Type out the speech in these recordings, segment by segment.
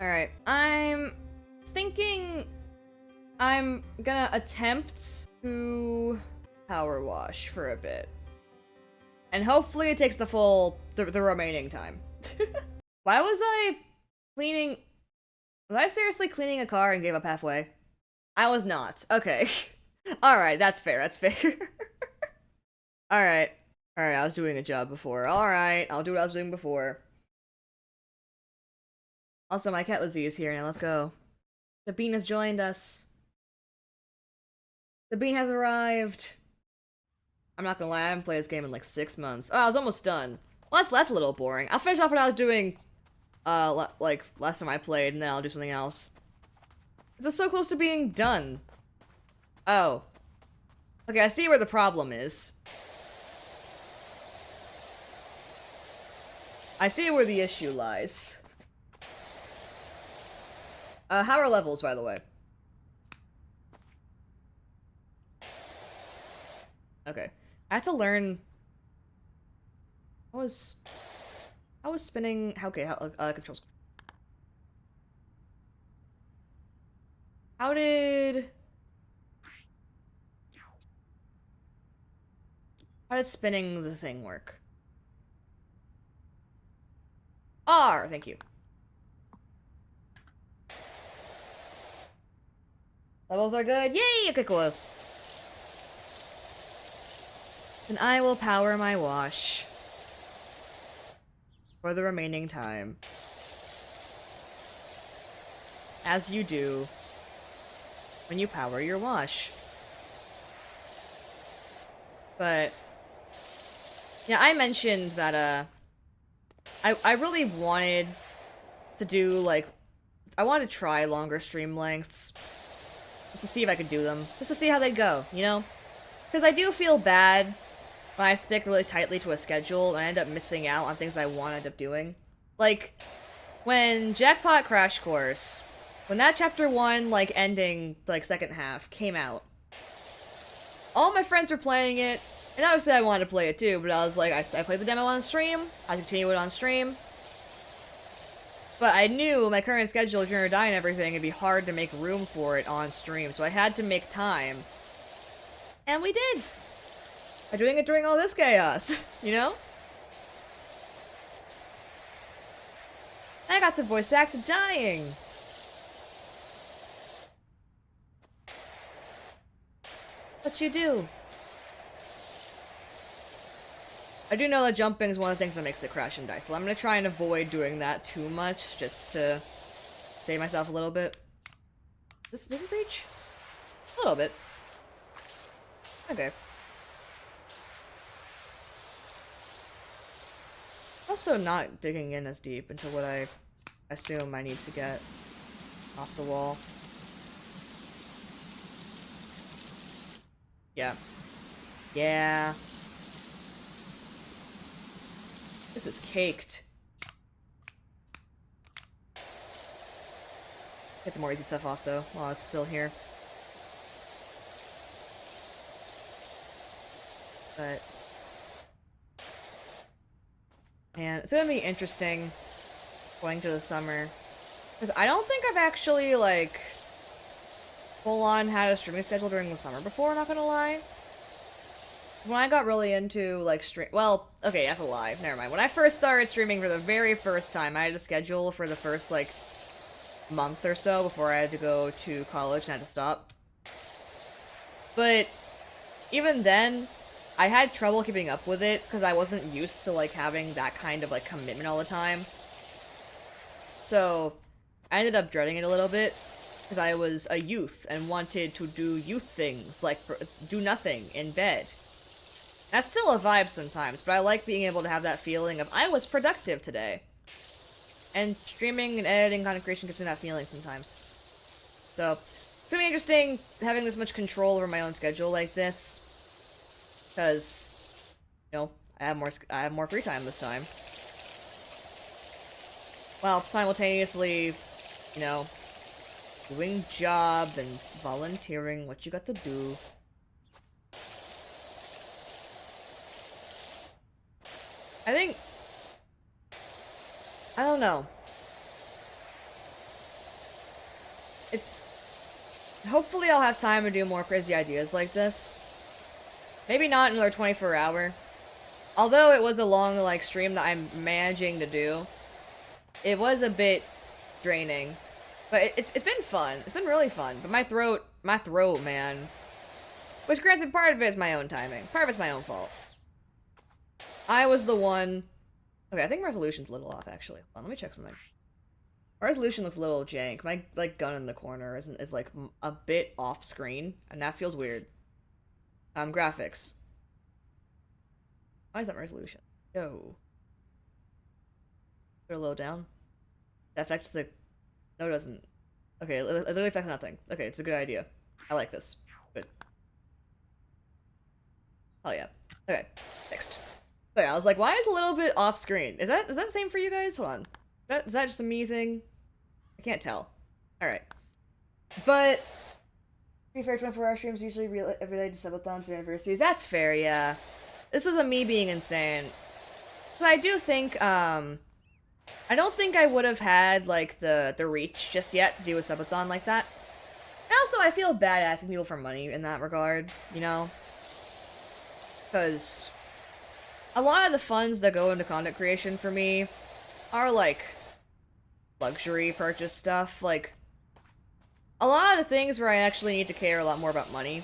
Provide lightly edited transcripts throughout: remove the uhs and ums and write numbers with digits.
Alright, I'm thinking I'm gonna attempt to power wash for a bit. And hopefully it takes the remaining time. Why was I cleaning... Was I seriously cleaning a car and gave up halfway? I was not. Okay. Alright, that's fair, that's fair. Alright. Alright, I was doing a job before. Alright, I'll do what I was doing before. Also, my cat Lizzie is here now, let's go. The bean has joined us. The bean has arrived. I'm not gonna lie, I haven't played this game in like 6 months. Oh, I was almost done. Well, that's a little boring. I'll finish off what I was doing, like, last time I played, and then I'll do something else. It's so close to being done. Oh. Okay, I see where the problem is. I see where the issue lies. How are levels, by the way? Okay. I had to learn... I was spinning... Okay, controls. How did spinning the thing work? R, thank you. Levels are good. Yay! Okay, cool. Then I will power my wash. For the remaining time. As you do. When you power your wash. But... yeah, I mentioned that, I really wanted to do, like... I wanted to try longer stream lengths. Just to see if I could do them. Just to see how they'd go, you know? Because I do feel bad when I stick really tightly to a schedule and I end up missing out on things I want to end up doing. Like, when Jackpot Crash Course, when that chapter 1, like, ending, like, second half came out, all my friends were playing it, and obviously I wanted to play it too, but I was like, I played the demo on stream, I continue it on stream, but I knew my current schedule, if you're gonna die and everything, it'd be hard to make room for it on stream, so I had to make time. And we did! By doing it during all this chaos, you know? I got to voice act dying! What you do? I do know that jumping is one of the things that makes it crash and die, so I'm gonna try and avoid doing that too much, just to save myself a little bit. Does it reach? A little bit. Okay. Also not digging in as deep into what I assume I need to get off the wall. Yeah. Yeah. This is caked. Get the more easy stuff off, though, while it's still here. But... man, it's gonna be interesting going to the summer. Because I don't think I've actually, like, full-on had a streaming schedule during the summer before, not gonna lie. When I got really into, like, well, okay, I have to lie. Never mind. When I first started streaming for the very first time, I had a schedule for the first, like, month or so before I had to go to college and had to stop. But even then, I had trouble keeping up with it because I wasn't used to, like, having that kind of, like, commitment all the time. So, I ended up dreading it a little bit because I was a youth and wanted to do youth things, like, do nothing in bed. That's still a vibe sometimes, but I like being able to have that feeling of, I was productive today. And streaming and editing content creation gives me that feeling sometimes. So, it's gonna be interesting having this much control over my own schedule like this. Because, you know, I have more free time this time. While simultaneously, you know, doing job and volunteering, what you got to do. I think... I don't know. it. Hopefully I'll have time to do more crazy ideas like this. Maybe not another 24-hour. Although it was a long, like, stream that I'm managing to do, it was a bit draining. But it's been fun. It's been really fun. But my throat, man. Which, granted, part of it is my own timing. Part of it's my own fault. I was the one... Okay, I think my resolution's a little off, actually. Hold on, let me check something. My resolution looks a little jank. My, like, gun in the corner is like, a bit off-screen, and that feels weird. Graphics. Why is that my resolution? Yo. Put it a little down. That affects the... No, it doesn't. Okay, it literally affects nothing. Okay, it's a good idea. I like this. Good. Oh yeah. Okay, fixed. So yeah, I was like, why is it a little bit off screen? Is that the same for you guys? Hold on. Is that just a me thing? I can't tell. Alright. But to be fair, 24-hour streams usually related to subathons or anniversaries. That's fair, yeah. This was a me being insane. But I do think, I don't think I would have had, like, the reach just yet to do a subathon like that. And also, I feel bad asking people for money in that regard, you know? Because a lot of the funds that go into content creation for me are, like, luxury purchase stuff. Like, a lot of the things where I actually need to care a lot more about money,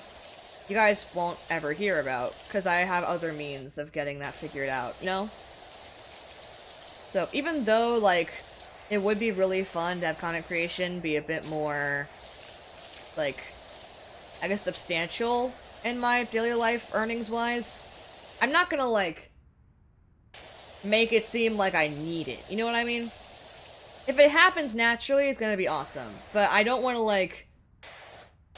you guys won't ever hear about, because I have other means of getting that figured out, you know? So, even though, like, it would be really fun to have content creation be a bit more, like, I guess substantial in my daily life, earnings-wise, I'm not gonna, like, make it seem like I need it, you know what I mean? If it happens naturally, it's gonna be awesome, but I don't want to, like,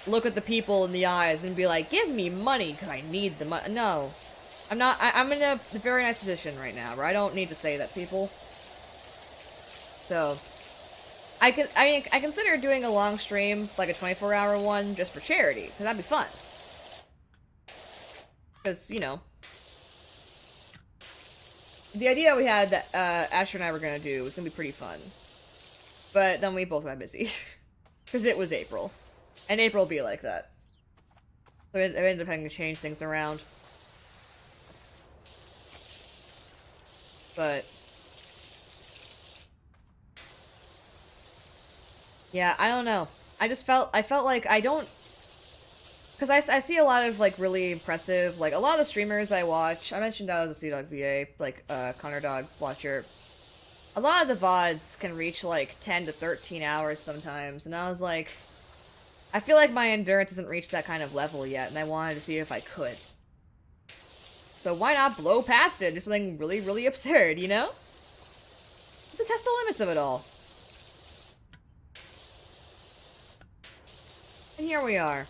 look at the people in the eyes and be like, give me money, because I need the money. No. I'm not, I'm in a very nice position right now, where I don't need to say that to people. So, I consider doing a long stream, like a 24-hour one, just for charity, because that'd be fun. Because, you know, the idea we had that Asher and I were going to do was going to be pretty fun. But then we both got busy. Because it was April. And April will be like that. So I ended up having to change things around. But yeah, I don't know. I felt like I don't... Because I see a lot of, like, really impressive, like, a lot of the streamers I watch, I mentioned I was a Sea Dog VA, like, Connor Dog watcher. A lot of the VODs can reach, like, 10 to 13 hours sometimes, and I was like, I feel like my endurance hasn't reached that kind of level yet, and I wanted to see if I could. So why not blow past it? Do something really, really absurd, you know? Just to test the limits of it all. And here we are.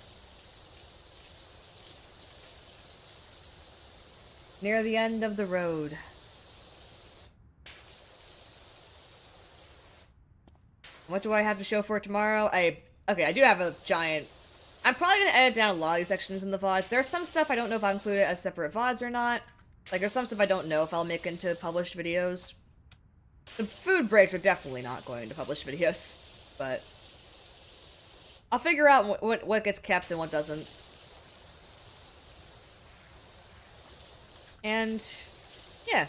Near the end of the road. What do I have to show for tomorrow? Okay, I do have a giant... I'm probably gonna edit down a lot of these sections in the VODs. There's some stuff I don't know if I'll include it as separate VODs or not. Like, there's some stuff I don't know if I'll make into published videos. The food breaks are definitely not going into published videos, but... I'll figure out what gets kept and what doesn't. And... yeah.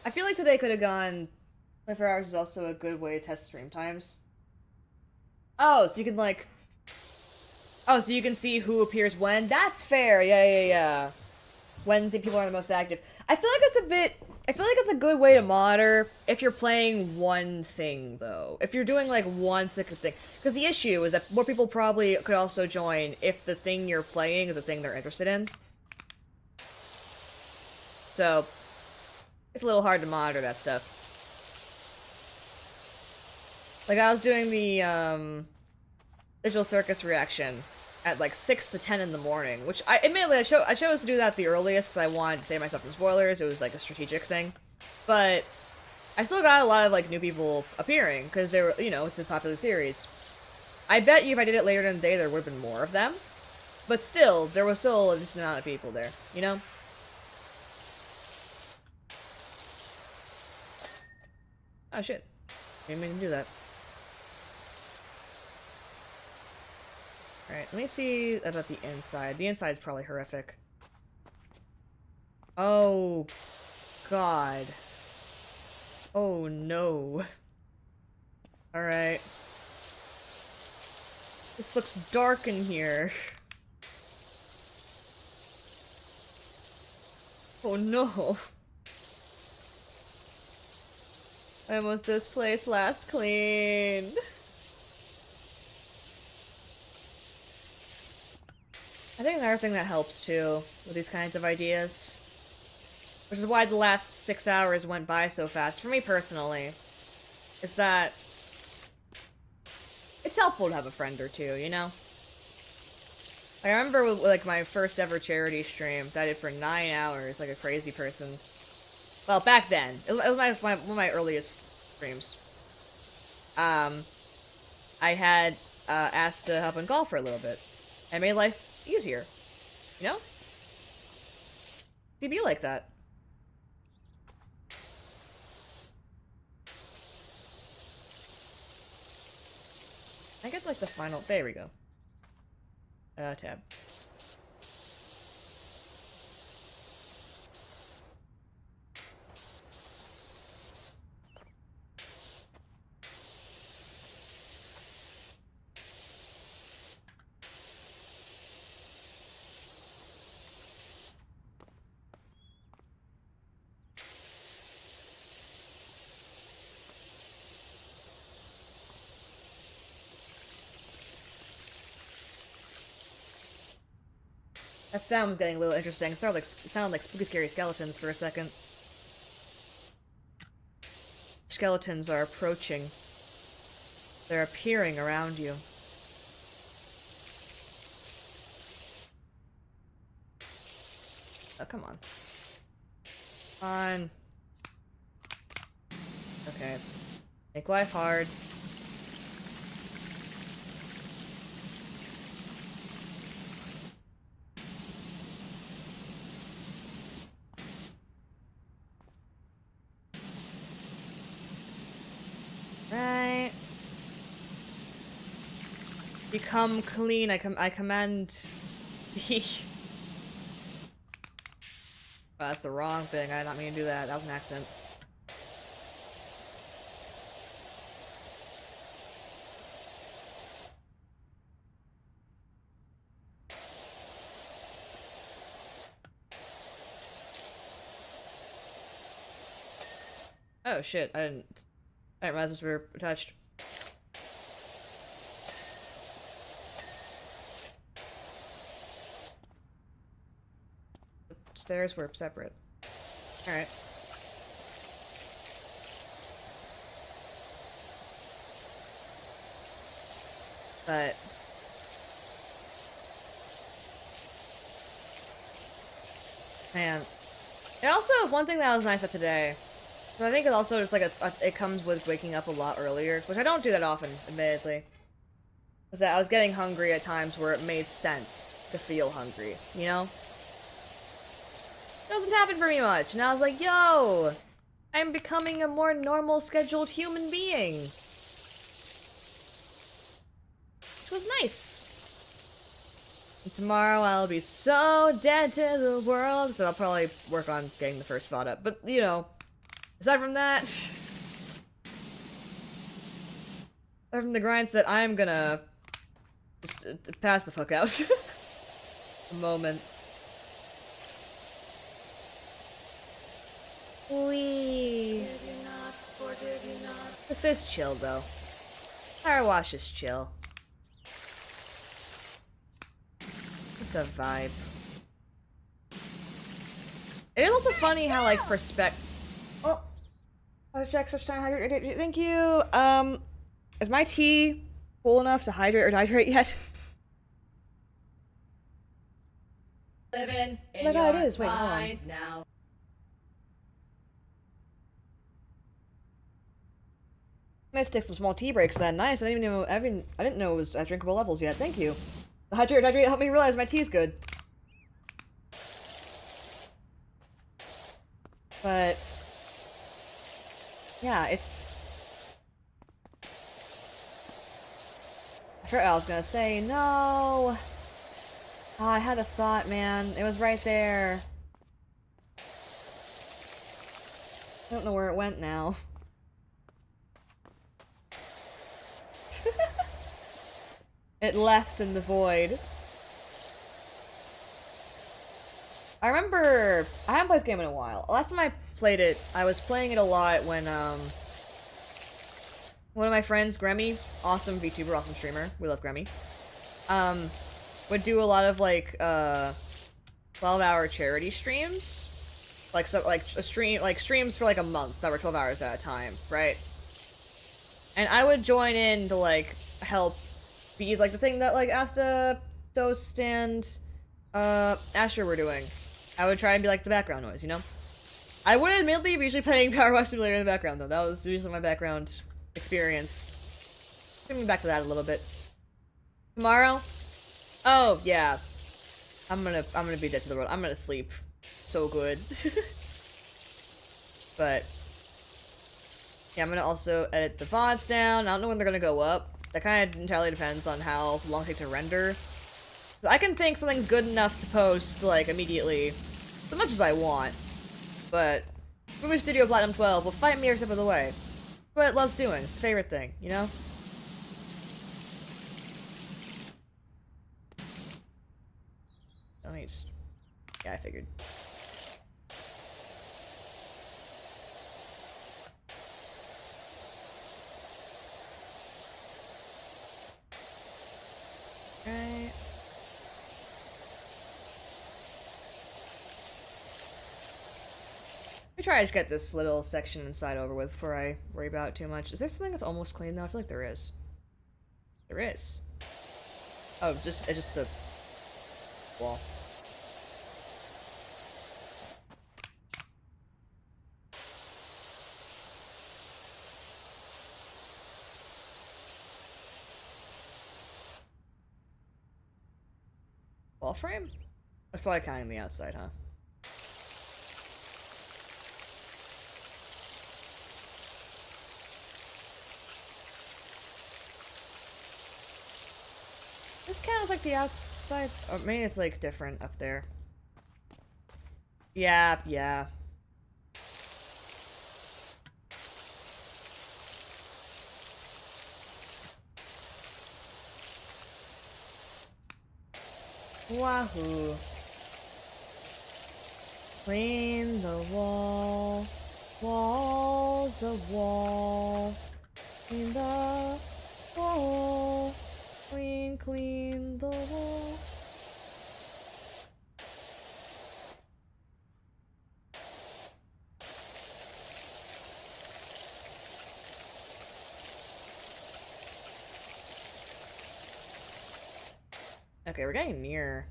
I feel like today could have gone... 24 hours is also a good way to test stream times. Oh, so you can, like... Oh, so you can see who appears when? That's fair, yeah. When the people are the most active. I feel like it's a good way to monitor if you're playing one thing, though. If you're doing, like, one specific thing. Because the issue is that more people probably could also join if the thing you're playing is a thing they're interested in. So, it's a little hard to monitor that stuff. Like, I was doing the, Digital Circus reaction at, like, 6 to 10 in the morning, which, admittedly, I chose to do that the earliest because I wanted to save myself from spoilers. It was, like, a strategic thing. But I still got a lot of, like, new people appearing, because they were, you know, it's a popular series. I bet you if I did it later in the day, there would have been more of them. But still, there was still a decent amount of people there, you know? Oh shit. Didn't mean to do that. Alright, let me see about the inside. The inside's probably horrific. Oh, God. Oh, no. Alright. This looks dark in here. Oh, no. When was this place last cleaned? I think another thing that helps, too, with these kinds of ideas, which is why the last 6 hours went by so fast, for me personally, is that it's helpful to have a friend or two, you know? I remember, like, my first ever charity stream that I did for 9 hours, like a crazy person. Well, back then. It was one of my earliest streams. I had asked to help in golf for a little bit. I made life easier. You know? It'd be like that. I get, like, the final... There we go. Tab. That sound was getting a little interesting. It sounded like spooky scary skeletons for a second. Skeletons are approaching. They're appearing around you. Oh, come on. Come on. Okay. Make life hard. Right. Become clean. I command thee. Oh, that's the wrong thing. I did not mean to do that. That was an accident. Oh shit, I didn't realize those were attached. The stairs were separate. Alright. But... man. And also, one thing that was nice about today, but I think it's also just like it comes with waking up a lot earlier, which I don't do that often, admittedly, was that I was getting hungry at times where it made sense to feel hungry, you know? It doesn't happen for me much, and I was like, yo! I'm becoming a more normal, scheduled human being! Which was nice. And tomorrow I'll be so dead to the world, so I'll probably work on getting the first VOD up, but, you know, aside from that, aside from the grinds that I'm gonna just pass the fuck out. A moment. Wee. This is chill though. PowerWash is chill. It's a vibe. It is also funny how like oh, check switch time hydrate. Thank you. Is my tea full enough to hydrate or dehydrate yet? Living in oh my god, it is. Wait, hold hold on. now. I have to take some small tea breaks then. Nice. I didn't even know. I didn't know it was at drinkable levels yet. Thank you. The hydrate helped me realize my tea's good. But yeah, it's I forgot what I was gonna say. No! Oh, I had a thought, man. It was right there. I don't know where it went now. It left in the void. I remember... I haven't played this game in a while. Last time I played it, I was playing it a lot when, one of my friends, Gremmy, awesome VTuber, awesome streamer, we love Gremmy, would do a lot of, like, 12-hour charity streams. Like, so, like, streams for, like, a month that were 12 hours at a time, right? And I would join in to, like, help be, like, the thing that, like, Asta, Toast, and, Asher were doing. I would try and be, like, the background noise, you know? I would admittedly be usually playing PowerWash Simulator in the background, though. That was usually my background experience. Bring me back to that a little bit. Tomorrow? Oh, yeah. I'm gonna be dead to the world. I'm gonna sleep. So good. But yeah, I'm gonna also edit the VODs down. I don't know when they're gonna go up. That kind of entirely depends on how long it takes to render. I can think something's good enough to post, like, immediately, as much as I want. But Movie Studio Platinum 12 will fight me every step of the way. What it loves doing. It's its favorite thing, you know? Let me just... Yeah, I figured. Right. Let me try to just get this little section inside over with before I worry about it too much. Is there something that's almost clean though? I feel like there is. There is. Oh, it's just the wall. Wall frame? That's probably counting the outside, huh? This counts like the outside. Or maybe it's like different up there. Yeah, yeah. Wahoo. Clean the wall. Walls of wall. Clean the wall. Clean the wall. Okay, we're getting near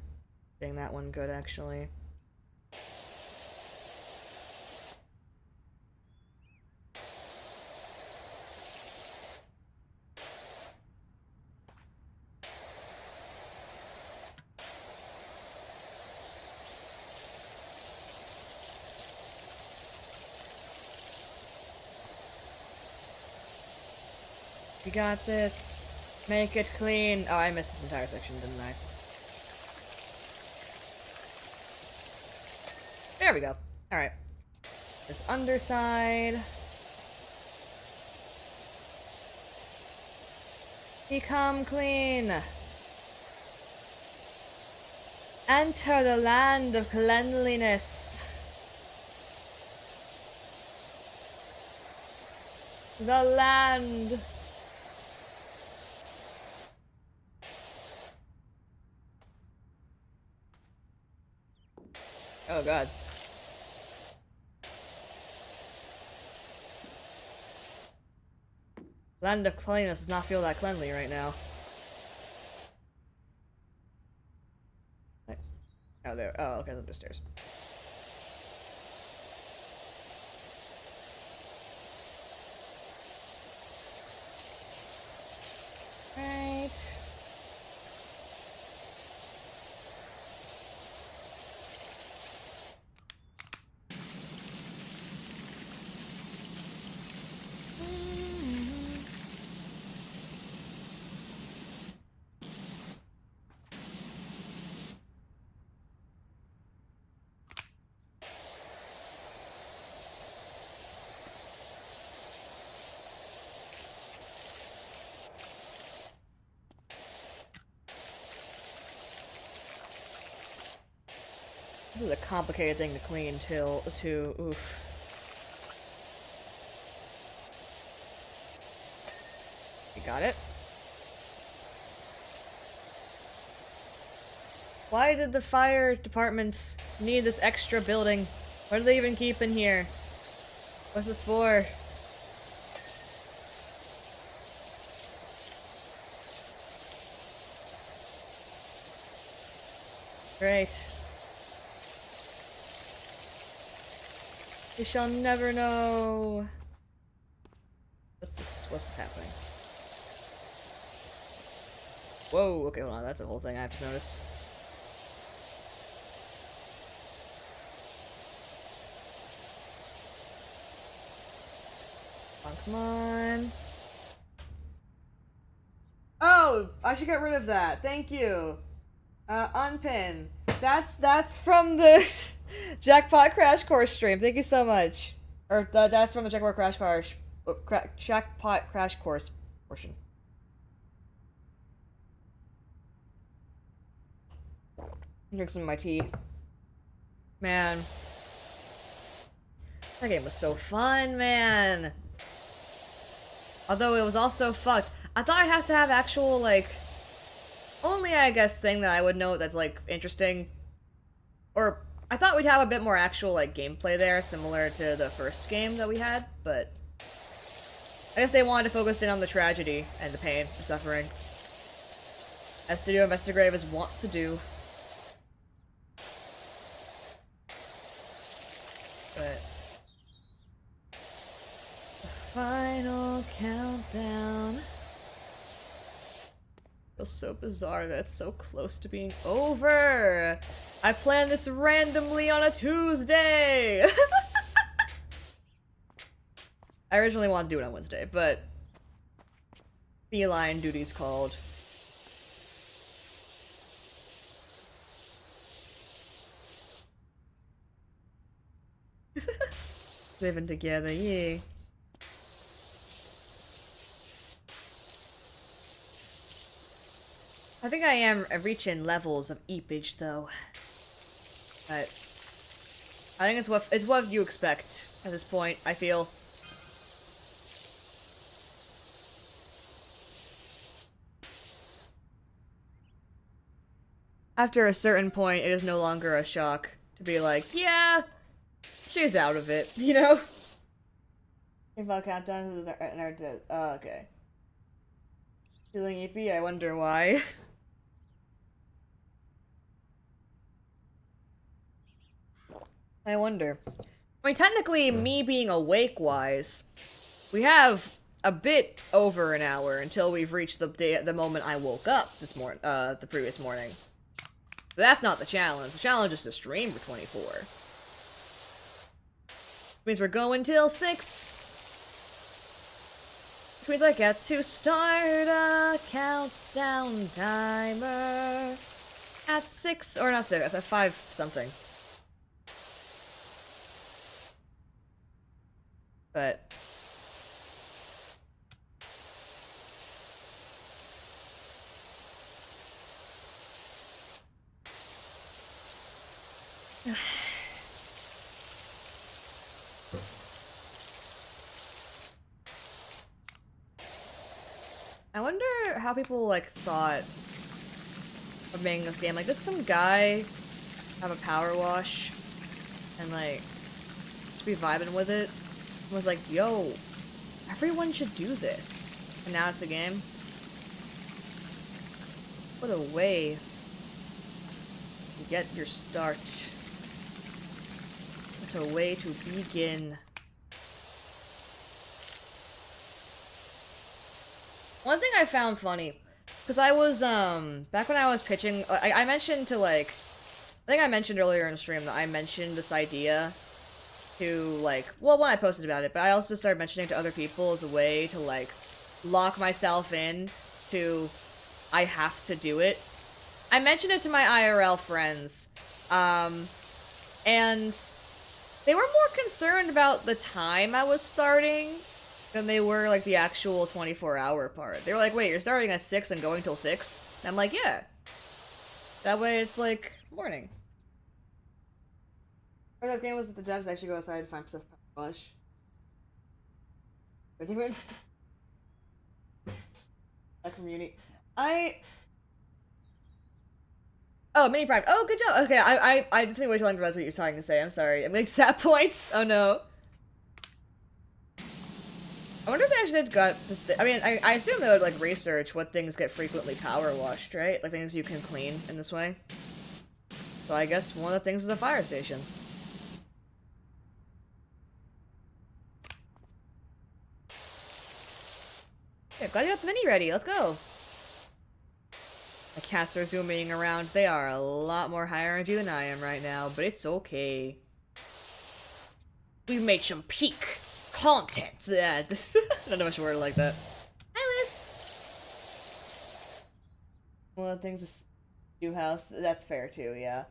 getting that one good, actually. You got this. Make it clean. Oh, I missed this entire section, didn't I? There we go. Alright. This underside. Become clean. Enter the land of cleanliness. The land. Oh god. Land of cleanliness does not feel that cleanly right now. Oh, there. Oh, okay, there's stairs. Right. This is a complicated thing to clean, too. Oof. You got it? Why did the fire department need this extra building? What do they even keep in here? What's this for? Great. We shall never know. What's this happening? Whoa, okay, hold on, that's a whole thing I have to notice. Come on. Oh, I should get rid of that. Thank you. Unpin. That's from the Jackpot Crash Course stream. Thank you so much. Or that's from the Jackpot Crash Course Jackpot Crash Course portion. Drink some of my tea. Man. That game was so fun, man. Although it was also fucked. I thought I'd have to have actual, like, only, I guess, thing that I would know that's, like, interesting. Or, I thought we'd have a bit more actual, like, gameplay there, similar to the first game that we had, but I guess they wanted to focus in on the tragedy and the pain, the suffering. As Studio Investigravers want to do. But final countdown. Feels so bizarre that it's so close to being over. I planned this randomly on a Tuesday. I originally wanted to do it on Wednesday, but feline duties called. Living together, yeah. I think I am reaching levels of eepage, though. But I think it's what you expect at this point, I feel. After a certain point, it is no longer a shock to be like, yeah, she's out of it, you know? If I'll count down to our dead. Oh, okay. Feeling eepy? I wonder why. I wonder. I mean, technically, me being awake-wise, we have a bit over an hour until we've reached the moment I woke up this the previous morning. But that's not the challenge. The challenge is to stream for 24. Which means we're going till 6. Which means I get to start a countdown timer at 6, or not 6, at 5 something. But I wonder how people, like, thought of making this game. Like, does some guy have a PowerWash and, like, just be vibing with it? And was like, yo, everyone should do this. And now it's a game? What a way to get your start. What a way to begin. One thing I found funny, because I was, back when I was pitching, I mentioned to, like, I think I mentioned earlier in the stream that I mentioned this idea to, like, well, when I posted about it, but I also started mentioning to other people as a way to, like, lock myself in to, I have to do it. I mentioned it to my IRL friends, and they were more concerned about the time I was starting than they were, like, the actual 24-hour part. They were like, wait, you're starting at 6 and going till 6? And I'm like, yeah. That way it's, like, morning. Or this game was that the devs actually go outside to find stuff PowerWash. That community. Oh, mini prime. Oh, good job. Okay, I just made way too long to realize what you were trying to say. I'm sorry. I'm getting to that point. Oh no. I wonder if they actually got. I mean, I assume they would like research what things get frequently power washed, right? Like things you can clean in this way. So I guess one of the things was a fire station. Okay, glad you got the mini ready. Let's go. The cats are zooming around. They are a lot more high energy than I am right now, but it's okay. We made some peak content. Yeah, I don't know much word like that. Hi, Liz. One of the things is new house. That's fair too. Yeah.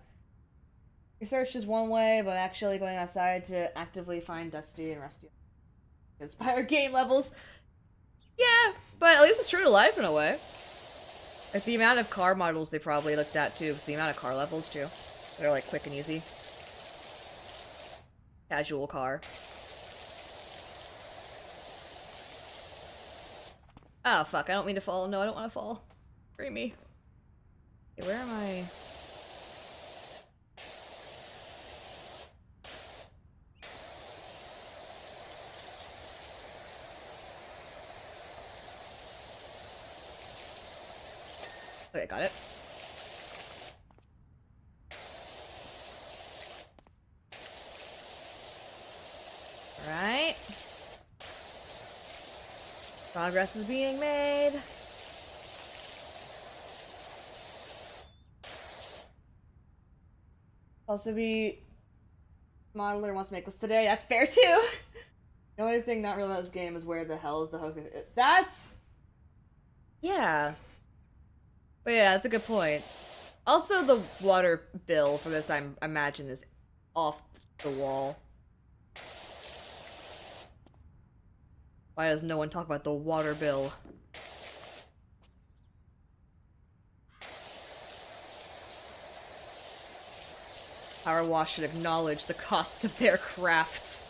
Research is one way, but actually going outside to actively find Dusty and Rusty inspire game levels. Yeah, but at least it's true to life in a way. Like the amount of car models they probably looked at too, because the amount of car levels too. They're like quick and easy. Casual car. Oh fuck, I don't mean to fall. No, I don't want to fall. Free me. Okay, where am I? Okay, got it. Alright. Progress is being made. Also be... Modeler wants to make this today. That's fair too! The only thing not real about this game is where the hell is the host... That's... Yeah. But yeah, that's a good point. Also, the water bill for this, I imagine, is off the wall. Why does no one talk about the water bill? PowerWash should acknowledge the cost of their craft.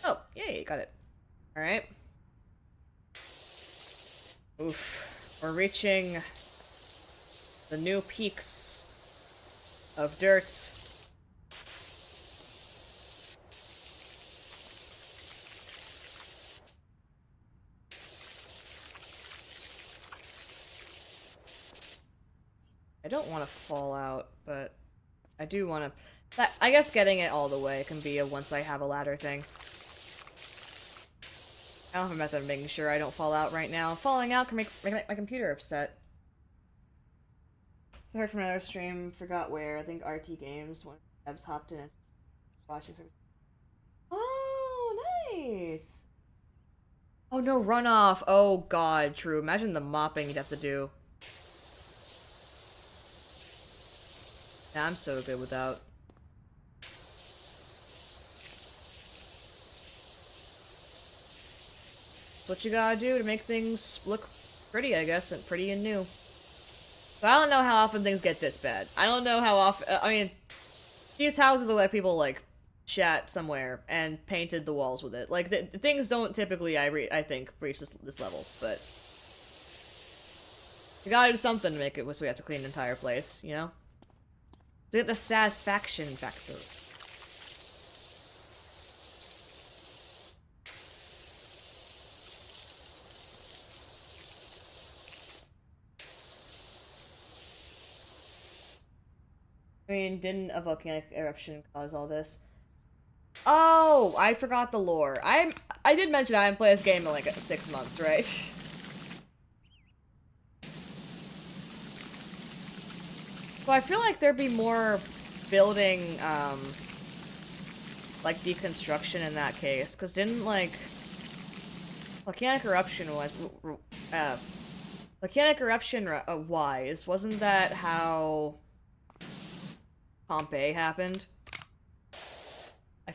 Oh, yay, got it. Alright. Oof. We're reaching the new peaks of dirt. I don't want to fall out, but I do want to... I guess getting it all the way can be a once I have a ladder thing. I don't have a method of making sure I don't fall out right now. Falling out can make my computer upset. So I heard from another stream, forgot where, I think RT Games, when devs hopped in and watching service. Oh, nice! Oh no, runoff! Oh god, true. Imagine the mopping you'd have to do. Yeah, I'm so good without. What you gotta do to make things look pretty, I guess, and pretty and new. But I don't know how often things get this bad. I don't know how often. I mean, these houses look like people like shat somewhere and painted the walls with it. Like the things don't typically, I think, reach this level. But you gotta do something to make it so we have to clean the entire place, you know? To get the satisfaction factor. I mean, didn't a volcanic eruption cause all this? Oh, I forgot the lore. I did mention I haven't played this game in like 6 months, right? So I feel like there'd be more building, like deconstruction in that case, because didn't like volcanic eruption wise, wasn't that how Pompeii happened?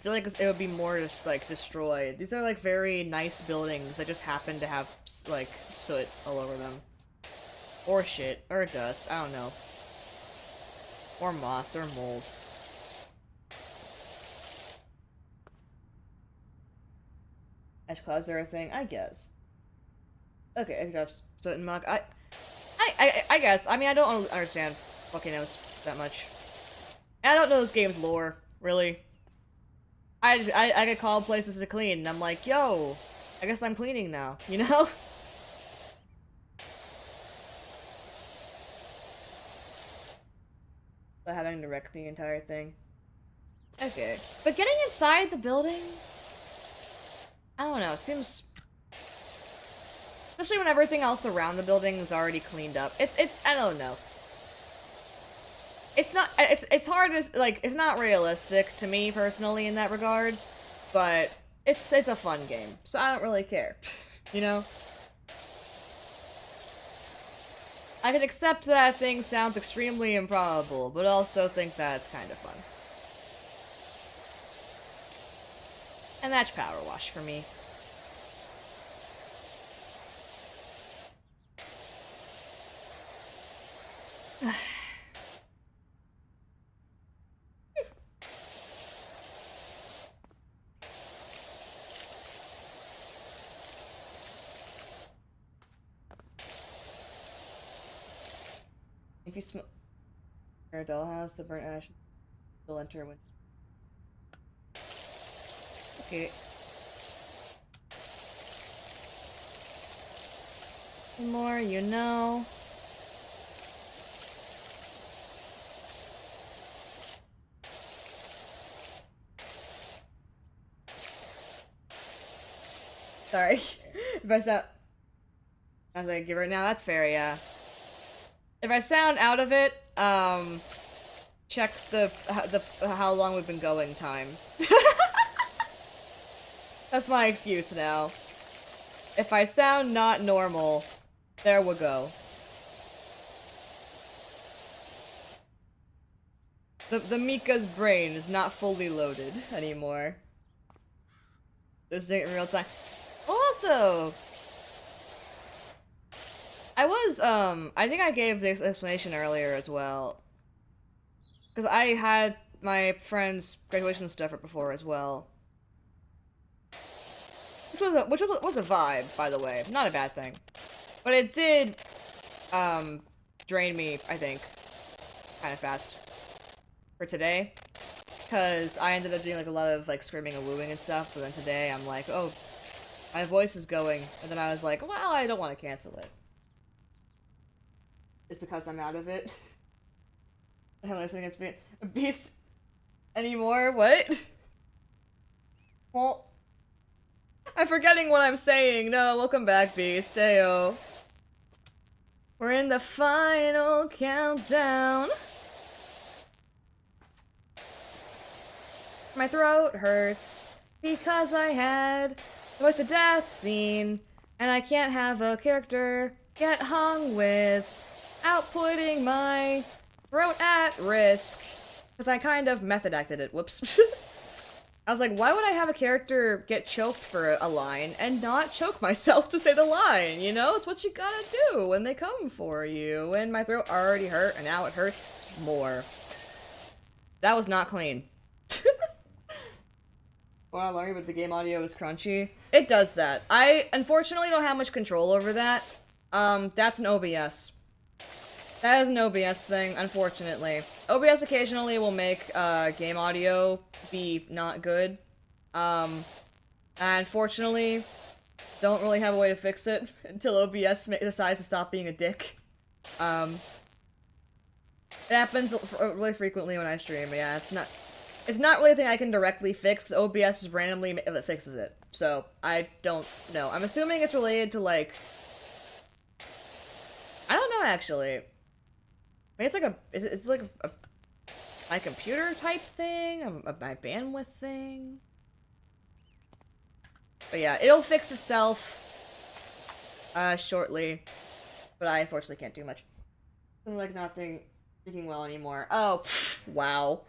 feel like it would be more just like destroyed. These are like very nice buildings that just happen to have like soot all over them. Or shit. Or dust. I don't know. Or moss or mold. Ash clouds are a thing? I guess. Okay, I drops soot and muck. I guess. I mean, I don't understand volcanoes that much. And I don't know this game's lore, really. I get called places to clean, and I'm like, yo, I guess I'm cleaning now, you know? But having to wreck the entire thing. Okay. But getting inside the building? I don't know, it seems... Especially when everything else around the building is already cleaned up. It's I don't know. It's hard to, like, it's not realistic to me, personally, in that regard. But, it's a fun game, so I don't really care. You know? I can accept that thing sounds extremely improbable, but also think that it's kind of fun. And that's PowerWash for me. If you smell a dollhouse, the burnt ash will enter when. Okay. The more you know. Sorry. If I sound... I was like, give her... Now that's fair, yeah. If I sound out of it, check the how long we've been going time. That's my excuse now. If I sound not normal, there we go. The Mika's brain is not fully loaded anymore. This isn't in real time. Also, I think I gave this explanation earlier as well. Because I had my friend's graduation stuff before as well. Which was a vibe, by the way. Not a bad thing. But it did, drain me, I think, kind of fast. For today. Because I ended up doing, like, a lot of, like, screaming and wooing and stuff, but then today I'm like, oh, my voice is going. And then I was like, well, I don't want to cancel it. It's because I'm out of it. I haven't listened against me. A beast anymore? What? Well, I'm forgetting what I'm saying. No, welcome back, Beast. Ayo. We're in the final countdown. My throat hurts because I had the voice of death scene, and I can't have a character get hung without putting my throat at risk. Because I kind of method acted it. Whoops. I was like, why would I have a character get choked for a line and not choke myself to say the line? You know, it's what you gotta do when they come for you. And my throat already hurt, and now it hurts more. That was not clean. Wanna learn but the game audio is crunchy? It does that. I unfortunately don't have much control over that. That's an OBS. That is an OBS thing, unfortunately. OBS occasionally will make, game audio be not good. And unfortunately, don't really have a way to fix it until OBS decides to stop being a dick. It happens really frequently when I stream, but yeah, it's not really a thing I can directly fix, because OBS is randomly that fixes it. So, I don't know. I'm assuming it's related to, like... I don't know, actually. I mean, it's like a... Is it like a my computer type thing? My bandwidth thing? But yeah, it'll fix itself, shortly. But I unfortunately can't do much. I'm like not thinking well anymore. Oh, pff, wow.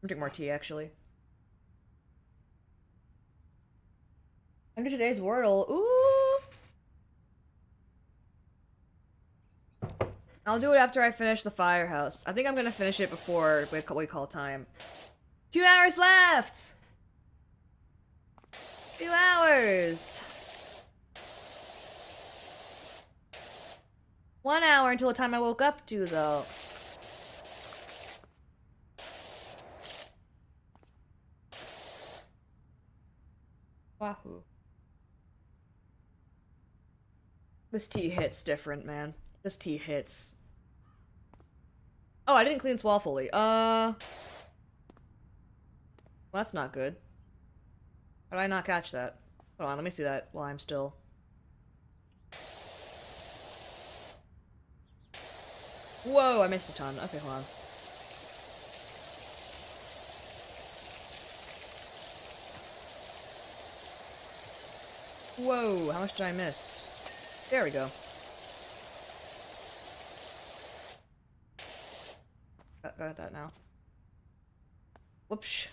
drink more tea, actually. Under today's Wordle. Ooh! I'll do it after I finish the firehouse. I think I'm gonna finish it before we call time. 2 hours left! 2 hours! 1 hour until the time I woke up to, though. Wahoo. This tea hits different, man. This tea hits. Oh, I didn't clean this wall fully. Well, that's not good. How did I not catch that? Hold on, let me see that while I'm still... Whoa, I missed a ton. Okay, hold on. Whoa, how much did I miss? There we go. Got that now. Whoops.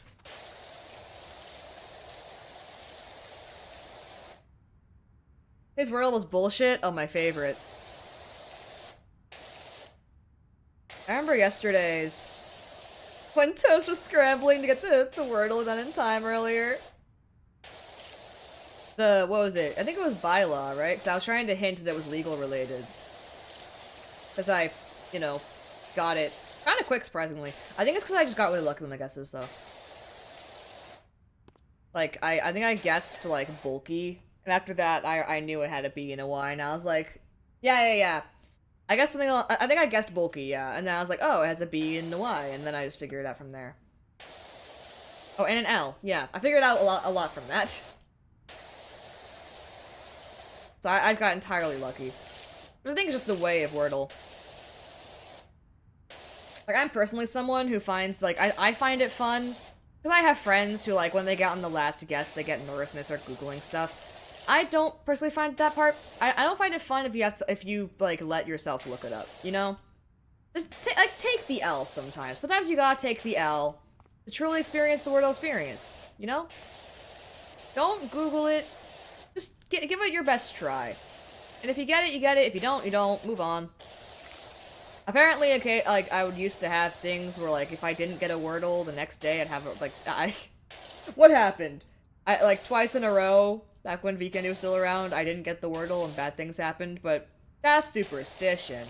His Wordle was bullshit? Oh, my favorite. I remember yesterday's when Toast was scrambling to get the Wordle done in time earlier. What was it? I think it was bylaw, right? Because I was trying to hint that it was legal related. Because I, you know, got it kind of quick, surprisingly. I think it's because I just got really lucky with my guesses, though. Like, I think I guessed, like, bulky. And after that, I knew it had a B and a Y, and I was like, yeah. I guess something, I think I guessed bulky, yeah. And then I was like, oh, it has a B and a Y, and then I just figured it out from there. Oh, and an L, yeah. I figured out a lot from that. So I got entirely lucky. But I think it's just the way of Wordle. Like, I'm personally someone who finds, like, I find it fun. Because I have friends who, like, when they get on the last guess, they get nervous and they start Googling stuff. I don't personally find that part. I don't find it fun if you like let yourself look it up. You know, just take the L sometimes. Sometimes you gotta take the L to truly experience the Wordle experience. You know, don't Google it. Just give it your best try. And if you get it, you get it. If you don't, you don't. Move on. Apparently, okay, like I would used to have things where like if I didn't get a Wordle the next day, I'd have like what happened? I like twice in a row. Back when Weekend was still around, I didn't get the Wordle and bad things happened, but that's superstition.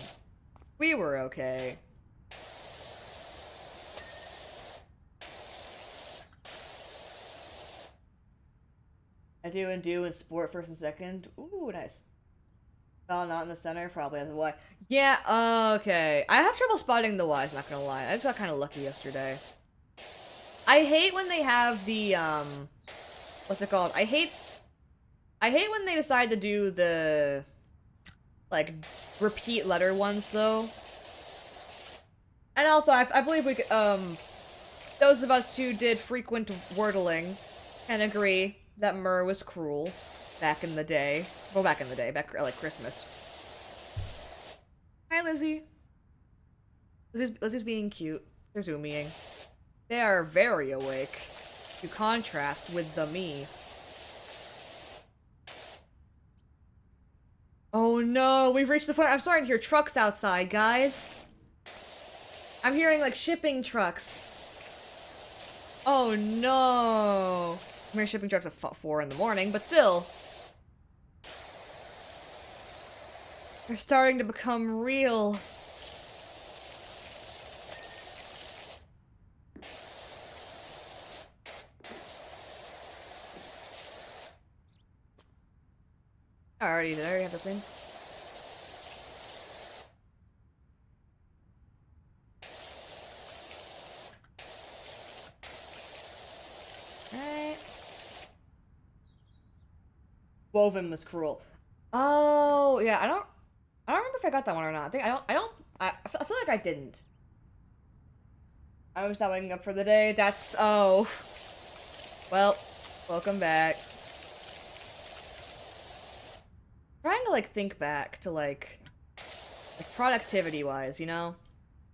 We were okay. I do and sport first and second. Ooh, nice. Oh, not in the center, probably has a Y. Yeah, okay. I have trouble spotting the Ys, not gonna lie. I just got kind of lucky yesterday. I hate when they have the, what's it called? I hate when they decide to do the, like, repeat letter ones, though. And also, I believe we could, those of us who did frequent wordling can agree that Myrrh was cruel back in the day. Well, back, like, Christmas. Hi, Lizzie. Lizzie's being cute. They're zooming. They are very awake, to contrast with the me. Oh no, we've reached the point. I'm starting to hear trucks outside, guys. I'm hearing, like, shipping trucks. Oh no. I'm hearing shipping trucks at 4 in the morning, but still. They're starting to become real. Did I already have the thing? Alright. Woven was cruel. Oh, yeah, I don't remember if I got that one or not. I feel like I didn't. I was not waking up for the day. That's, oh. Well, welcome back. Trying to, like, think back to, like productivity-wise, you know?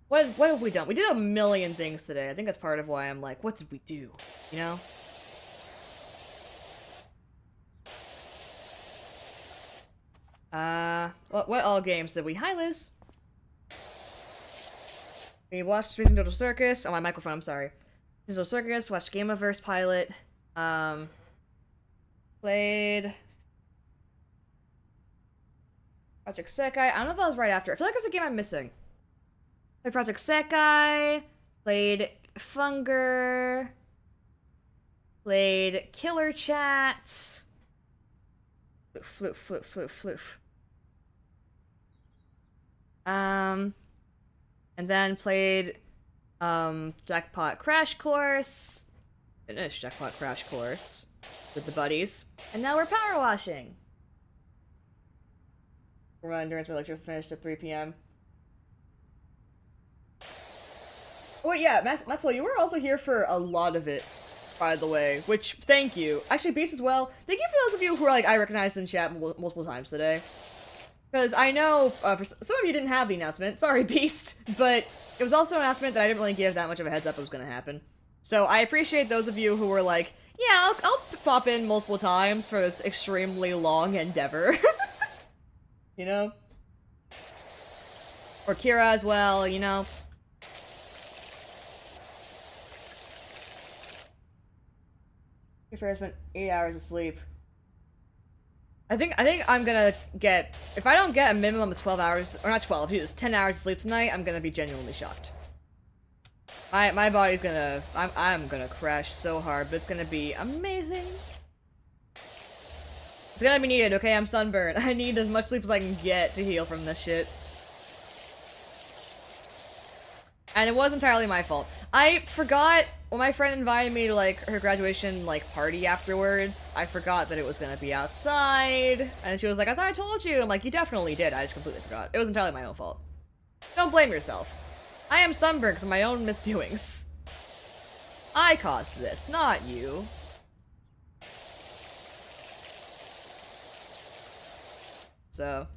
What have we done? We did a million things today. I think that's part of why I'm like, what did we do? You know? What all games did we? Hi, Liz. We watched Racing Total Circus. Oh, my microphone, I'm sorry. Total Circus, watched Gameverse Pilot. Played Project Sekai. I don't know if that was right after. I feel like there's a game I'm missing. Played Project Sekai. Played Funger. Played Killer Chats. Floof. And then played Jackpot Crash Course. Finished Jackpot Crash Course with the buddies. And now we're power washing. Run endurance, my lecture finished at 3 p.m. Oh wait, yeah, Maxwell, you were also here for a lot of it, by the way, which, thank you. Actually, Beast as well. Thank you for those of you who are, like, I recognized in chat multiple times today. Because I know, for some of you didn't have the announcement. Sorry, Beast. But it was also an announcement that I didn't really give that much of a heads up it was going to happen. So I appreciate those of you who were like, yeah, I'll pop in multiple times for this extremely long endeavor. You know? Or Kira as well, you know? If I spent 8 hours of sleep. I think I'm gonna get, if I don't get a minimum of 12 hours, or not 12, Jesus, 10 hours of sleep tonight, I'm gonna be genuinely shocked. My body's gonna, I'm gonna crash so hard, but it's gonna be amazing. It's gonna be needed, okay? I'm sunburned. I need as much sleep as I can get to heal from this shit. And it was entirely my fault. I forgot, when my friend invited me to, like, her graduation, like, party afterwards, I forgot that it was gonna be outside. And she was like, I thought I told you. I'm like, you definitely did. I just completely forgot. It was entirely my own fault. Don't blame yourself. I am sunburned because of my own misdoings. I caused this, not you. So,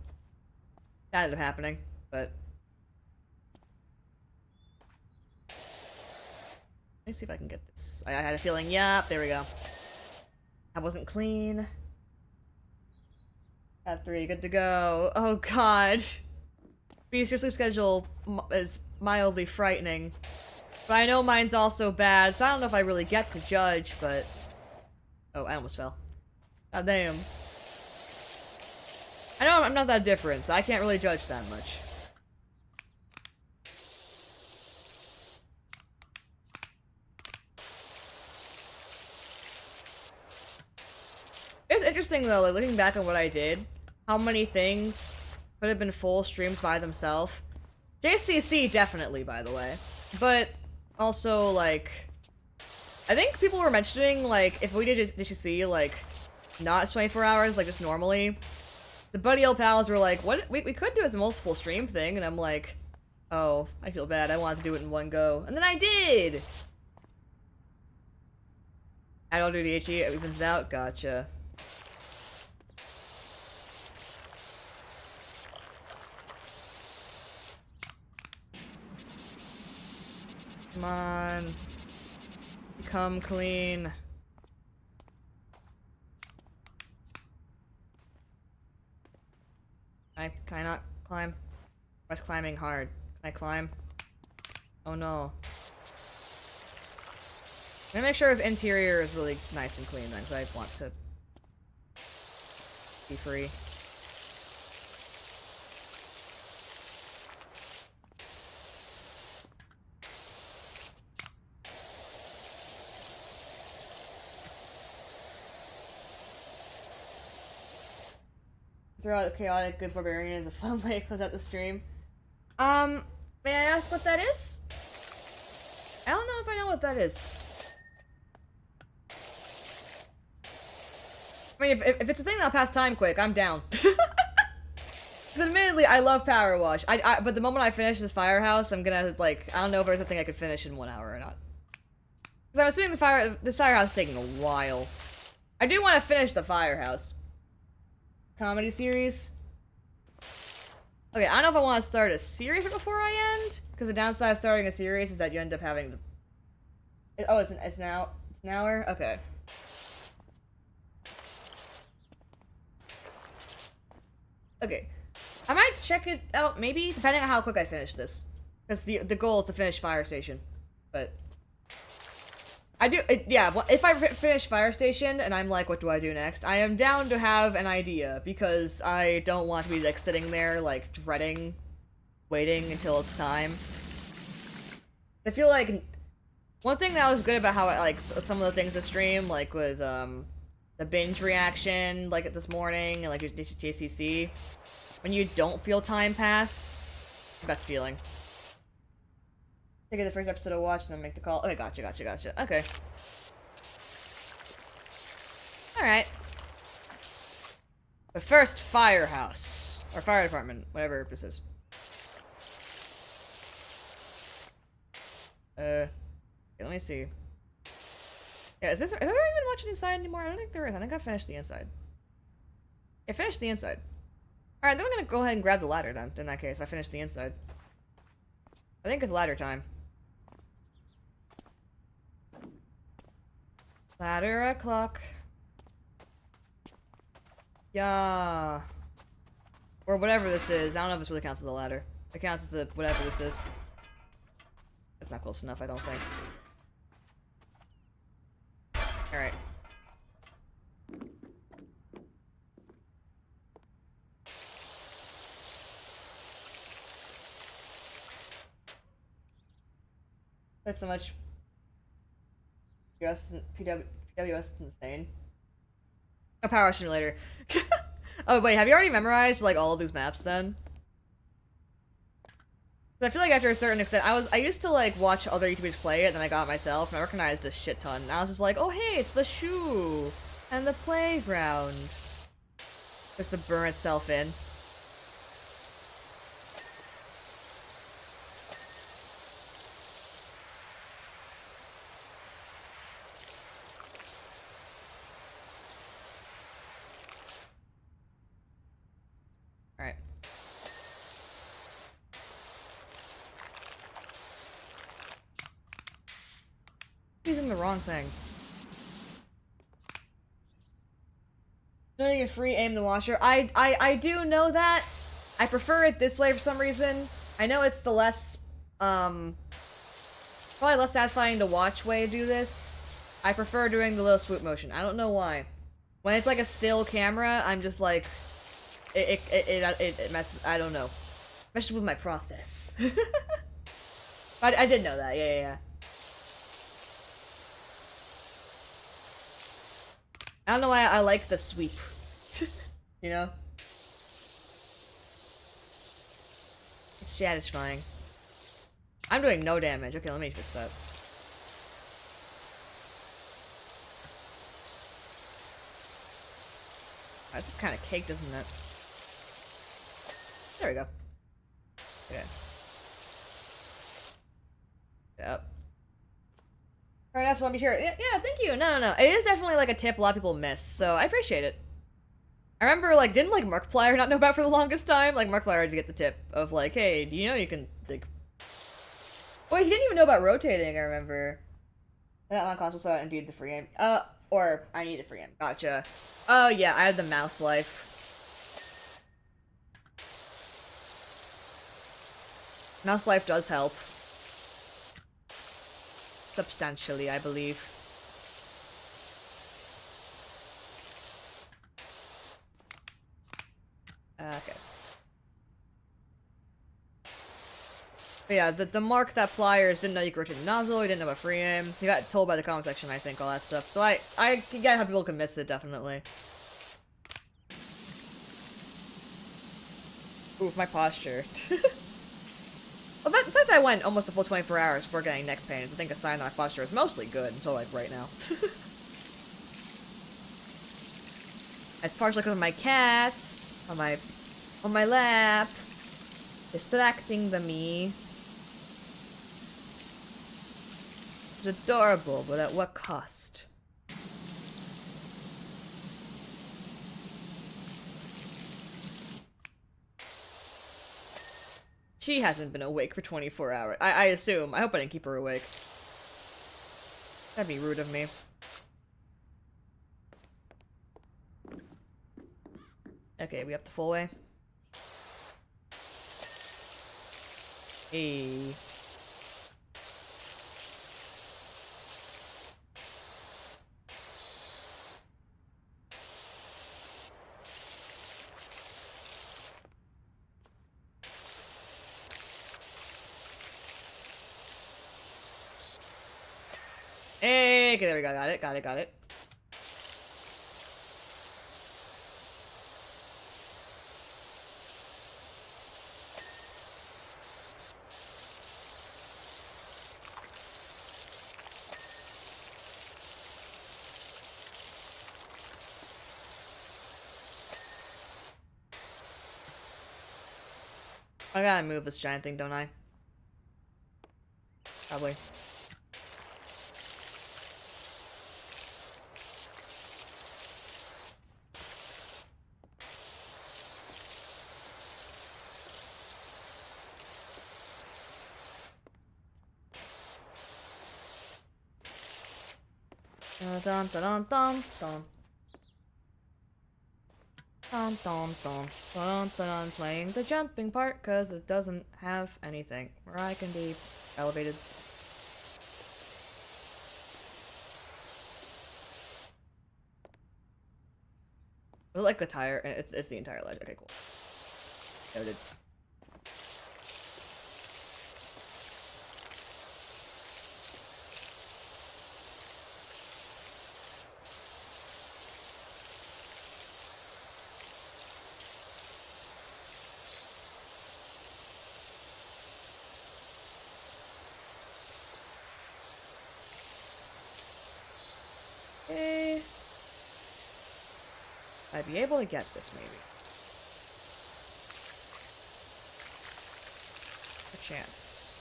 that ended up happening, but... Let me see if I can get this. I had a feeling, yep, there we go. That wasn't clean. Got 3, good to go. Oh god. Beast, your sleep schedule is mildly frightening. But I know mine's also bad, so I don't know if I really get to judge, but... Oh, I almost fell. God damn. I know I'm not that different, so I can't really judge that much. It's interesting though, like, looking back on what I did, how many things could have been full streams by themselves. JCC definitely, by the way. But also, like, I think people were mentioning, like, if we did JCC, like, not 24 hours, like, just normally, the buddy old pals were like, what, we could do as a multiple stream thing, and I'm like, oh, I feel bad, I wanted to do it in one go. And then I did! Adult duty HE evens out, gotcha. Come on. Become clean. Can I not climb? I was climbing hard. Can I climb? Oh no. I'm gonna make sure his interior is really nice and clean then, because I want to be free. Throw out the chaotic good barbarian is a fun way to close out the stream. May I ask what that is? I don't know if I know what that is. I mean, if it's a thing that'll pass time quick, I'm down. Because admittedly, I love Power Wash. But the moment I finish this firehouse, I'm gonna, like, I don't know if there's a thing I could finish in 1 hour or not. Because I'm assuming this firehouse is taking a while. I do want to finish the firehouse. Comedy series. Okay, I don't know if I want to start a series before I end, because the downside of starting a series is that you end up having to... Oh, it's an hour? Okay. Okay. I might check it out, maybe, depending on how quick I finish this. Because the goal is to finish Fire Station. But... yeah, if I finish Fire Station and I'm like, what do I do next? I am down to have an idea, because I don't want to be, like, sitting there, like, dreading, waiting until it's time. I feel like, one thing that was good about how, like, some of the things to stream, like, with, the binge reaction, like, this morning, and, like, JCC, when you don't feel time pass, best feeling. Take the first episode to watch and then make the call. Okay, gotcha. Okay. Alright. But first, firehouse. Or fire department, whatever this is. Okay, let me see. Yeah, are there even much inside anymore? I don't think there is. I think I finished the inside. I finished the inside. Alright, then I'm gonna go ahead and grab the ladder then, in that case. I finished the inside. I think it's ladder time. Ladder o'clock. Yeah. Or whatever this is. I don't know if this really counts as a ladder. It counts as a whatever this is. It's not close enough, I don't think. Alright. That's so much. PWS is insane. A power simulator. Oh wait, have you already memorized like all of these maps then? I feel like after a certain extent, I used to like watch other YouTubers play it, and then I got it myself, and I recognized a shit ton. And I was just like, oh hey, it's the shoe and the playground. Just to burn itself in. Alright. Using the wrong thing. Doing a free aim the washer. I do know that. I prefer it this way for some reason. I know it's the less, probably less satisfying to watch way to do this. I prefer doing the little swoop motion. I don't know why. When it's like a still camera, I'm just like, it messes, I don't know. Messes with my process. I did know that, yeah. I don't know why I like the sweep. You know? It's satisfying. I'm doing no damage. Okay, let me fix that. This is kind of caked, isn't it? There we go. Okay. Yep. Fair enough, let me hear it. Yeah, thank you. No. It is definitely like a tip a lot of people miss, so I appreciate it. I remember, like, didn't, like, Markiplier not know about for the longest time? Like, Markiplier had to get the tip of, like, hey, do you know you can, like... Wait, he didn't even know about rotating, I remember. Not on console, so indeed the free aim. Or, I need the free aim. Gotcha. Oh, yeah, I had the mouse life. Mouse life does help. Substantially, I believe. Okay. But yeah, the mark that pliers didn't know you could rotate the nozzle, he didn't know about free aim. He got told by the comment section, I think, all that stuff. So I get how people can miss it, definitely. Ooh, my posture. Well, the fact that I went almost a full 24 hours before getting neck pain is, I think, a sign that my posture is mostly good until, like, right now. It's partially because of my cats on my lap, distracting me. It's adorable, but at what cost? She hasn't been awake for 24 hours. I assume. I hope I didn't keep her awake. That'd be rude of me. Okay, we up the full way. Hey. Hey, okay, there we go. Got it, got it, got it. I gotta move this giant thing, don't I? Probably. Dun dun dun dun dun. Dun dun dun dun dun. Playing the jumping part because it doesn't have anything where I can be elevated. I like the tire. It's the entire ledge. Okay, cool. Noted. Okay. I'd be able to get this, maybe. A chance.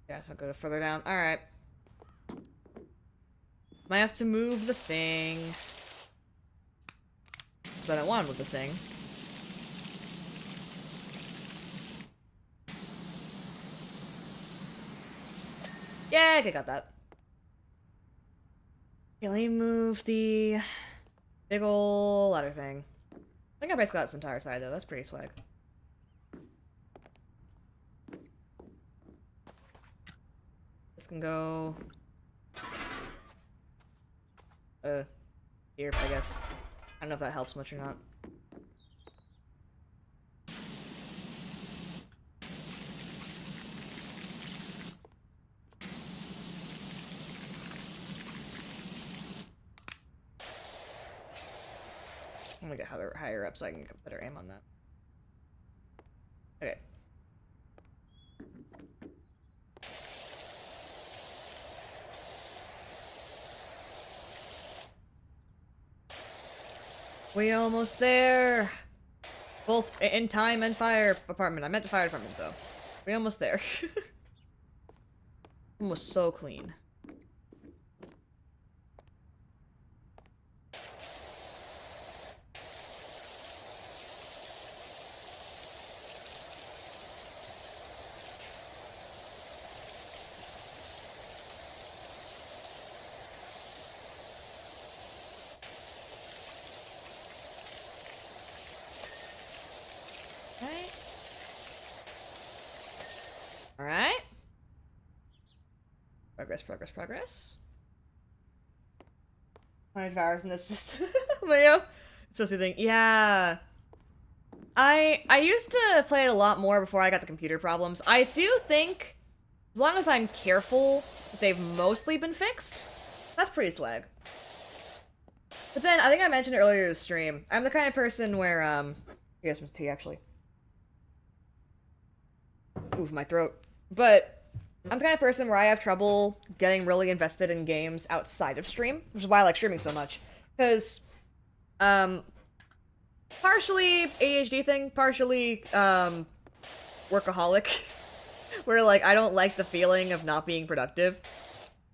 Yeah, so I'll go further down. Alright. Might have to move the thing. So I don't want to move the thing. Yeah, okay, got that. Okay, let me move the big ol' ladder thing. I think I basically got this entire side, though. That's pretty swag. This can go... here, I guess. I don't know if that helps much or not. I'm gonna get higher up so I can get better aim on that. Okay. We almost there. Both in time and fire department. I meant the fire department though. We almost there. Almost so clean. Alright. Progress, progress, progress. 100 hours in this just Leo. It's so soothing. Yeah. I used to play it a lot more before I got the computer problems. I do think, as long as I'm careful, they've mostly been fixed. That's pretty swag. But then, I think I mentioned earlier in the stream, I'm the kind of person where, I got some tea, actually. Oof, my throat. But I'm the kind of person where I have trouble getting really invested in games outside of stream, which is why I like streaming so much. Because, partially ADHD thing, partially, workaholic. where like I don't like the feeling of not being productive.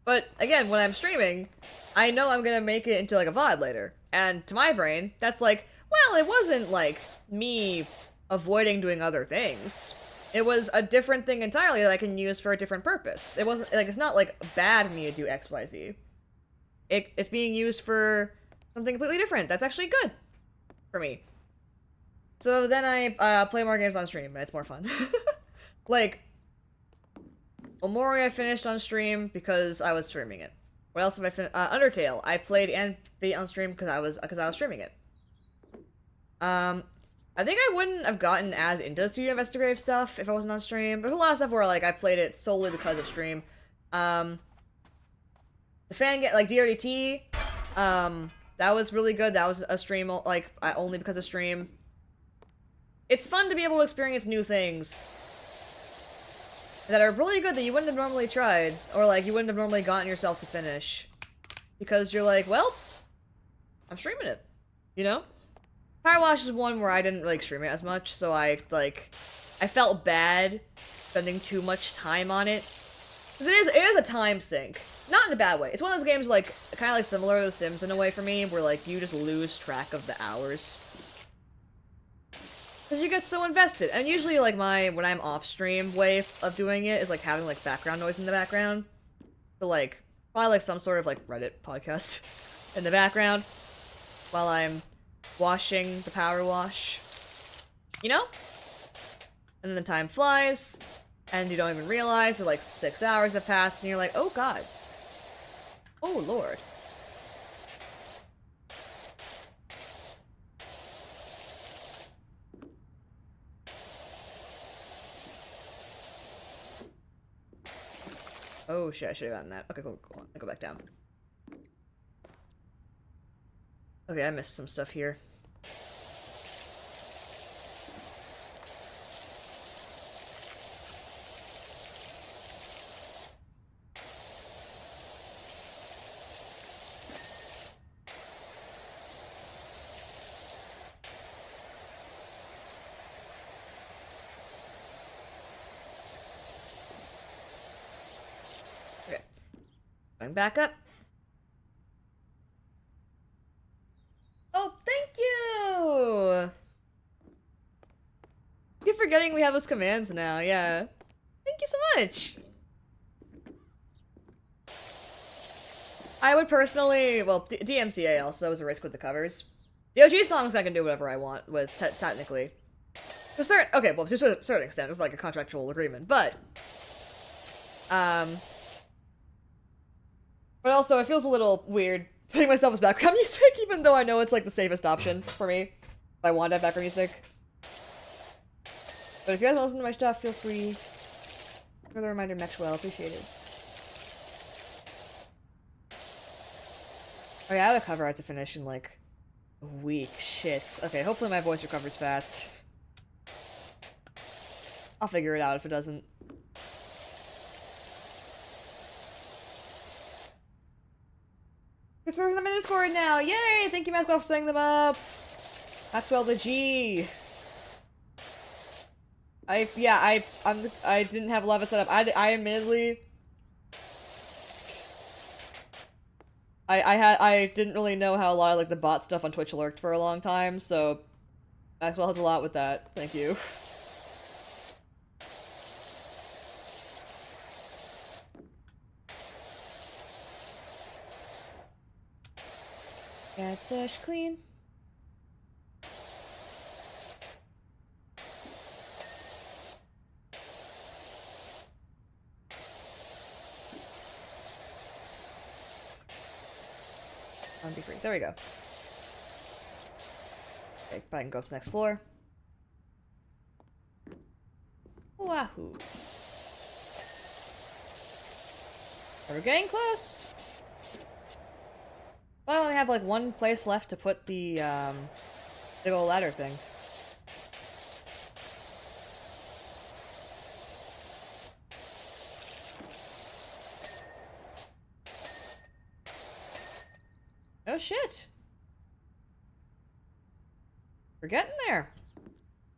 But again, when I'm streaming, I know I'm gonna make it into like a VOD later. And to my brain, that's like, well, it wasn't like me avoiding doing other things. It was a different thing entirely that I can use for a different purpose. It wasn't like, it's not like bad of me to do XYZ. It's being used for something completely different. That's actually good for me. So then I play more games on stream, and it's more fun. Like, Omori I finished on stream because I was streaming it. What else have I finished? Undertale. I played and beat on stream because I was streaming it. I think I wouldn't have gotten as into Studio Investigative stuff if I wasn't on stream. There's a lot of stuff where like I played it solely because of stream. The fan get like DRDT. That was really good. That was a stream like only because of stream. It's fun to be able to experience new things that are really good that you wouldn't have normally tried, or like you wouldn't have normally gotten yourself to finish, because you're like, well, I'm streaming it, you know? PowerWash is one where I didn't like stream it as much, so I felt bad spending too much time on it. Because it is a time sink. Not in a bad way. It's one of those games like, kind of like similar to The Sims in a way for me, where like you just lose track of the hours. Because you get so invested. And usually like when I'm off stream way of doing it is like having like background noise in the background. So like, probably like some sort of like Reddit podcast in the background while I'm washing the power wash. You know? And then the time flies, and you don't even realize that like 6 hours have passed, and you're like, oh god. Oh lord. Oh shit, I should have gotten that. Okay, cool, cool. I'll go back down. Okay, I missed some stuff here. Okay. Going back up. Oh, thank you! Keep forgetting we have those commands now, yeah. Thank you so much! I would personally, well, DMCA also is a risk with the covers. The OG songs I can do whatever I want with, technically. To a certain, okay, well, to a certain extent, it's like a contractual agreement, but... But also, it feels a little weird putting myself as background music, even though I know it's like the safest option for me. If I want to have background music. But if you guys want to listen to my stuff, feel free. For the reminder, Maxwell, appreciate it. Oh yeah, I have a cover art to finish in like a week. Shit. Okay, hopefully my voice recovers fast. I'll figure it out if it doesn't. It's them in Discord now! Yay! Thank you, Maxwell, for setting them up! Maxwell the G! I didn't have a lot of it set up. I admittedly... I didn't really know how a lot of, like, the bot stuff on Twitch lurked for a long time, so... Maxwell helped a lot with that. Thank you. Get dish clean. On be free. There we go. Okay, I can go up to the next floor. Wahoo. We're getting close. I only have like one place left to put the big old ladder thing. Oh shit. We're getting there.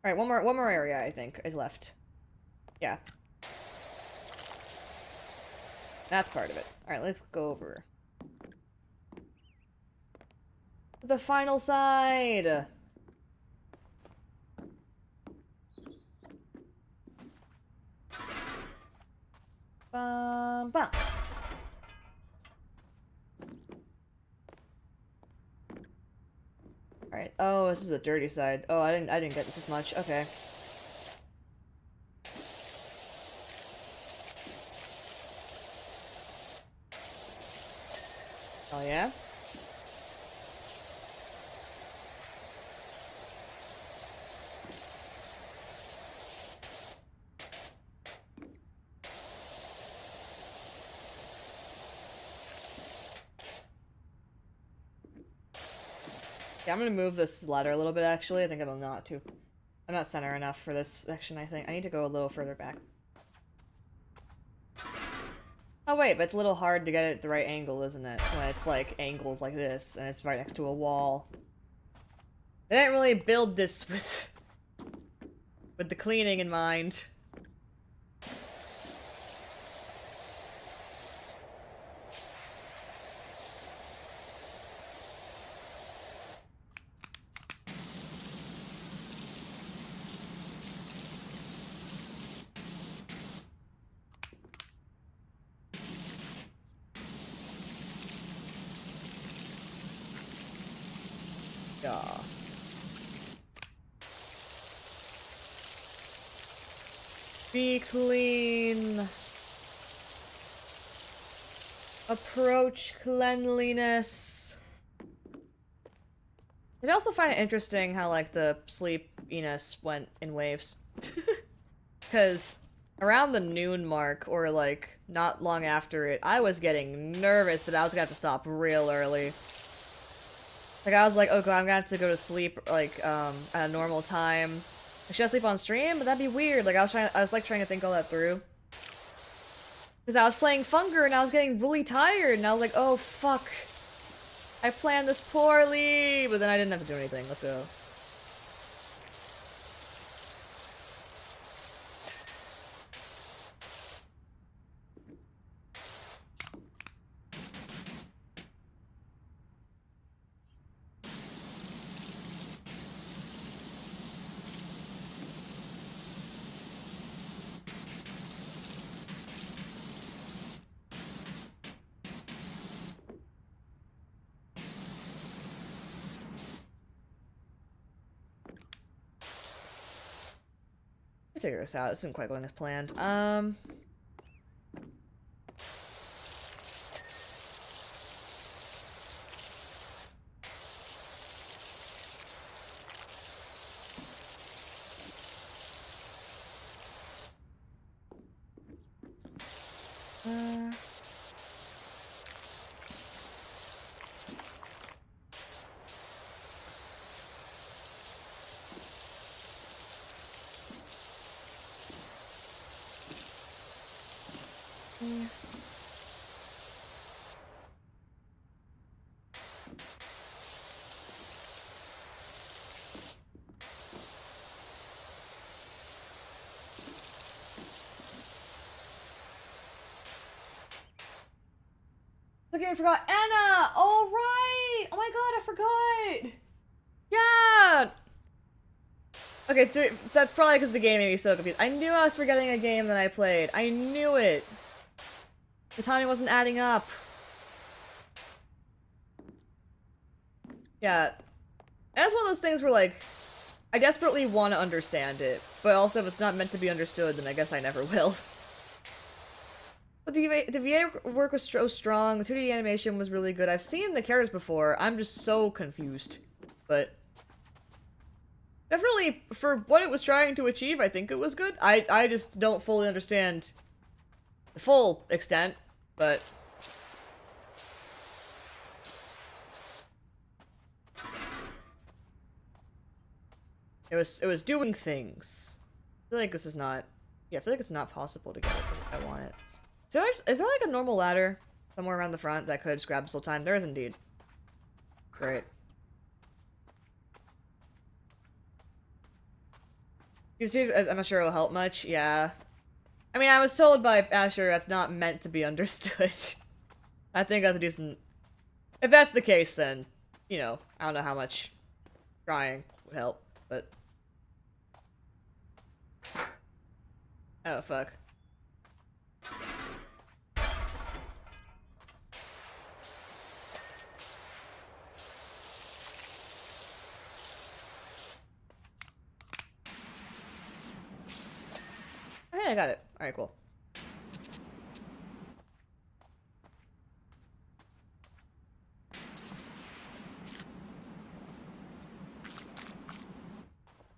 Alright, one more area I think is left. Yeah. That's part of it. Alright, let's go over. The final side! Bum, bum. Alright. Oh, this is the dirty side. Oh, I didn't get this as much. Okay. Oh yeah? Yeah, I'm gonna move this ladder a little bit, actually. I think I'm not center enough for this section, I think. I need to go a little further back. Oh wait, but it's a little hard to get it at the right angle, isn't it? When it's, like, angled like this, and it's right next to a wall. They didn't really build this with the cleaning in mind. Yeah. Be clean. Approach cleanliness. I also find it interesting how, like, the sleepiness went in waves. Because around the noon mark, or, like, not long after it, I was getting nervous that I was gonna have to stop real early. Like, I was like, oh god, I'm gonna have to go to sleep, like, at a normal time. Should I sleep on stream? But that'd be weird. Like, I was trying to think all that through. Because I was playing Funger and I was getting really tired, and I was like, oh fuck. I planned this poorly! But then I didn't have to do anything. Let's go. Figure this out. This isn't quite going as planned. Okay, I forgot Anna! All right! Oh my god, I forgot! Yeah! Okay, so that's probably because the game made me so confused. I knew I was forgetting a game that I played. I knew it! The timing wasn't adding up. Yeah. And that's one of those things where, like, I desperately want to understand it, but also if it's not meant to be understood, then I guess I never will. But the VA work was so strong, the 2D animation was really good. I've seen the characters before, I'm just so confused. But definitely, for what it was trying to achieve, I think it was good. I just don't fully understand the full extent, but... It was doing things. I feel like this is not... Yeah, I feel like it's not possible to get it the way I want it. Is there like a normal ladder somewhere around the front that could just grab this whole time? There is indeed. Great. I'm not sure it'll help much. Yeah. I mean, I was told by Asher that's not meant to be understood. I think that's a decent... If that's the case, then, you know, I don't know how much trying would help, but... Oh, fuck. Oh, yeah, I got it. Alright, cool.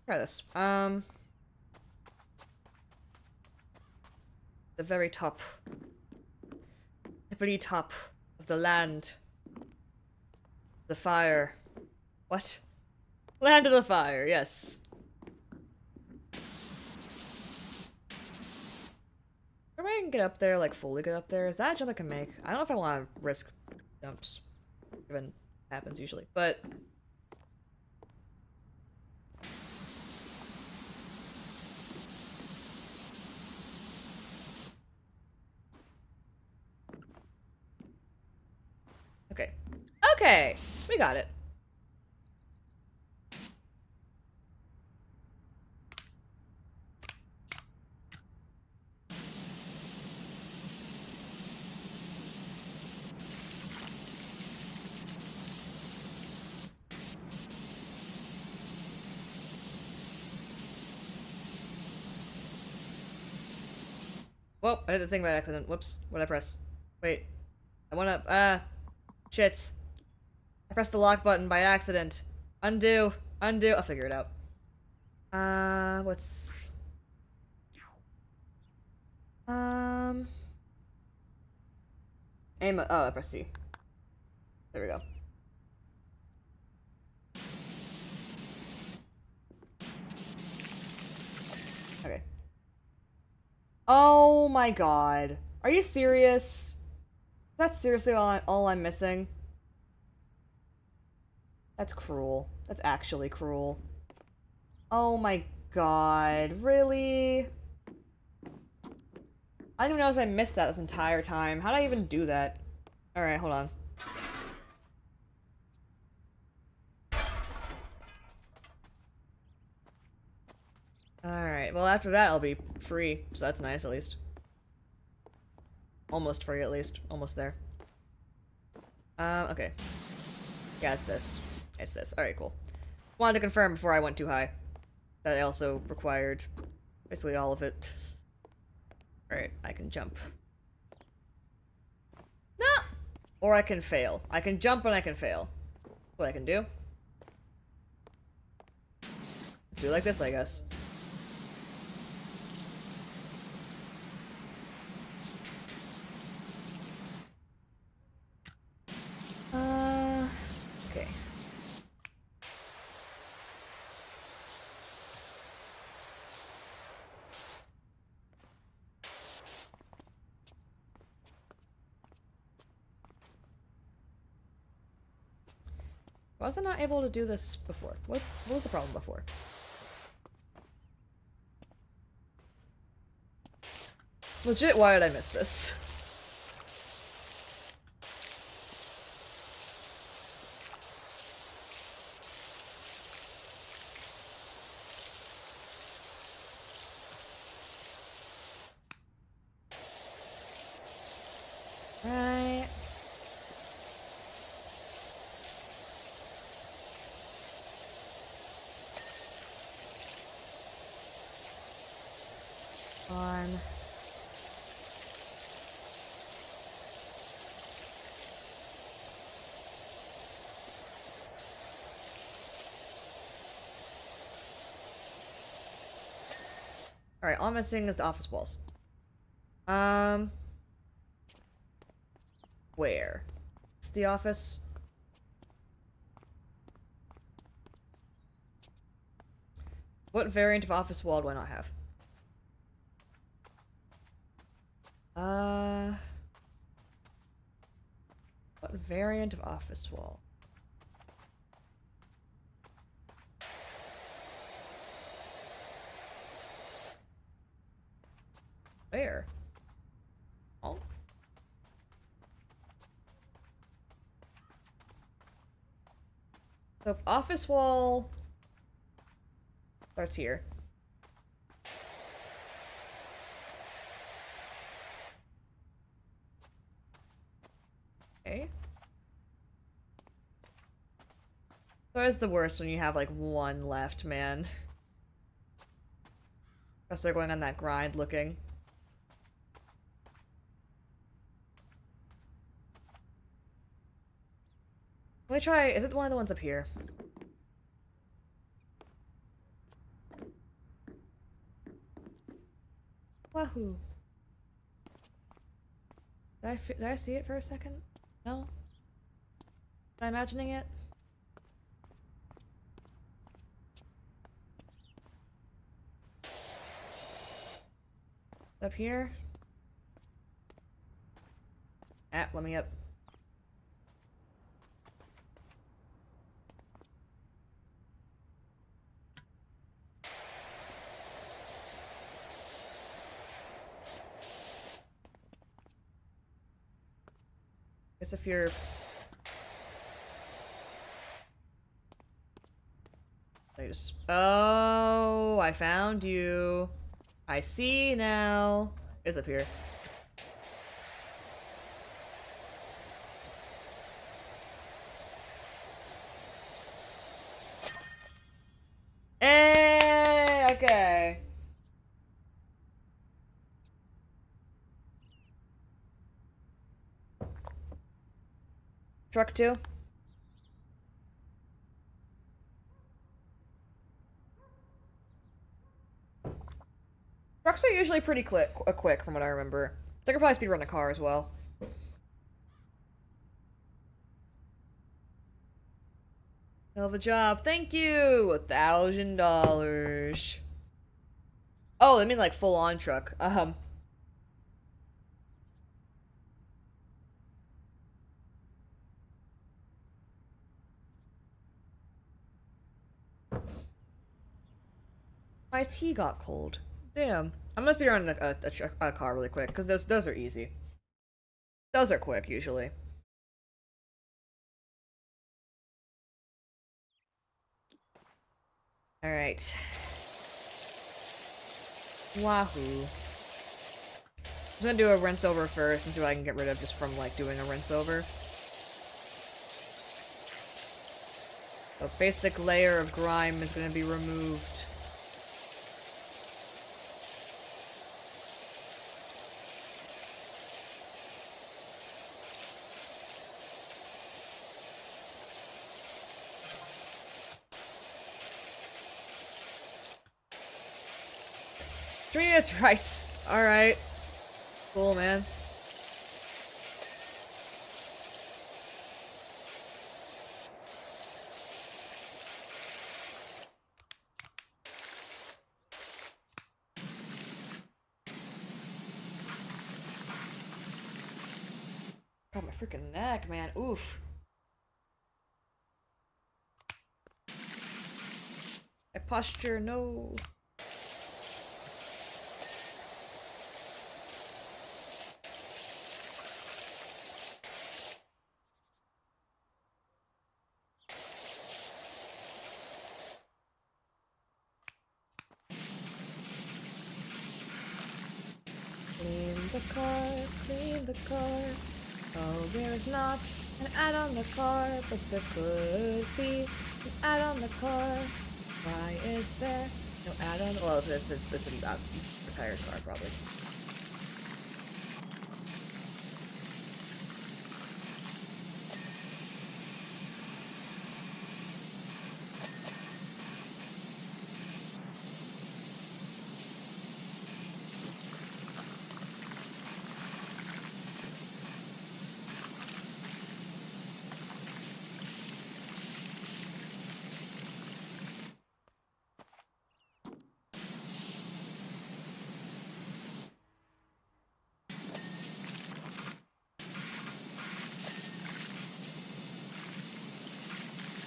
Try this. The very top. Hippity top of the land. The fire. What? Land of the fire, yes. Maybe I can get up there, like, fully get up there. Is that a jump I can make? I don't know if I want to risk jumps. Given happens usually, but... Okay. Okay! We got it. Whoa, I did the thing by accident. Whoops. What'd I press? Wait. I wanna, shit. I pressed the lock button by accident. Undo. Undo. I'll figure it out. What's... Aim... Oh, I pressed C. There we go. Okay. Oh my god. Are you serious? That's seriously all I'm missing? That's cruel. That's actually cruel. Oh my god. Really? I didn't even notice I missed that this entire time. How did I even do that? Alright, hold on. Alright, well after that I'll be free, so that's nice at least. Almost free at least. Almost there. Okay. Yeah, it's this. It's this. Alright, cool. Wanted to confirm before I went too high that I also required basically all of it. Alright, I can jump. No! Or I can fail. I can jump and I can fail. What I can do. Let's do it like this, I guess. Okay. Why was I not able to do this before? What was the problem before? Legit, why did I miss this? Right. On. Alright, all I'm missing is the office walls. Where? It's the office. What variant of office wall do I not have? What variant of office wall? Where? Oh. So office wall starts here. Okay. So it's the worst when you have like one left, man. Unless they're going on that grind looking. Let me try, is it one of the ones up here? Wahoo. Did I see it for a second? No? Was I imagining it? Up here? Ah, let me up. Guess if you're... They just... Oh, I found you. I see now. It's up here. Hey, okay. Truck 2? Trucks are usually pretty quick from what I remember. So I could probably speedrun the car as well. Hell of a job. Thank you! $1,000. Oh, I mean like full on truck. My tea got cold. Damn. I'm gonna speed around a car really quick, because those are easy. Those are quick, usually. Alright. Wahoo. I'm gonna do a rinse over first and see what I can get rid of just from, like, doing a rinse over. A basic layer of grime is gonna be removed. It's right. Alright. Cool, man. God, my freaking neck, man. Oof. My posture, no. Clean the car. Oh, there is not an ad on the car, but there could be an ad on the car. Why is there no ad on? Well, it's a retired car, probably.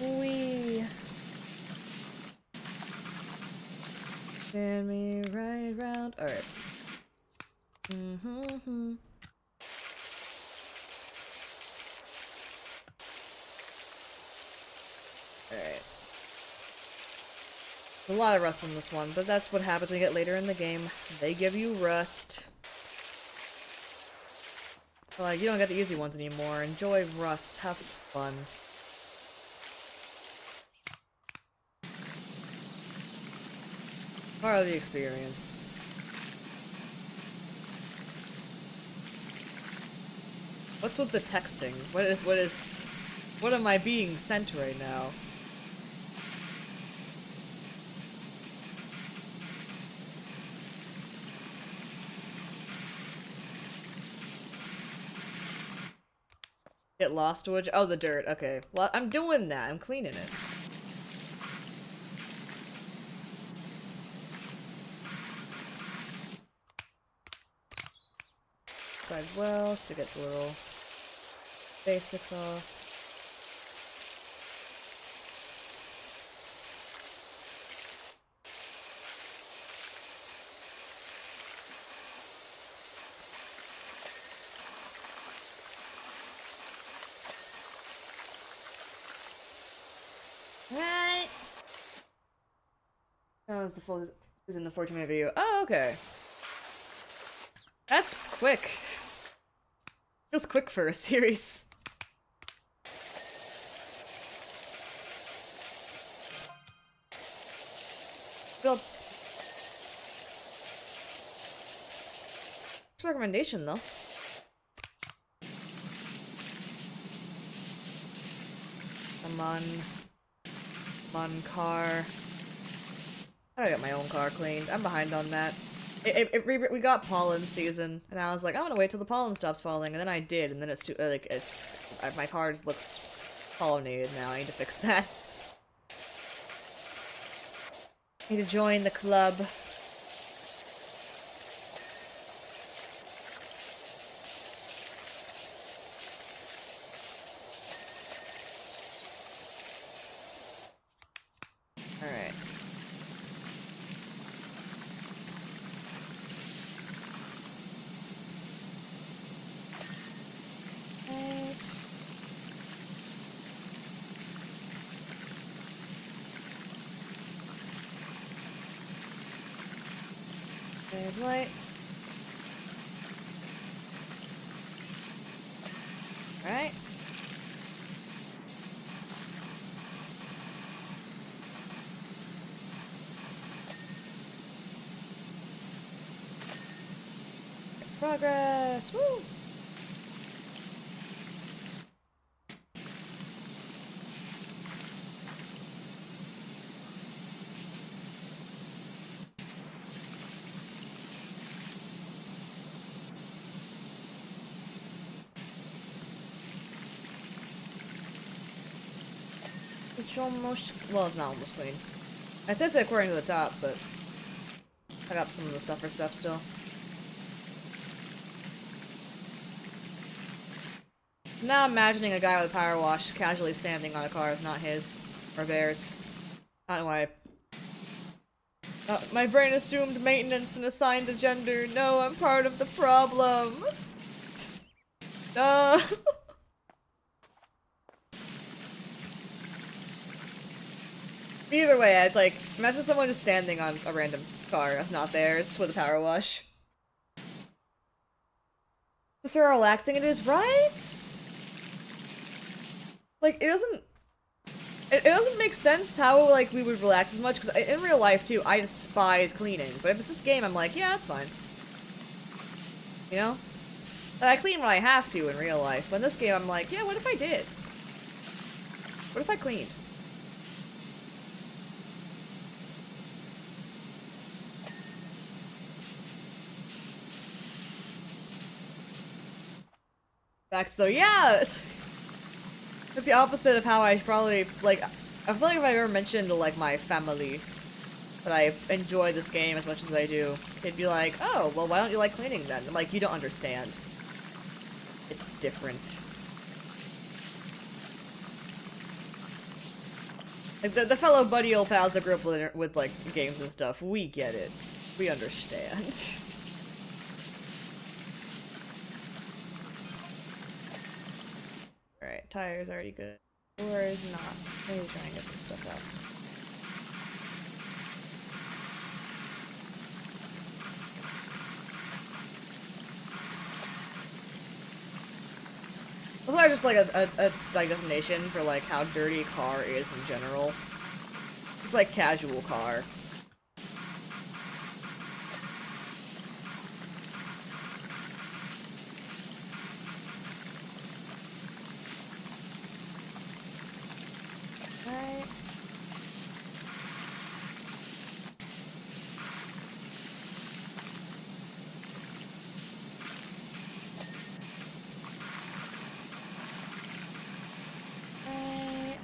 Wee. Spin me right round. Alright. A lot of rust on this one, but that's what happens when you get later in the game. They give you rust. Like, you don't get the easy ones anymore. Enjoy rust. Have fun. Part of the experience. What's with the texting? What am I being sent right now? Get lost, would you? Oh, the dirt. Okay. Well, I'm doing that. I'm cleaning it. Side as well, just to get the little basics off. Right. That was the full season of 14-minute video. Oh, okay. That's quick. Feels quick for a series. Well, it's a recommendation though. Come on. Come on, car. I gotta get my own car cleaned. I'm behind on that. We got pollen season, and I was like, I'm gonna wait till the pollen stops falling, and then I did, and then it's too, my car just looks pollinated now. I need to fix that. Need to join the club. Alright. Red light. Right. Progress. Woo. It's almost, well, it's not almost clean. I said it according to the top, but I got some of the stuffer stuff still. Now imagining a guy with a power wash casually standing on a car is not his or theirs. I don't know why. My brain assumed maintenance and assigned a gender. No, I'm part of the problem. No. Either way, I'd like imagine someone just standing on a random car that's not theirs with a power wash. This is how relaxing it is, right? Like it doesn't make sense how like we would relax as much because in real life too, I despise cleaning. But if it's this game, I'm like, yeah, that's fine. You know, like, I clean when I have to in real life. But in this game, I'm like, yeah, what if I did? What if I cleaned? Facts though, yeah! It's the opposite of how I probably, like, I feel like if I ever mentioned to, like, my family that I enjoy this game as much as I do, they'd be like, oh, well, why don't you like cleaning then? I'm like, you don't understand. It's different. Like, the fellow buddy old pals that grew up with, like, games and stuff, we get it. We understand. Alright, tire's already good. Or is not. Maybe try and get some stuff Well, just like a like definition for like how dirty a car is in general. Just like casual car. Right. Right.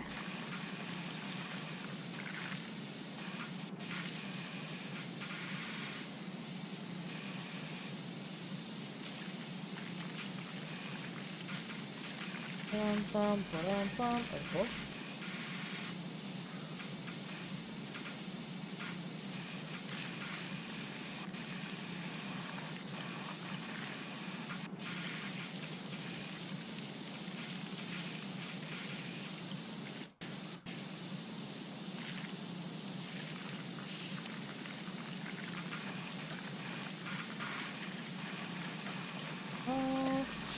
Oh. Almost.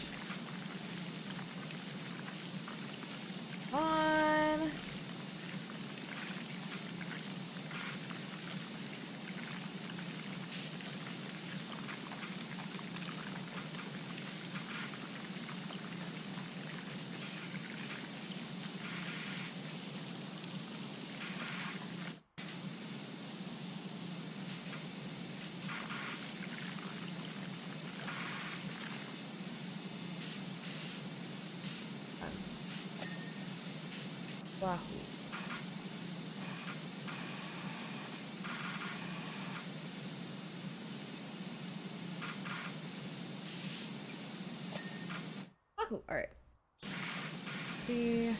On. Wahoo. Wahoo. Alright. See.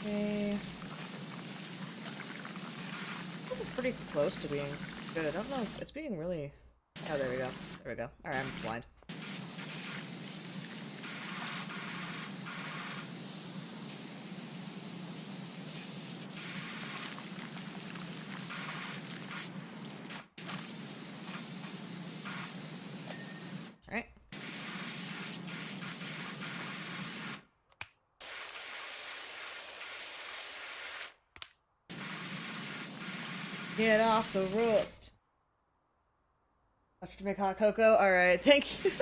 Okay. This is pretty close to being good. I don't know if it's being really... Oh, there we go. There we go. Alright, I'm blind. Alright. Get off the roast. Watch to make hot cocoa? Alright, thank you.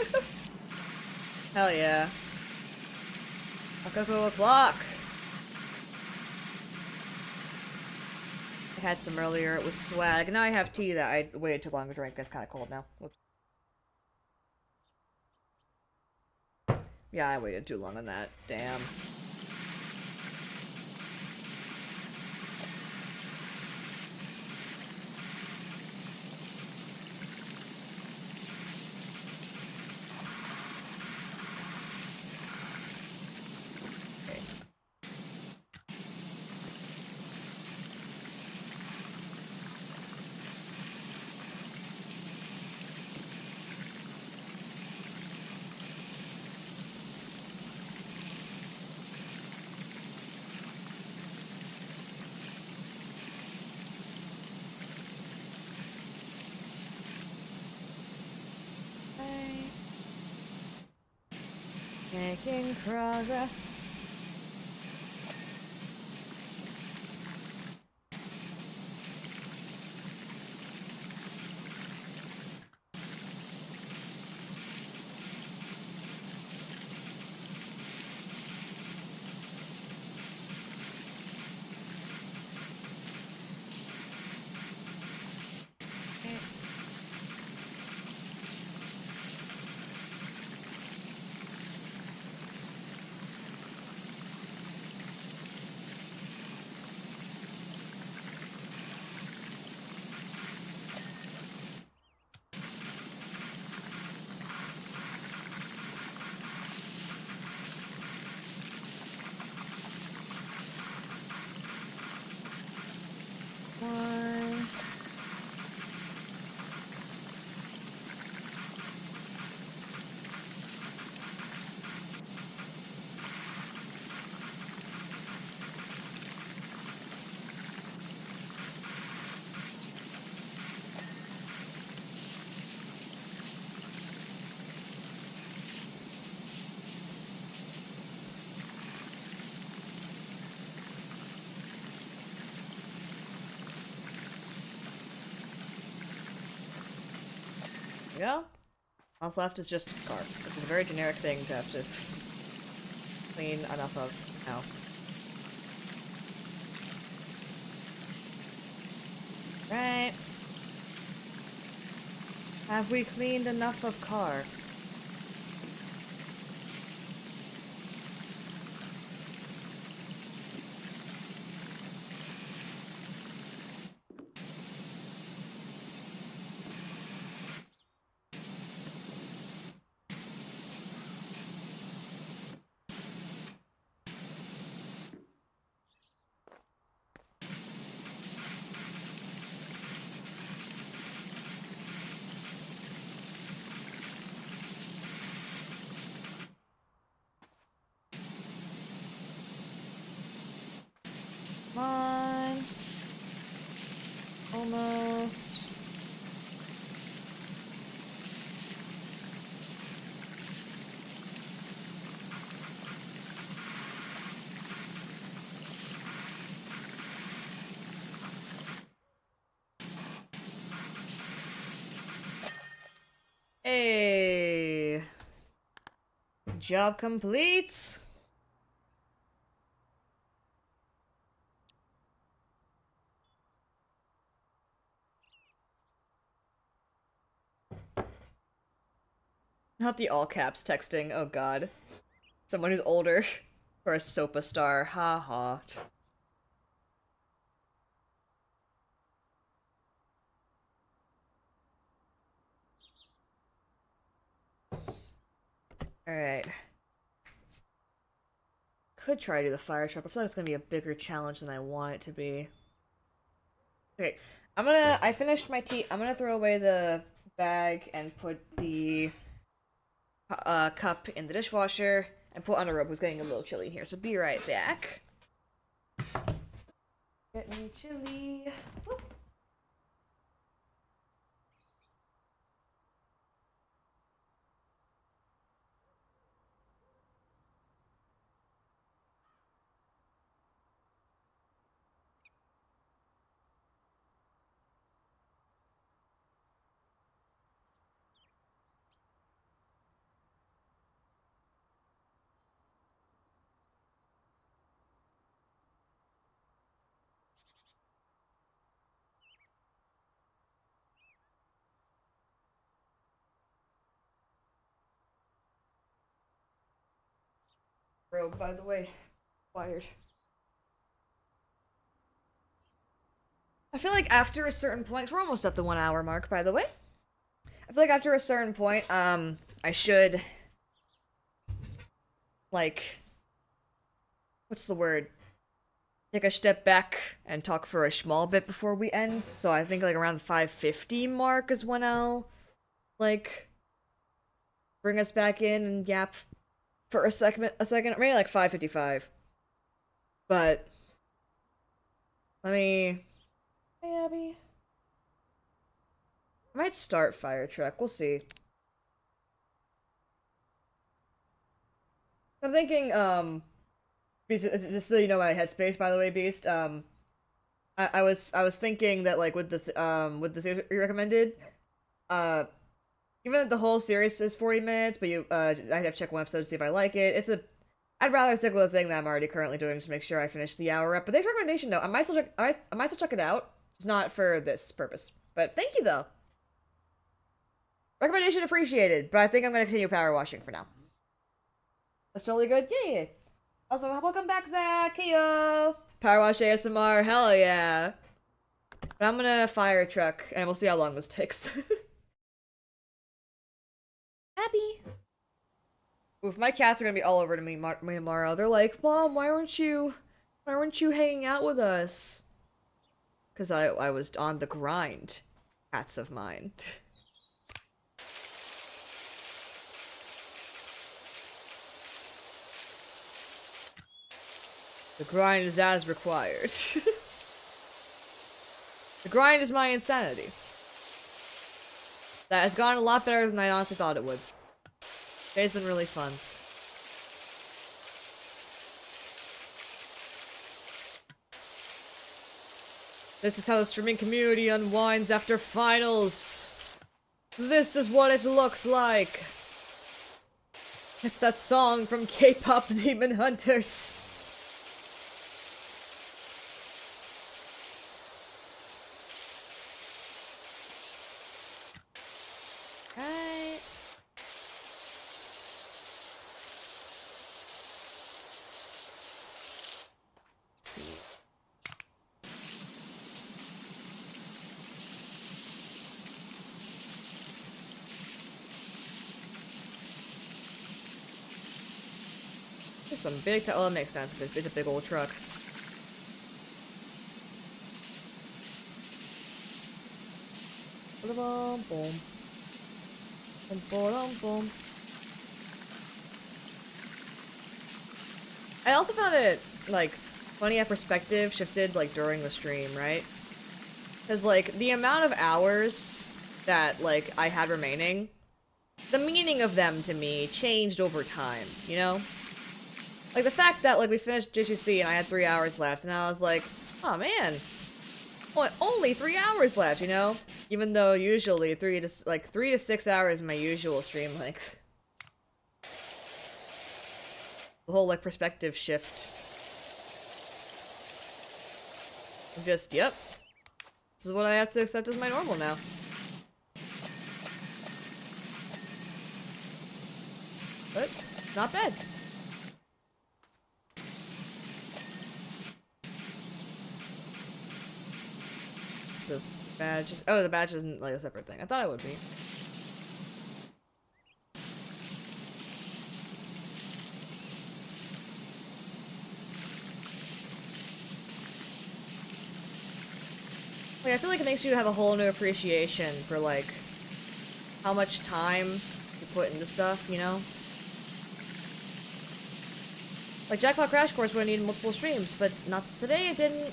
Hell yeah. Hot cocoa o'clock. I had some earlier, it was swag. Now I have tea that I waited too long to drink. It's kind of cold now. Whoops. Yeah, I waited too long on that. Damn. Making progress. go. All that's left is just car, which is a very generic thing to have to clean enough of now. Right. Have we cleaned enough of car? Come on. Almost. Hey. Job complete. Not the all caps texting, oh god. Someone who's older. Or a sopa star, haha. Alright. Could try to do the fire truck, but I feel like it's gonna be a bigger challenge than I want it to be. Okay, I finished my tea. I'm gonna throw away the bag and put the cup in the dishwasher and put on a robe who's getting a little chilly here, so be right back. Get me chilly. Whoop. Robe, by the way. Wired. I feel like after a certain point, we're almost at the 1 hour mark, by the way. I feel like after a certain point, I should, like, what's the word? Take a step back and talk for a small bit before we end. So I think like around the 5:50 mark is when I'll, like, bring us back in and yap for a second, maybe like 5:55. But let me. Hey, Abby. I might start fire truck. We'll see. I'm thinking, just so you know my headspace, by the way, Beast. I was thinking that like with the series you recommended, uh, even though the whole series is 40 minutes, but I have to check one episode to see if I like it. I'd rather stick with a thing that I'm already currently doing to make sure I finish the hour up. But thanks for the recommendation, though. I might still check it out. It's not for this purpose. But thank you, though. Recommendation appreciated, but I think I'm gonna continue power washing for now. That's totally good. Yay! Also, welcome back, Zach. Heyo! Power wash ASMR. Hell yeah! But I'm gonna fire a truck, and we'll see how long this takes. Happy. Oof, my cats are gonna be all over to me tomorrow. They're like, Mom, why weren't you hanging out with us? Because I was on the grind. Cats of mine. The grind is as required. The grind is my insanity. That has gone a lot better than I honestly thought it would. Today's been really fun. This is how the streaming community unwinds after finals. This is what it looks like. It's that song from K-pop Demon Hunters. Right. Let's see. There's some big. Oh, that makes sense. It's a big old truck. Boom, boom. Boom, boom, boom. I also found it, like, funny how perspective shifted, like, during the stream, right? Because, like, the amount of hours that, like, I had remaining, the meaning of them to me changed over time, you know? Like, the fact that, like, we finished JGC and I had 3 hours left, and I was like, oh man, only 3 hours left, you know? Even though usually 3 to 6 hours is my usual stream length. The whole, like, perspective shift. I'm just, yep. This is what I have to accept as my normal now. But, not bad. The badge is— oh, the badge isn't like a separate thing. I thought it would be. Like, I feel like it makes you have a whole new appreciation for, like, how much time you put into stuff, you know? Like, Jackpot Crash Course would have needed multiple streams, but not today, it didn't.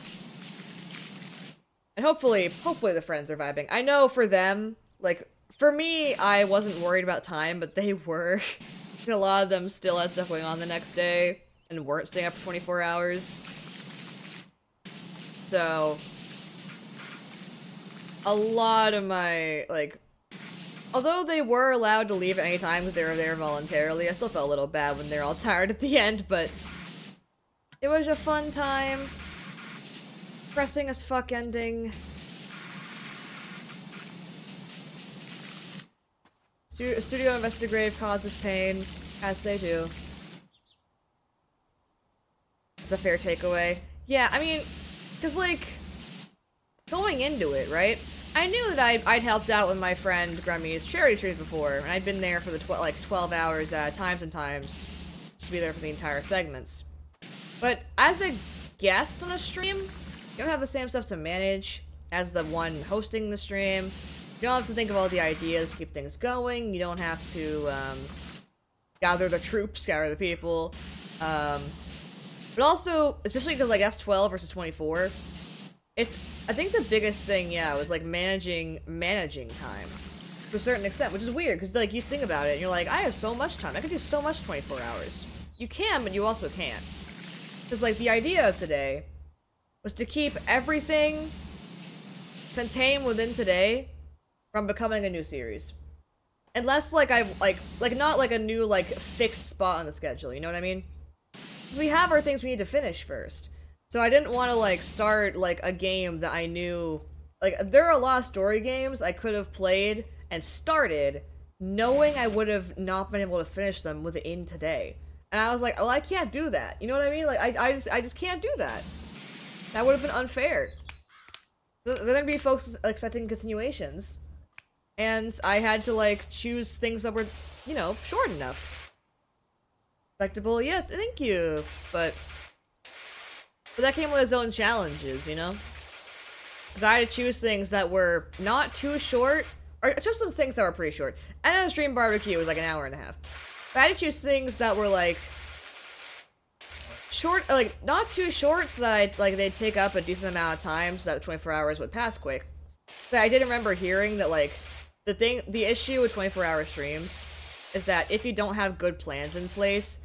And hopefully the friends are vibing. I know for them, like, for me, I wasn't worried about time, but they were. A lot of them still had stuff going on the next day, and weren't staying up for 24 hours. So, a lot of my, like, although they were allowed to leave at any time because they were there voluntarily, I still felt a little bad when they're all tired at the end, but it was a fun time. Pressing as fuck ending. Studio Investigrave causes pain, as they do. It's a fair takeaway. Yeah, I mean, because, like, going into it, right? I knew that I'd helped out with my friend Grummy's charity streams before, and I'd been there for the 12 hours at a time sometimes, just to be there for the entire segments. But as a guest on a stream, you don't have the same stuff to manage as the one hosting the stream. You don't have to think of all the ideas to keep things going. You don't have to gather the troops, gather the people. But also, especially because, like, that's 12 versus 24, I think the biggest thing, yeah, was, like, managing time to a certain extent, which is weird, because, like, you think about it, and you're like, I have so much time. I could do so much 24 hours. You can, but you also can't. Because, like, the idea of today was to keep everything contained within today from becoming a new series. Unless, like, not, like, a new, like, fixed spot on the schedule, you know what I mean? Because we have our things we need to finish first. So I didn't want to, like, start, like, a game that I knew... Like, there are a lot of story games I could have played and started knowing I would have not been able to finish them within today. And I was like, oh, I can't do that. You know what I mean? Like, I just can't do that. That would have been unfair. There are gonna be folks expecting continuations. And I had to, like, choose things that were, you know, short enough. Respectable, yeah, thank you. But that came with its own challenges, you know? Because I had to choose things that were not too short, or just some things that were pretty short. And at a stream barbecue was like an hour and a half. But I had to choose things that were, like, short, like, not too short so that they'd take up a decent amount of time so that 24 hours would pass quick. But I did remember hearing that, like, the issue with 24-hour streams is that if you don't have good plans in place,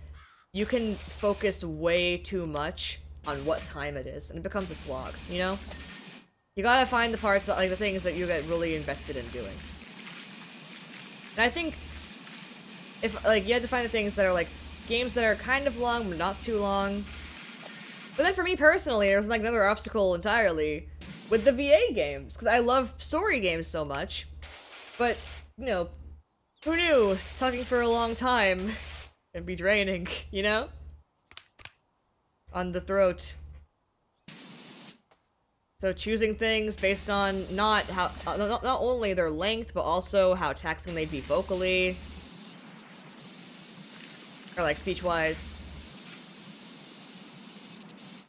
you can focus way too much on what time it is, and it becomes a slog, you know? You gotta find the parts that, like, the things that you get really invested in doing. And I think if, like, you had to find the things that are, like, games that are kind of long, but not too long. But then for me personally, there's, like, another obstacle entirely with the VA games, because I love story games so much. But, you know, who knew? Talking for a long time can be draining, you know? On the throat. So choosing things based on not how not only their length, but also how taxing they'd be vocally. Or like speech-wise.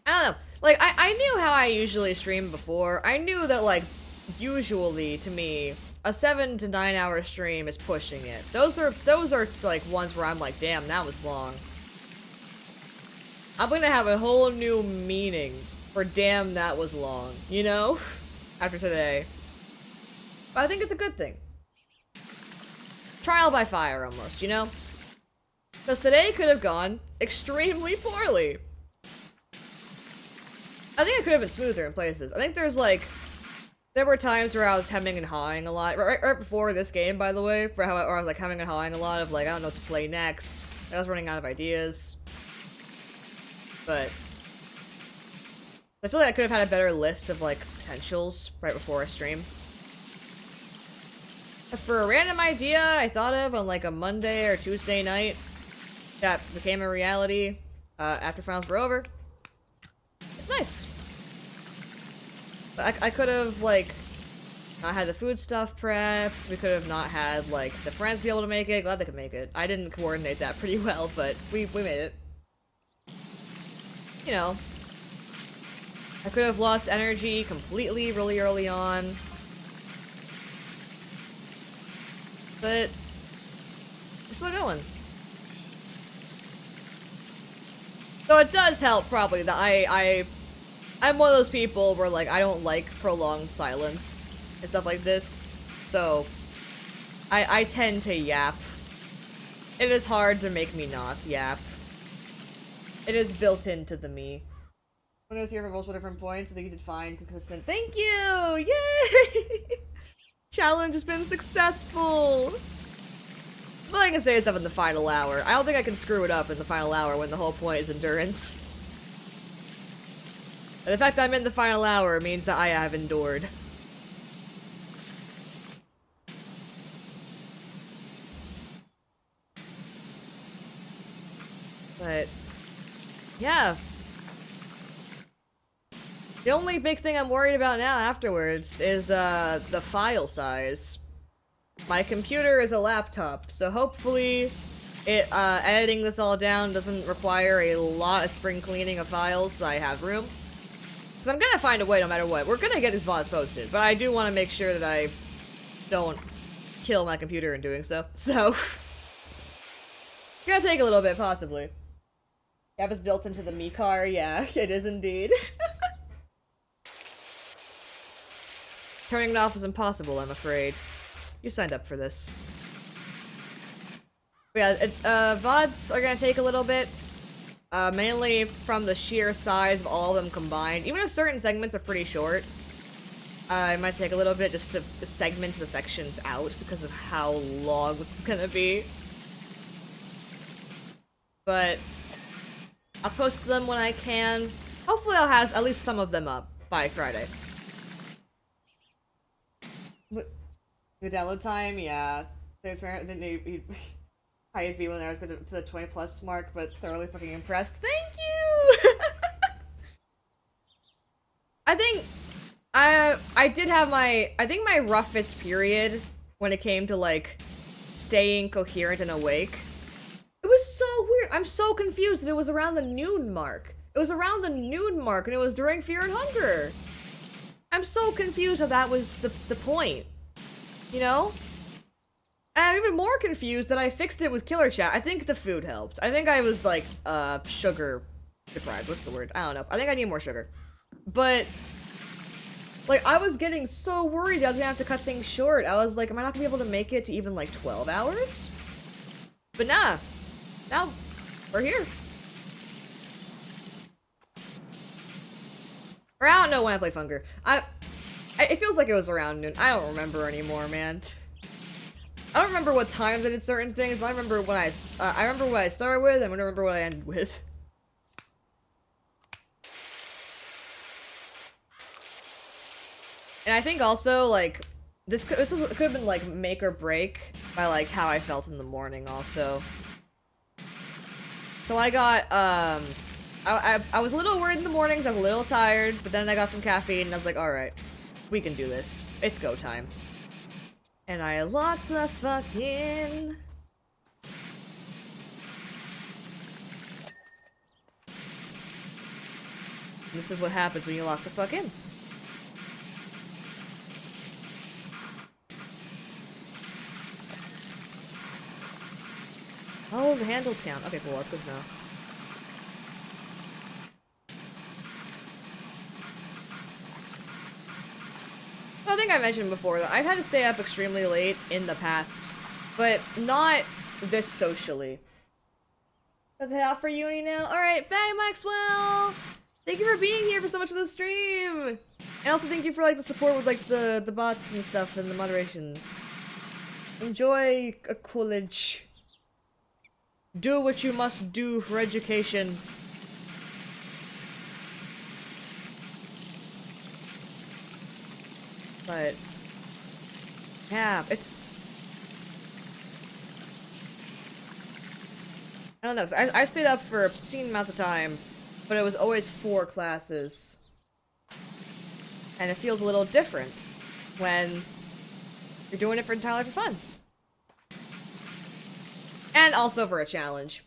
I don't know. Like, I knew how I usually stream before. I knew that, like, usually, to me, a 7 to 9 hour stream is pushing it. Those are, like, ones where I'm like, damn, that was long. I'm gonna have a whole new meaning for damn, that was long, you know? After today. But I think it's a good thing. Trial by fire, almost, you know? Because today could have gone extremely poorly. I think it could have been smoother in places. I think there's, like, there were times where I was hemming and hawing a lot. Right before this game, by the way, where I was, like, hemming and hawing a lot of, like, I don't know what to play next. I was running out of ideas. But I feel like I could have had a better list of, like, potentials right before a stream. For a random idea I thought of on, like, a Monday or Tuesday night that became a reality after finals were over. It's nice. But I could have, like, not had the food stuff prepped. We could have not had, like, the friends be able to make it. Glad they could make it. I didn't coordinate that pretty well, but we made it. You know. I could have lost energy completely really early on. But we're still going. So it does help, probably, that I'm one of those people where, like, I don't like prolonged silence and stuff like this. So I tend to yap. It is hard to make me not yap. It is built into the me. When I was here for multiple different points, I think you did fine, consistent. Thank you! Yay! Challenge has been successful! All I can say is stuff in the final hour. I don't think I can screw it up in the final hour when the whole point is endurance. And the fact that I'm in the final hour means that I have endured. But yeah. The only big thing I'm worried about now afterwards is the file size. My computer is a laptop, so hopefully it editing this all down doesn't require a lot of spring cleaning of files, so I have room. Because I'm gonna find a way no matter what. We're gonna get these VODs posted, but I do want to make sure that I don't kill my computer in doing so. So it's gonna take a little bit, possibly. Yep, it's built into the me car. Yeah, it is indeed. Turning it off is impossible, I'm afraid. You signed up for this. But yeah, VODs are gonna take a little bit. Mainly from the sheer size of all of them combined. Even if certain segments are pretty short, it might take a little bit just to segment the sections out because of how long this is gonna be. But I'll post them when I can. Hopefully I'll have at least some of them up by Friday. The download time, yeah. There's I'd be when I was going to the 20+ mark, but thoroughly fucking impressed. Thank you! I think I did have my roughest period when it came to, like, staying coherent and awake. It was so weird. I'm so confused that it was around the noon mark. It was around the noon mark, and it was during Fear and Hunger. I'm so confused how that was the point. You know? And I'm even more confused that I fixed it with Killer Chat. I think the food helped. I think I was, like, sugar deprived. What's the word? I don't know. I think I need more sugar. But, like, I was getting so worried I was gonna have to cut things short. I was like, am I not gonna be able to make it to even, like, 12 hours? But nah. Now, we're here. Or I don't know when I played Hunger. It feels like it was around noon. I don't remember anymore, man. I don't remember what times I did certain things. I remember when I remember what I started with, and I remember what I ended with. And I think also, like, this could have been, like, make or break by, like, how I felt in the morning, also. So I got, I was a little worried in the mornings, I was a little tired, but then I got some caffeine, and I was like, alright, we can do this. It's go time. And I locked the fuck in. This is what happens when you lock the fuck in. Oh, the handles count. Okay, cool, that's good to know. I think I mentioned before that I've had to stay up extremely late in the past, but not this socially. Let's head out for uni now. Alright, bye Maxwell! Thank you for being here for so much of the stream! And also thank you for, like, the support with, like, the bots and stuff and the moderation. Enjoy a college. Do what you must do for education. But yeah, it's, I don't know, 'cause I stayed up for obscene amounts of time, but it was always 4 classes. And it feels a little different when you're doing it for entirely for fun. And also for a challenge.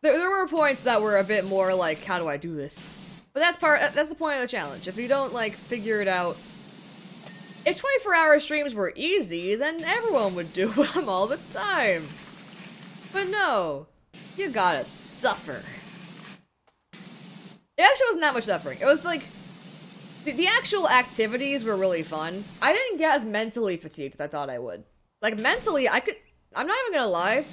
There were points that were a bit more like, how do I do this? But that's the point of the challenge. If you don't, like, figure it out. If 24-hour streams were easy, then everyone would do them all the time. But no, you gotta suffer. It actually wasn't that much suffering. It was like, the actual activities were really fun. I didn't get as mentally fatigued as I thought I would. Like, mentally, I'm not even gonna lie,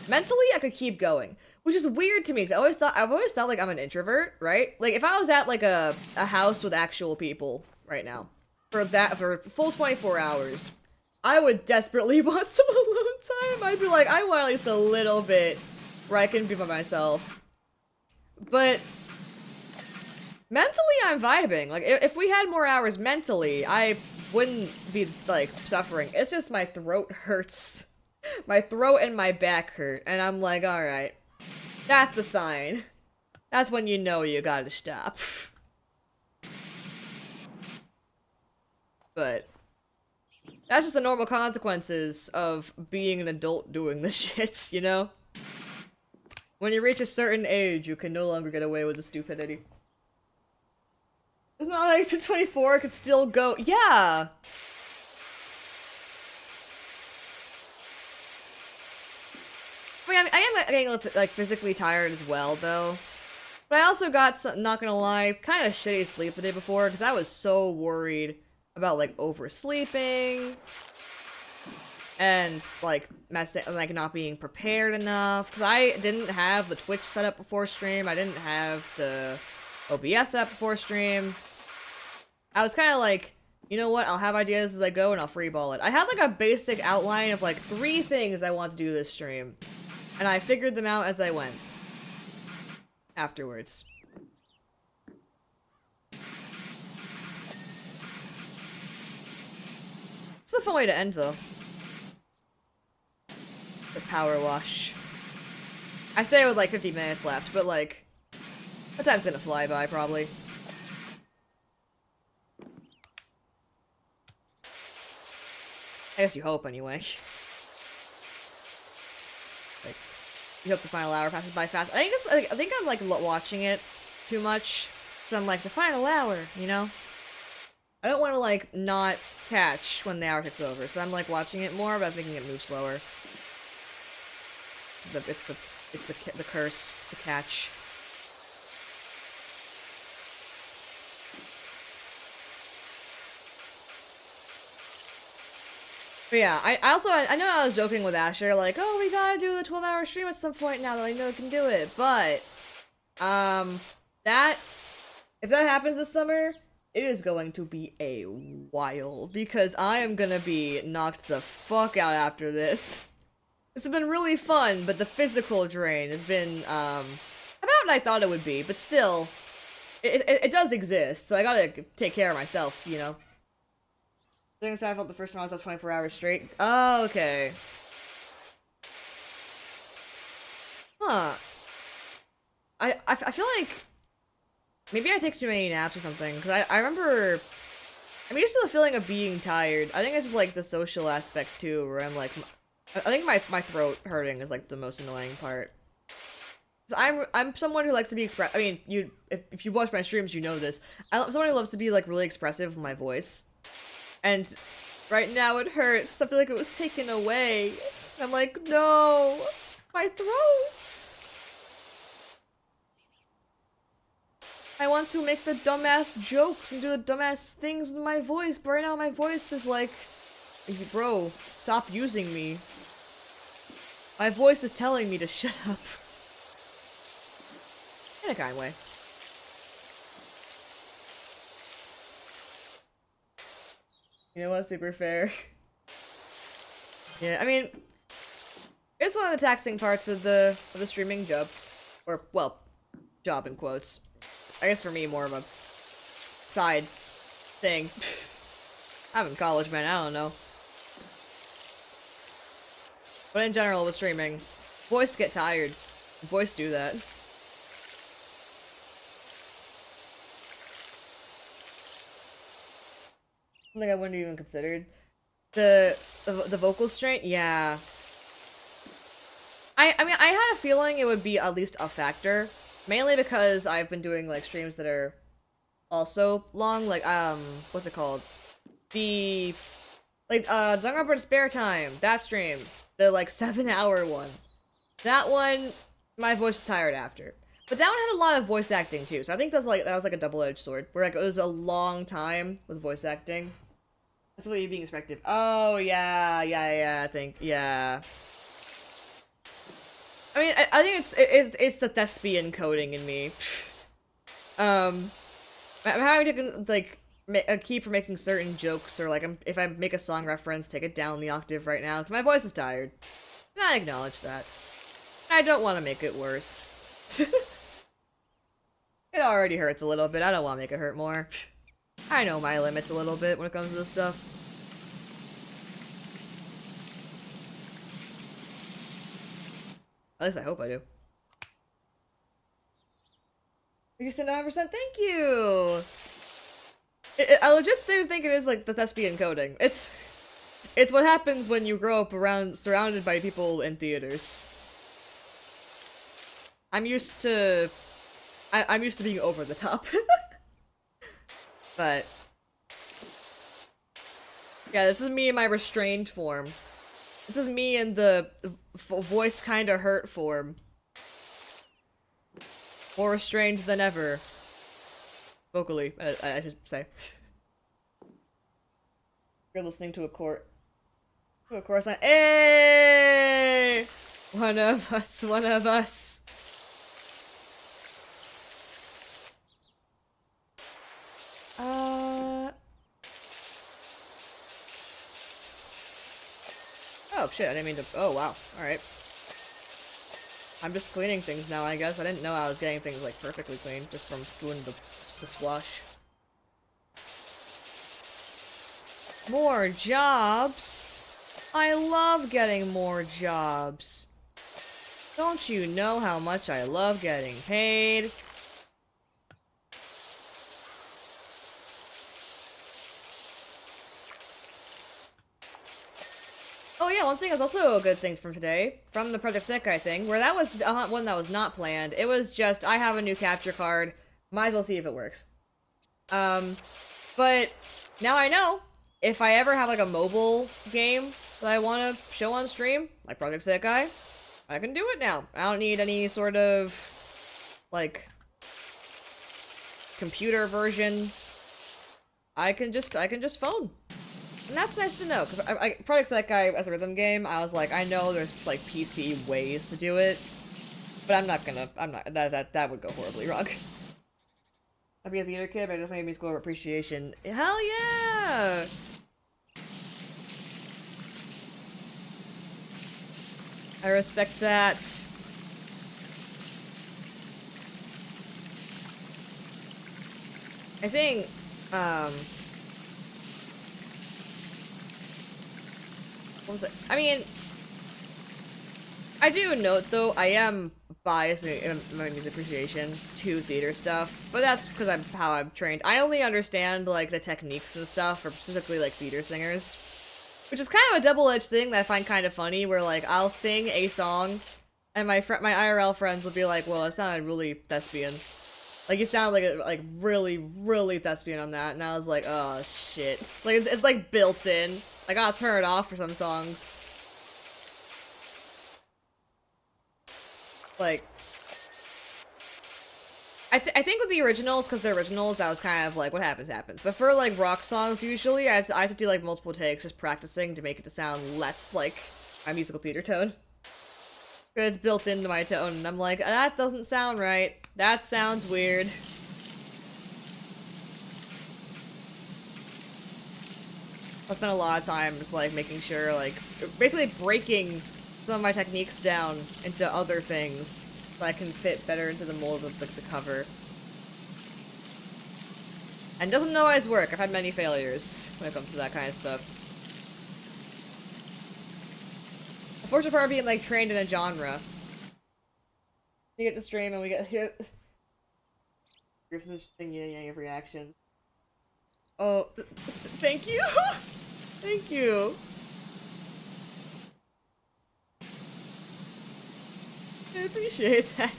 mentally I could keep going. Which is weird to me, because I've always thought, like, I'm an introvert, right? Like, if I was at, like, a house with actual people right now, for a full 24 hours, I would desperately want some alone time. I'd be like, I want at least a little bit where I can be by myself. But mentally, I'm vibing. Like, if we had more hours mentally, I wouldn't be, like, suffering. It's just my throat hurts. My throat and my back hurt, and I'm like, alright. That's the sign. That's when you know you gotta stop. But that's just the normal consequences of being an adult doing this shit, you know? When you reach a certain age, you can no longer get away with the stupidity. It's not like 24 could still go- yeah! I am getting, like, physically tired as well, though. But I also got some, not gonna lie, kind of shitty sleep the day before, because I was so worried about, like, oversleeping and, like, not being prepared enough, because I didn't have the Twitch set up before stream, I didn't have the OBS set up before stream. I was kind of like, you know what, I'll have ideas as I go and I'll freeball it. I had, like, a basic outline of, like, 3 things I want to do this stream, and I figured them out as I went. Afterwards. It's a fun way to end, though. The power wash. I say it with, like, 50 minutes left, but, like, the time's gonna fly by, probably. I guess you hope, anyway. Like, you hope the final hour passes by fast. I think I'm, like, watching it too much. So I'm like, the final hour, you know? I don't want to, like, not catch when the hour hits over, so I'm, like, watching it more, but I'm thinking it moves slower. It's the curse, the catch. But yeah, I know I was joking with Asher, like, oh, we gotta do the 12-hour stream at some point now that I know I can do it, but, if that happens this summer, it is going to be a while, because I am gonna be knocked the fuck out after this. This has been really fun, but the physical drain has been, about what I thought it would be, but still, it does exist, so I gotta take care of myself, you know? Things I felt the first time I was up 24 hours straight. Oh, okay. Huh. I feel like maybe I take too many naps or something, because I remember I'm used to the feeling of being tired. I think it's just like the social aspect too, where I'm like, I think my throat hurting is like the most annoying part. 'Cause I'm someone who likes to be express. I mean, if you watch my streams, you know this. I'm someone who loves to be like really expressive with my voice, and right now it hurts. I feel like it was taken away. I'm like, no, my throat. I want to make the dumbass jokes and do the dumbass things with my voice, but right now my voice is like, bro, stop using me. My voice is telling me to shut up. In a kind way. You know what's super fair? Yeah, I mean, it's one of the taxing parts of the streaming job. Or, well, job in quotes. I guess for me, more of a side thing. I'm in college, man, I don't know. But in general, with streaming, voice get tired. Voice do that. Something I wouldn't even considered. The vocal strain? Yeah. I mean, I had a feeling it would be at least a factor. Mainly because I've been doing, like, streams that are also long, like, what's it called? The, like, Danganronpa Spare Time, that stream. The, like, 7-hour one. That one, my voice was tired after. But that one had a lot of voice acting, too, so I think that was like a double-edged sword. Where, like, it was a long time with voice acting. That's what you're being expected. Oh, yeah, I think, yeah. I mean, I think it's the thespian coding in me. I'm having to, like, keep from making certain jokes, or, like, if I make a song reference, take it down the octave right now, because my voice is tired. And I acknowledge that. I don't want to make it worse. It already hurts a little bit, I don't want to make it hurt more. I know my limits a little bit when it comes to this stuff. At least I hope I do. You said 9%? Thank you! I legit think it is like the thespian coding. It's what happens when you grow up surrounded by people in theaters. I'm used to being over the top. But yeah, this is me in my restrained form. This is me in the voice kinda hurt form. More restrained than ever. Vocally, I should say. You're listening to a chorus line. Hey! One of us, one of us. Oh shit, I didn't mean to. Oh wow, alright. I'm just cleaning things now, I guess. I didn't know I was getting things like perfectly clean just from doing the swash. More jobs? I love getting more jobs. Don't you know how much I love getting paid? Oh yeah, one thing is also a good thing from today, from the Project Sekai thing, where that was one that was not planned. It was just, I have a new capture card, might as well see if it works. But now I know, if I ever have like a mobile game that I want to show on stream, like Project Sekai, I can do it now. I don't need any sort of, like, computer version. I can just phone. And that's nice to know, because Project Sekai as a rhythm game, I was like, I know there's, like, PC ways to do it, but that would go horribly wrong. I'd be a theater kid, but it doesn't give me school of appreciation. Hell yeah! I respect that. I think, what was it? I mean, I do note, though, I am biased in my music appreciation to theater stuff, but that's because I'm how I'm trained. I only understand, like, the techniques and stuff, or specifically, like, theater singers, which is kind of a double-edged thing that I find kind of funny, where, like, I'll sing a song, and my IRL friends will be like, well, it sounded really thespian. Like, you sound like really, really thespian on that, and I was like, oh, shit. Like, it's like, built in. I gotta turn it off for some songs. Like, I think with the originals, because they're originals, I was kind of like, what happens, happens. But for, like, rock songs, usually, I have to do, like, multiple takes, just practicing to make it to sound less like my musical theater tone. Because it's built into my tone, and I'm like, that doesn't sound right. That sounds weird. I spent a lot of time just, like, making sure, like, basically breaking some of my techniques down into other things so I can fit better into the mold of, like, the cover. And it doesn't always work. I've had many failures when it comes to that kind of stuff. The fortunate part of being, like, trained in a genre. We get to stream and we get hit. Here's some interesting yin-yang of reactions. Oh, thank you! Thank you! I appreciate that.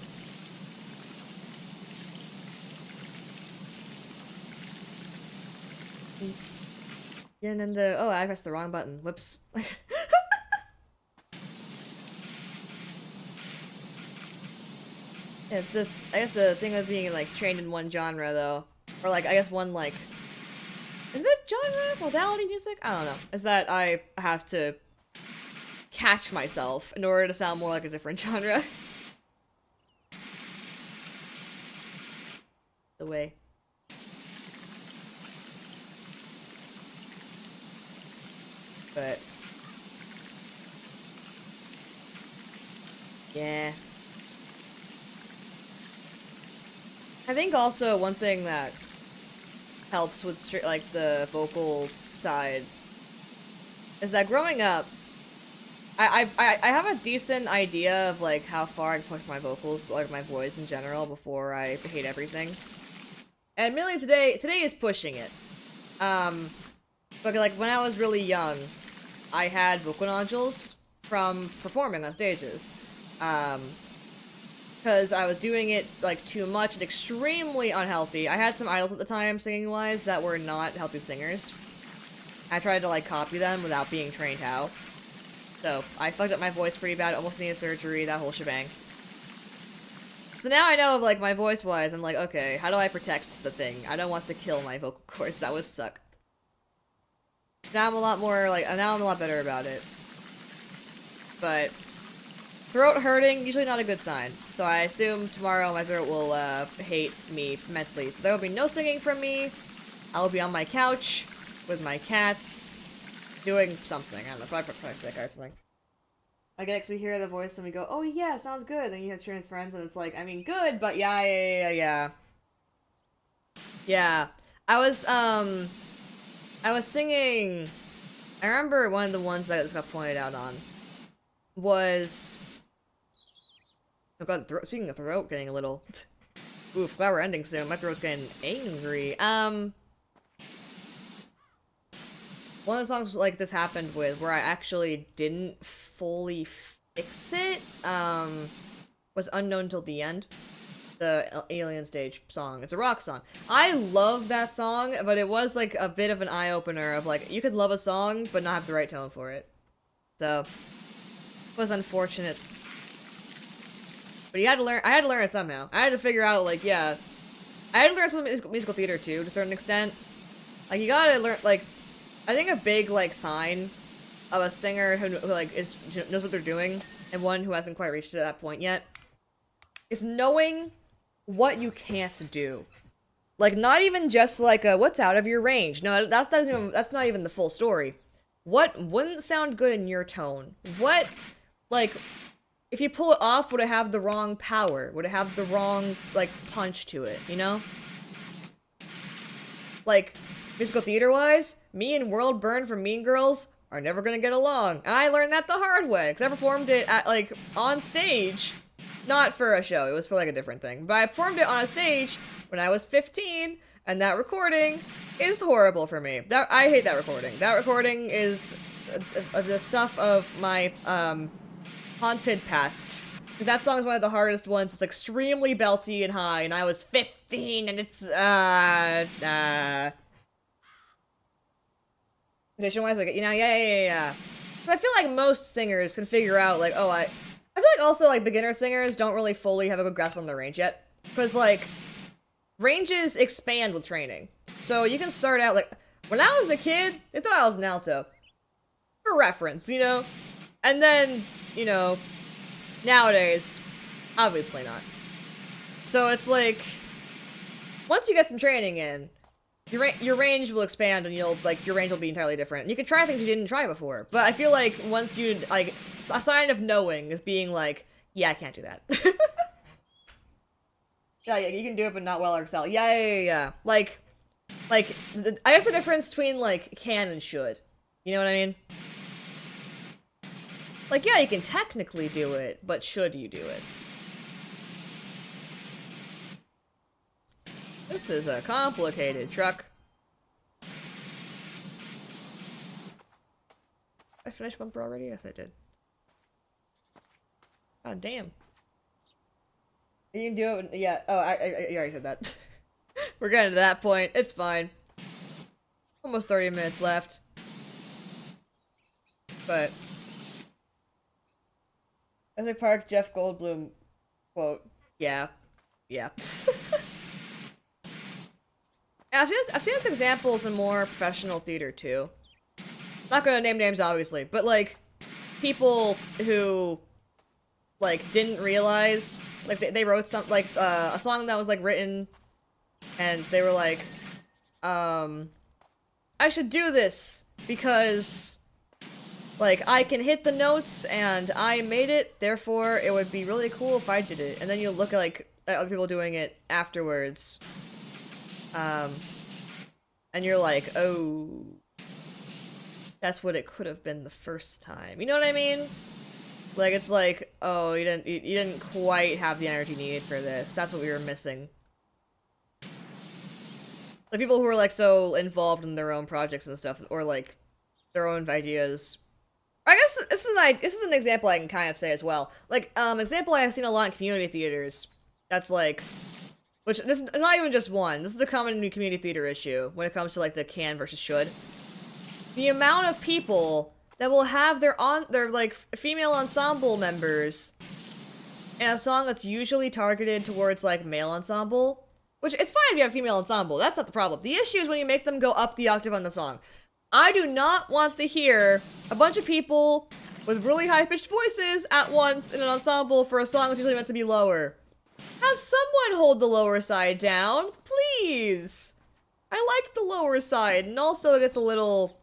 Yin and the... Oh, I pressed the wrong button. Whoops. Yeah, I guess the thing with being, like, trained in one genre, though, or, like, I guess one, like, is it genre? Modality music? I don't know. Is that I have to catch myself in order to sound more like a different genre. The way. But... yeah. I think also one thing that helps with like the vocal side is that growing up, I have a decent idea of like how far I can push my vocals, like my voice in general, before I hate everything. And admittedly today is pushing it. But like when I was really young, I had vocal nodules from performing on stages. Because I was doing it, like, too much and extremely unhealthy. I had some idols at the time, singing-wise, that were not healthy singers. I tried to, like, copy them without being trained how. So, I fucked up my voice pretty bad, almost needed surgery, that whole shebang. So now I know, like, my voice-wise, I'm like, okay, how do I protect the thing? I don't want to kill my vocal cords, that would suck. Now I'm a lot more, like, now I'm a lot better about it. But... throat hurting, usually not a good sign. So I assume tomorrow my throat will hate me immensely. So there will be no singing from me. I will be on my couch with my cats doing something. I don't know, probably sick or something. I guess we hear the voice and we go, oh yeah, sounds good. Then you have Sharon's friends and it's like, I mean, good, but yeah. Yeah. I was singing... I remember one of the ones that just got pointed out on was... oh god, speaking of throat getting a little... oof, glad we're ending soon. My throat's getting angry. One of the songs like this happened with, where I actually didn't fully fix it, was Unknown Till the End. The Alien Stage song. It's a rock song. I love that song, but it was like a bit of an eye-opener of like, you could love a song, but not have the right tone for it. So, it was unfortunate. But you had to learn. I had to learn it somehow. I had to figure out, like, yeah. I had to learn some musical theater, too, to a certain extent. Like, you gotta learn, like, I think a big, like, sign of a singer who like, knows what they're doing, and one who hasn't quite reached to that point yet, is knowing what you can't do. Like, not even just, like, what's out of your range. No, that's not even the full story. What wouldn't sound good in your tone? What, like... if you pull it off, would it have the wrong power? Would it have the wrong, like, punch to it, you know? Like, musical theater-wise, me and World Burn from Mean Girls are never gonna get along. And I learned that the hard way, because I performed it at, like, on stage. Not for a show, it was for, like, a different thing. But I performed it on a stage when I was 15, and that recording is horrible for me. I hate that recording. That recording is the stuff of my, haunted past. Because that song is one of the hardest ones. It's extremely belty and high, and I was 15, and it's, Condition-wise, like, you know, yeah. But I feel like most singers can figure out, like, oh, I feel like also, like, beginner singers don't really fully have a good grasp on their range yet. Because, like, ranges expand with training. So you can start out, like, when I was a kid, they thought I was an alto. For reference, you know? And then, you know, nowadays, obviously not. So it's like, once you get some training in, your range will expand and you'll, like, your range will be entirely different. You can try things you didn't try before, but I feel like once you, like, a sign of knowing is being like, yeah, I can't do that. Yeah, you can do it, but not well or excel. Yeah. Like, I guess the difference between, like, can and should. You know what I mean? Like, yeah, you can technically do it, but should you do it? This is a complicated truck. I finished bumper already? Yes, I did. God damn. You can do it. Yeah. Oh, I already said that. We're getting to that point. It's fine. Almost 30 minutes left. But as I park, Jeff Goldblum quote. Yeah. And I've seen this examples in more professional theater too. Not gonna name names, obviously, but like people who like didn't realize, like they wrote some like a song that was like written, and they were like, I should do this because like I can hit the notes and I made it, therefore it would be really cool if I did it. And then you look at like at other people doing it afterwards. And you're like, oh, that's what it could have been the first time. You know what I mean? Like, it's like, oh, you didn't quite have the energy needed for this. That's what we were missing. The people who are like so involved in their own projects and stuff, or like their own ideas. I guess this is an example I can kind of say as well. Like, example I have seen a lot in community theaters. That's like, which this is not even just one. This is a common community theater issue when it comes to like the can versus should. The amount of people that will have their like female ensemble members in a song that's usually targeted towards like male ensemble, which it's fine if you have female ensemble. That's not the problem. The issue is when you make them go up the octave on the song. I do not want to hear a bunch of people with really high-pitched voices at once in an ensemble for a song that's usually meant to be lower. Have someone hold the lower side down, please. I like the lower side, and also it gets a little,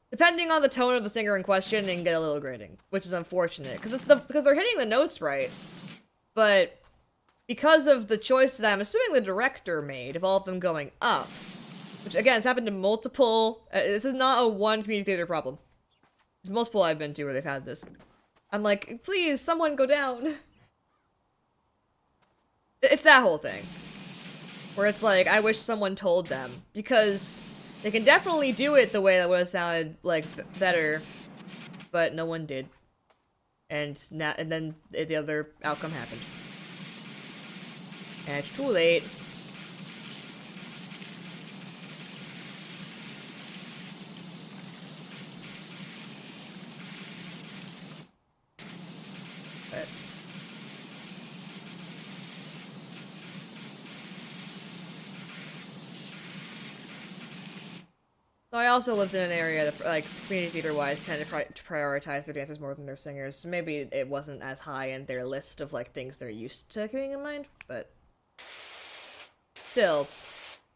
depending on the tone of the singer in question, it can get a little grating, which is unfortunate because they're hitting the notes right, but because of the choice that I'm assuming the director made of all of them going up, which again has happened to multiple. This is not a one community theater problem. It's multiple I've been to where they've had this. I'm like, please, someone go down. It's that whole thing. Where it's like, I wish someone told them. Because they can definitely do it the way that would have sounded, like, better. But no one did. And then the other outcome happened. And it's too late. But so I also lived in an area that, like, community theater-wise, tend to prioritize their dancers more than their singers. So maybe it wasn't as high in their list of, like, things they're used to keeping in mind, but still,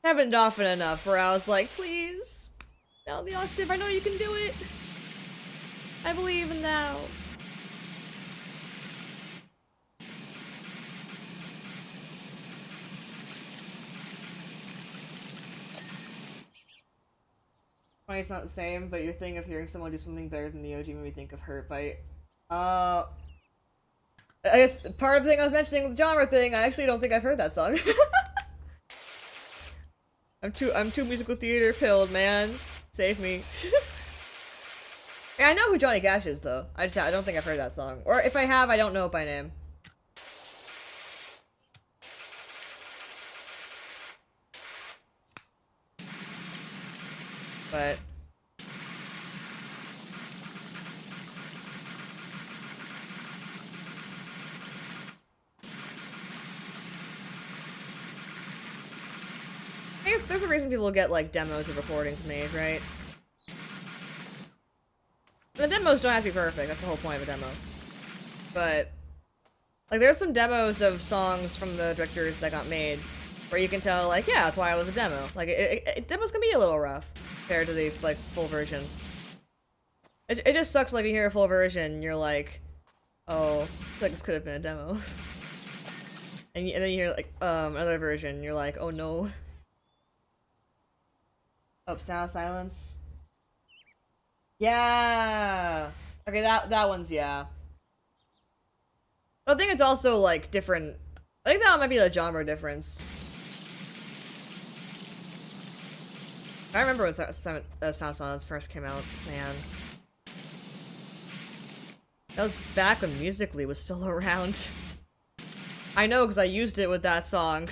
happened often enough where I was like, please, down the octave, I know you can do it. I believe in now. It's not the same, but your thing of hearing someone do something better than the OG made me think of Hurt Bite. I guess part of the thing I was mentioning with the genre thing, I actually don't think I've heard that song. I'm too musical theater pilled, man. Save me. Yeah, I know who Johnny Cash is though. I don't think I've heard that song. Or if I have, I don't know it by name. But I guess there's a reason people get like demos of recordings made, right? The demos don't have to be perfect, that's the whole point of a demo. But like there's some demos of songs from the directors that got made where you can tell like, yeah, that's why it was a demo. Like demos can be a little rough compared to the like full version. It just sucks like you hear a full version and you're like, oh, I feel like this could have been a demo. And then you hear like another version and you're like, oh no. Oh, sound silence. Yeah. Okay, that one's yeah. I think it's also like different. I think that might be a genre difference. I remember when Sound Silence first came out, man. That was back when Musical.ly was still around. I know because I used it with that song.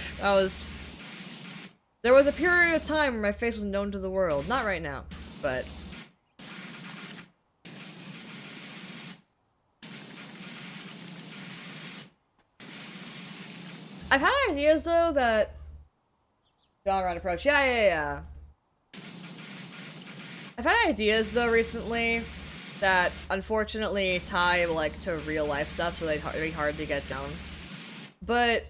There was a period of time where my face was known to the world. Not right now, but... I've had ideas, though, that... genre and approach. Yeah. I've had ideas, though, recently that, unfortunately, tie, like, to real-life stuff, so they'd be hard to get done. But...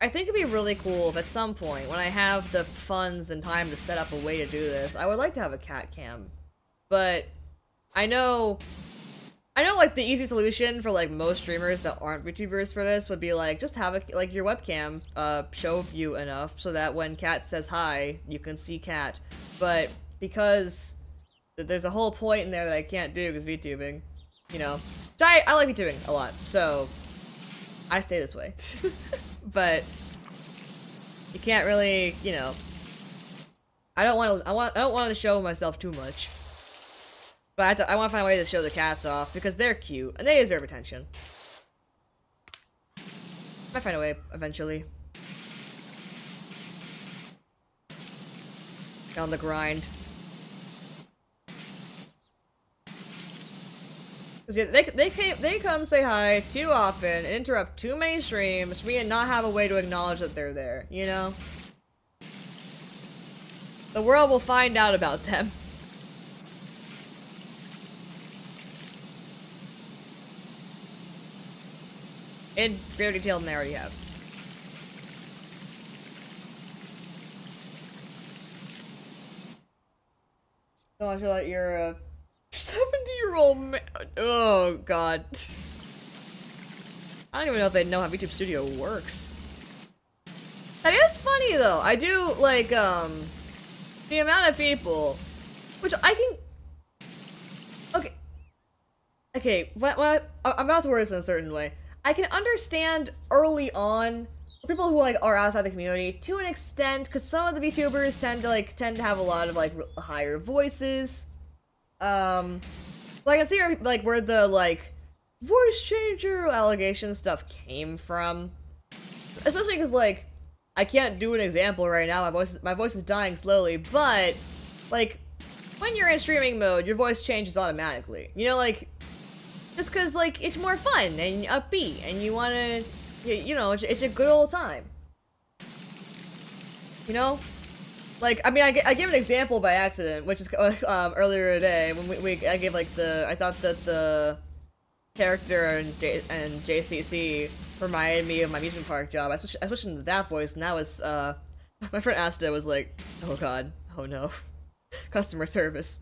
I think it'd be really cool if at some point, when I have the funds and time to set up a way to do this, I would like to have a cat cam. But I know like the easy solution for like most streamers that aren't VTubers for this would be like just have like your webcam show view enough so that when Cat says hi, you can see Cat. But because there's a whole point in there that I can't do because VTubing, you know. So I like VTubing a lot, so I stay this way. But you can't really, you know. I don't want to show myself too much. But I want to find a way to show the cats off because they're cute and they deserve attention. Might find a way eventually. On the grind. Cause yeah, they come say hi too often and interrupt too many streams for me and not have a way to acknowledge that they're there, you know? The world will find out about them. In greater detail than they already have. Don't want you to let your 70-year-old man. Oh god. I don't even know if they know how VTube Studio works. That is funny though. I do like the amount of people, which I can. Okay. What? I'm about to word this in a certain way. I can understand early on people who like are outside the community to an extent, because some of the VTubers tend to have a lot of like higher voices. Like I can see where the like voice changer allegation stuff came from, especially because like I can't do an example right now. My voice is dying slowly, but like when you're in streaming mode, your voice changes automatically. You know, like just because like it's more fun and upbeat, and you want to, you know, it's a good old time. You know. Like, I mean, I gave an example by accident, which is earlier today when I gave like I thought that the character and JCC reminded me of my amusement park job. I switched into that voice, and that was my friend Asta was like, "Oh god, oh no, customer service."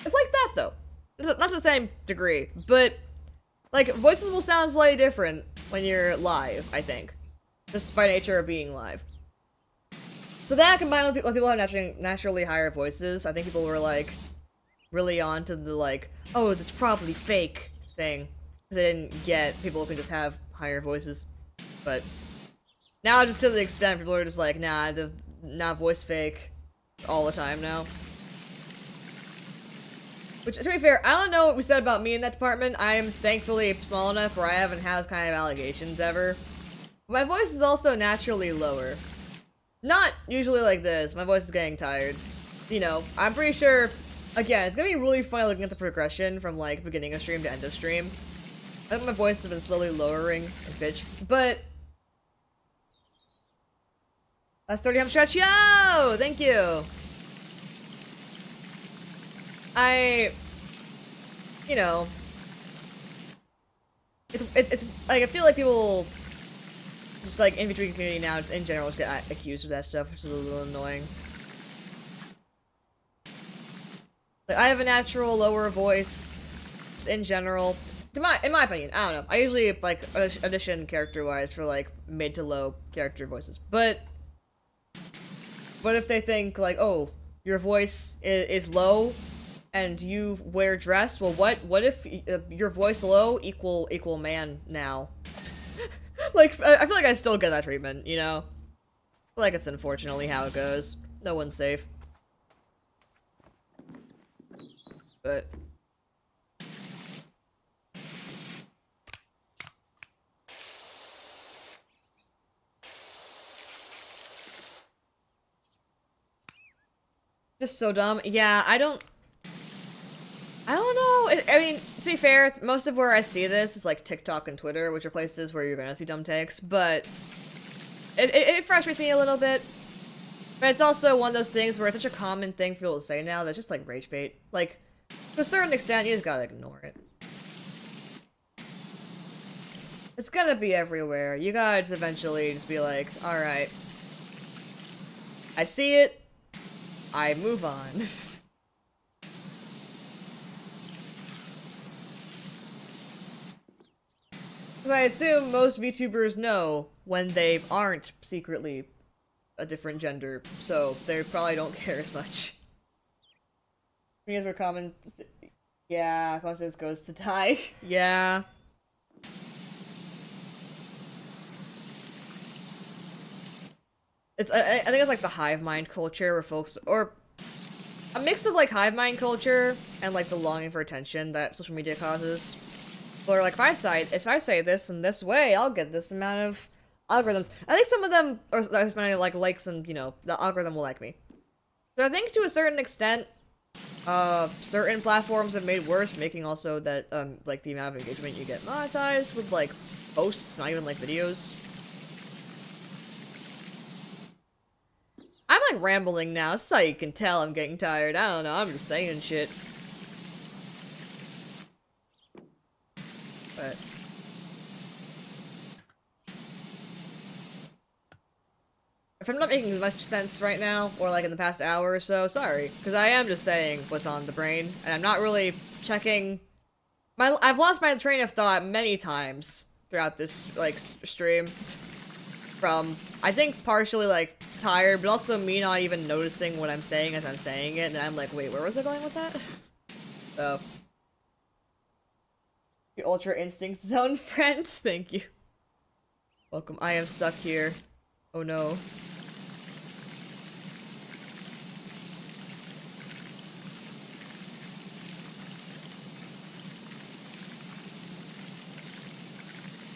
It's like that though, not to the same degree, but like voices will sound slightly different when you're live. I think, just by nature of being live. So that combined with people who have naturally higher voices, I think people were like, really onto the like, oh, that's probably fake thing. Because I didn't get people who can just have higher voices. But now just to the extent people are just like, nah, voice fake all the time now. Which, to be fair, I don't know what we said about me in that department. I am thankfully small enough where I haven't had those kind of allegations ever. My voice is also naturally lower. Not usually like this. My voice is getting tired. You know, I'm pretty sure, again, it's gonna be really funny looking at the progression from, like, beginning of stream to end of stream. I think my voice has been slowly lowering in pitch, but... Last 30 home stretch, yo! Thank you! You know... It's like, I feel like people... Just, like, in between community now, just in general, just get accused of that stuff, which is a little annoying. Like, I have a natural lower voice, just in general. In my opinion, I don't know. I usually, like, audition character-wise for, like, mid to low character voices. But what if they think, like, oh, your voice is low, and you wear dress? Well, what if your voice low equal man now? Like, I feel like I still get that treatment, you know? I feel like it's unfortunately how it goes. No one's safe. But... Just so dumb. Yeah, I don't know. I mean, to be fair, most of where I see this is like TikTok and Twitter, which are places where you're gonna see dumb takes, but it frustrates me a little bit. But it's also one of those things where it's such a common thing for people to say now that's just like rage bait. Like, to a certain extent, you just gotta ignore it. It's gonna be everywhere. You gotta just eventually just be like, alright. I see it. I move on. Because I assume most VTubers know when they aren't secretly a different gender, so they probably don't care as much. Because we're common. Yeah, common sense goes to die. Yeah. I think it's like the hive mind culture where folks, or a mix of like hive mind culture and like the longing for attention that social media causes. Or like, if I say this in this way, I'll get this amount of algorithms. I think some of them, or this many like likes, and you know, the algorithm will like me. But I think to a certain extent, certain platforms have made worse, making also that like the amount of engagement you get monetized with like posts, not even like videos. I'm like rambling now, so you can tell I'm getting tired. I don't know, I'm just saying shit. But if I'm not making as much sense right now, or like in the past hour or so, sorry. Because I am just saying what's on the brain, and I'm not really checking... I've lost my train of thought many times throughout this, like, stream. From, I think, partially, like, tired, but also me not even noticing what I'm saying as I'm saying it, and I'm like, wait, where was I going with that? So... The Ultra Instinct Zone friend, thank you. Welcome, I am stuck here. Oh no.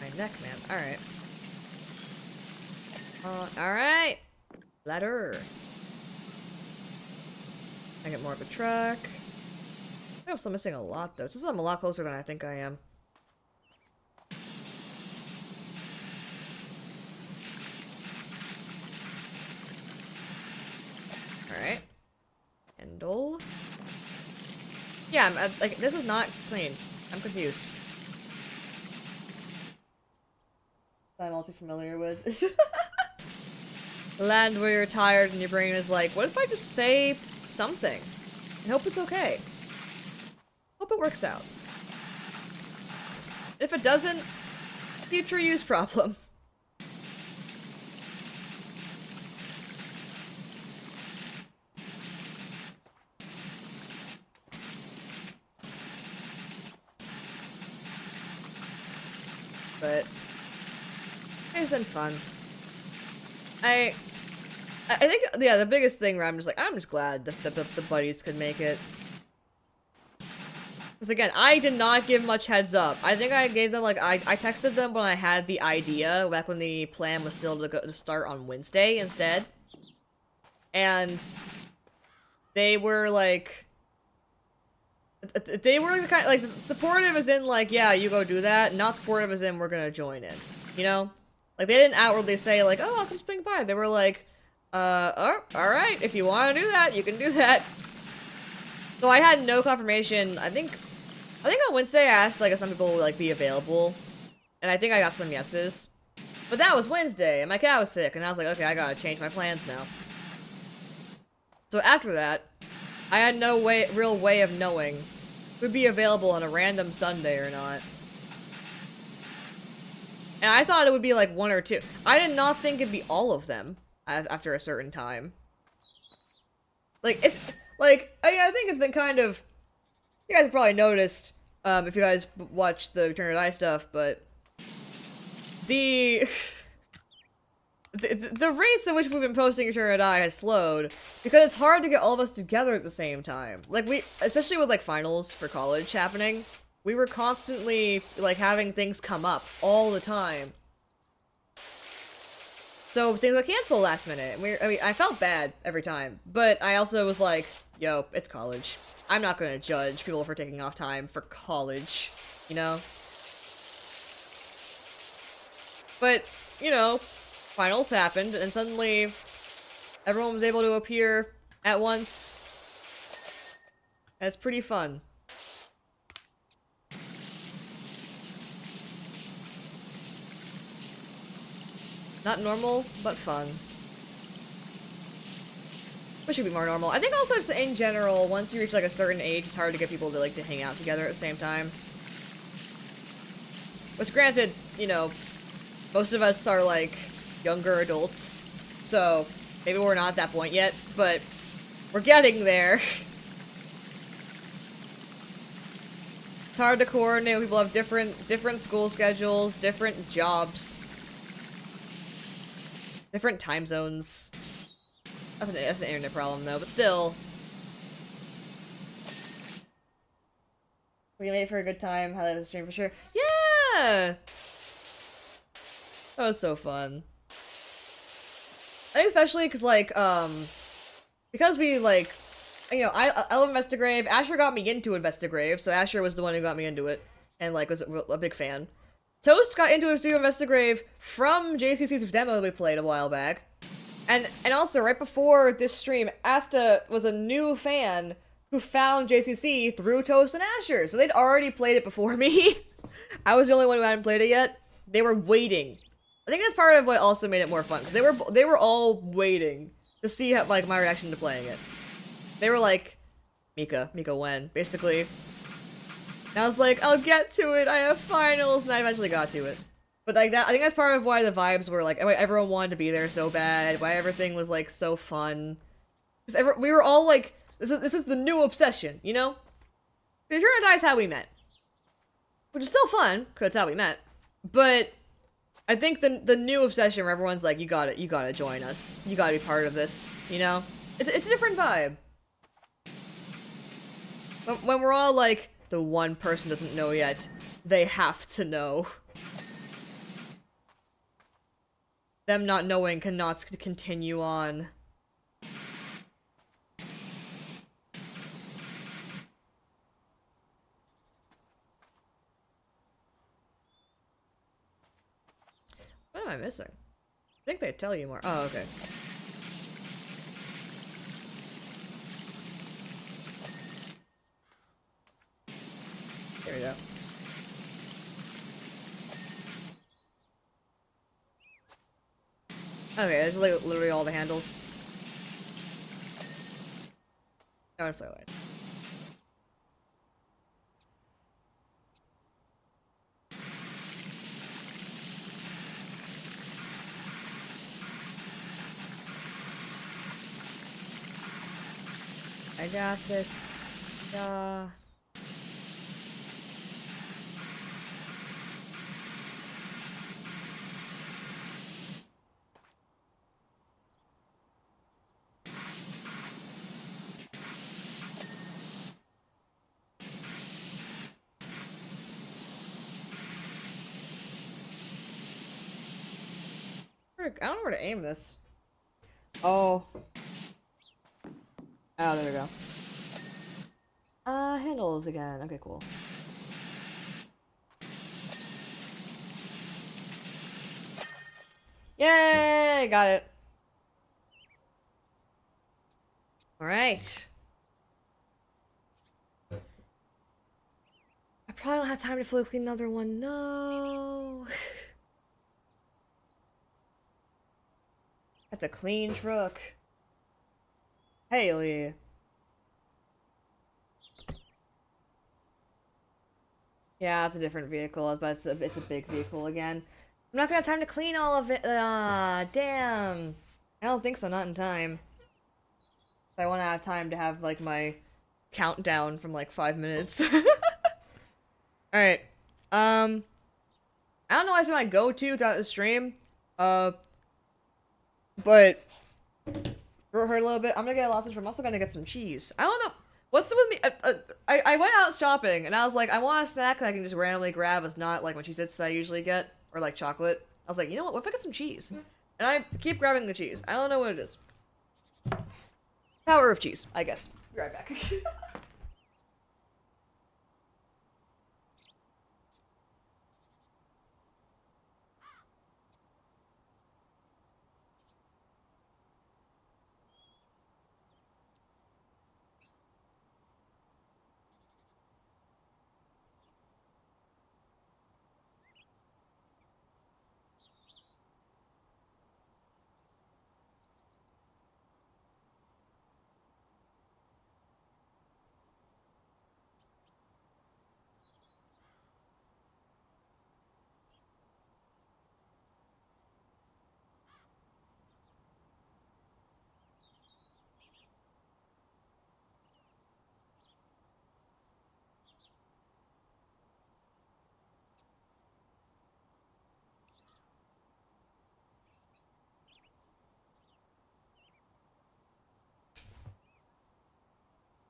My neck, man. Alright. Alright! Ladder. I get more of a truck. I'm still missing a lot, though. It's just I'm a lot closer than I think I am. Alright. Handle. Yeah, like, this is not clean. I'm confused. I'm also familiar with. Land where you're tired and your brain is like, what if I just say something? I hope it's okay. Hope it works out. If it doesn't, future use problem. but it's been fun. I think, yeah, the biggest thing where I'm just glad that the buddies could make it. Because again, I did not give much heads up. I think I gave them, like, I texted them when I had the idea, back when the plan was still to start on Wednesday instead. And they were, like, they were kind of, like, supportive as in, like, yeah, you go do that. Not supportive as in, we're gonna join in. You know? Like, they didn't outwardly say, like, oh, I'll come swing by. They were like, oh, alright, if you want to do that, you can do that. So I had no confirmation. I think on Wednesday I asked, like, if some people would, like, be available. And I think I got some yeses. But that was Wednesday, and my cat was sick, and I was like, okay, I gotta change my plans now. So after that, I had no real way of knowing who'd be available on a random Sunday or not. And I thought it would be, like, one or two. I did not think it'd be all of them after a certain time. Like, it's, like, I think it's been kind of, you guys have probably noticed, if you guys watch the Return to Die stuff, but the rates at which we've been posting Return to Die has slowed, because it's hard to get all of us together at the same time. Like, especially with, like, finals for college happening, we were constantly, like, having things come up all the time. So things got canceled last minute. I mean, I felt bad every time, but I also was like, yo, it's college. I'm not gonna judge people for taking off time for college, you know? But, you know, finals happened, and suddenly everyone was able to appear at once. And it's pretty fun. Not normal, but fun. Which should be more normal. I think also just in general, once you reach like a certain age, it's hard to get people to like to hang out together at the same time. Which granted, you know, most of us are like younger adults, so maybe we're not at that point yet, but we're getting there. It's hard to coordinate when people have different school schedules, different jobs. Different time zones. That's an internet problem, though, but still. We made it for a good time. Highlight the stream for sure. Yeah! That was so fun. I think especially because, like, because we, like, you know, I love Investigrave. Asher got me into Investigrave, so Asher was the one who got me into it, and, like, was a big fan. Toast got into Investigrave from JCC's demo that we played a while back. And also, right before this stream, Asta was a new fan who found JCC through Toast and Asher. So they'd already played it before me. I was the only one who hadn't played it yet. They were waiting. I think that's part of what also made it more fun. Because they were all waiting to see how, like, my reaction to playing it. They were like, Mika, when? Basically. And I was like, I'll get to it, I have finals, and I eventually got to it. But like that, I think that's part of why the vibes were like, everyone wanted to be there so bad, why everything was like so fun. Because we were all like, this is the new obsession, you know? Return to Die is how we met. Which is still fun, because it's how we met. But I think the new obsession where everyone's like, you gotta join us. You gotta be part of this, you know? It's a different vibe. When we're all like, the one person doesn't know yet, they have to know. Them not knowing cannot continue on. What am I missing? I think they tell you more. Oh, okay. There we go. Okay, there's like literally all the handles. Oh, and flare lights. I got this. I don't know where to aim this. Oh. Oh, there we go. Handles again. Okay, cool. Yay! Got it. Alright. I probably don't have time to fully clean another one. No. That's a clean truck. Haley. Yeah, it's a different vehicle, but it's a big vehicle again. I'm not gonna have time to clean all of it. Damn. I don't think so, not in time. I want to have time to have, like, my countdown from, like, 5 minutes. Alright. I don't know if it's my go-to throughout the stream. But for her a little bit, I'm gonna get a sausage, but I'm also gonna get some cheese. I don't know. What's with me? I went out shopping, and I was like, I want a snack that I can just randomly grab. It's not like my Cheez-Its that I usually get, or like chocolate. I was like, you know what if I get some cheese? And I keep grabbing the cheese. I don't know what it is. Power of cheese, I guess. Be right back.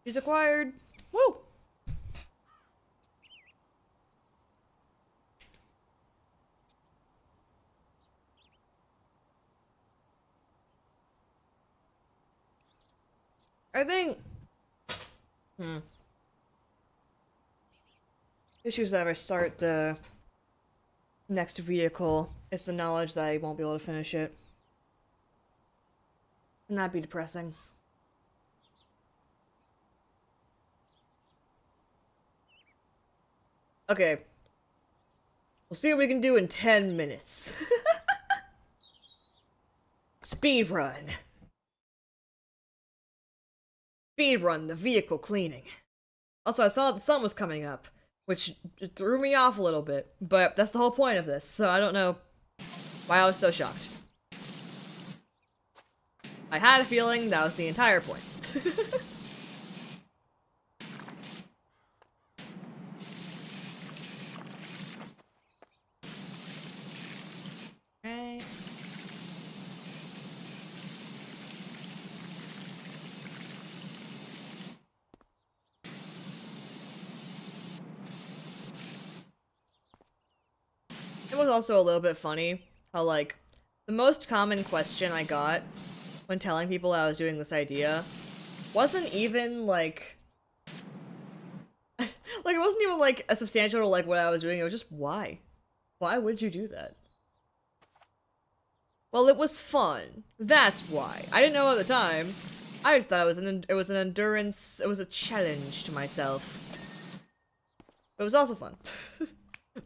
She's acquired. Woo! I think... Issues that if I start the next vehicle, it's the knowledge that I won't be able to finish it. And that'd be depressing. Okay. We'll see what we can do in 10 minutes. Speed run. Speed run the vehicle cleaning. Also, I saw that the sun was coming up, which threw me off a little bit, but that's the whole point of this, so I don't know why I was so shocked. I had a feeling that was the entire point. Right. It was also a little bit funny how, like, the most common question I got when telling people I was doing this idea wasn't even, like... like, it wasn't even, like, a substantial to, like, what I was doing. It was just, why? Why would you do that? Well, it was fun. That's why. I didn't know at the time. I just thought it was an endurance... It was a challenge to myself. But it was also fun.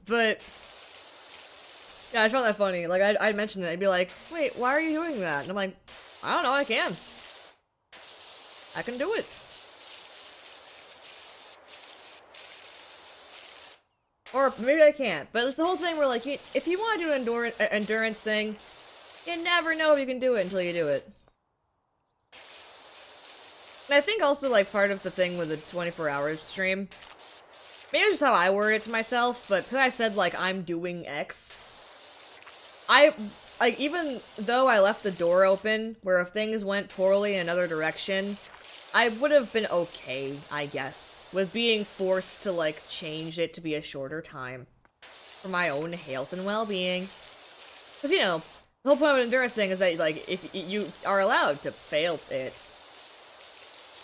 But... yeah, I found that funny. Like, I'd mention it. I'd be like, wait, why are you doing that? And I'm like, I don't know, I can. I can do it. Or maybe I can't. But it's the whole thing where, like, if you want to do an endurance thing, you never know if you can do it until you do it. And I think also, like, part of the thing with the 24-hour stream, maybe it's just how I word it to myself, but because I said, like, I'm doing X, like, even though I left the door open, where if things went poorly in another direction, I would have been okay, I guess, with being forced to, like, change it to be a shorter time. For my own health and well-being. Because, you know, The whole point of an endurance thing is that, like, if you are allowed to fail it.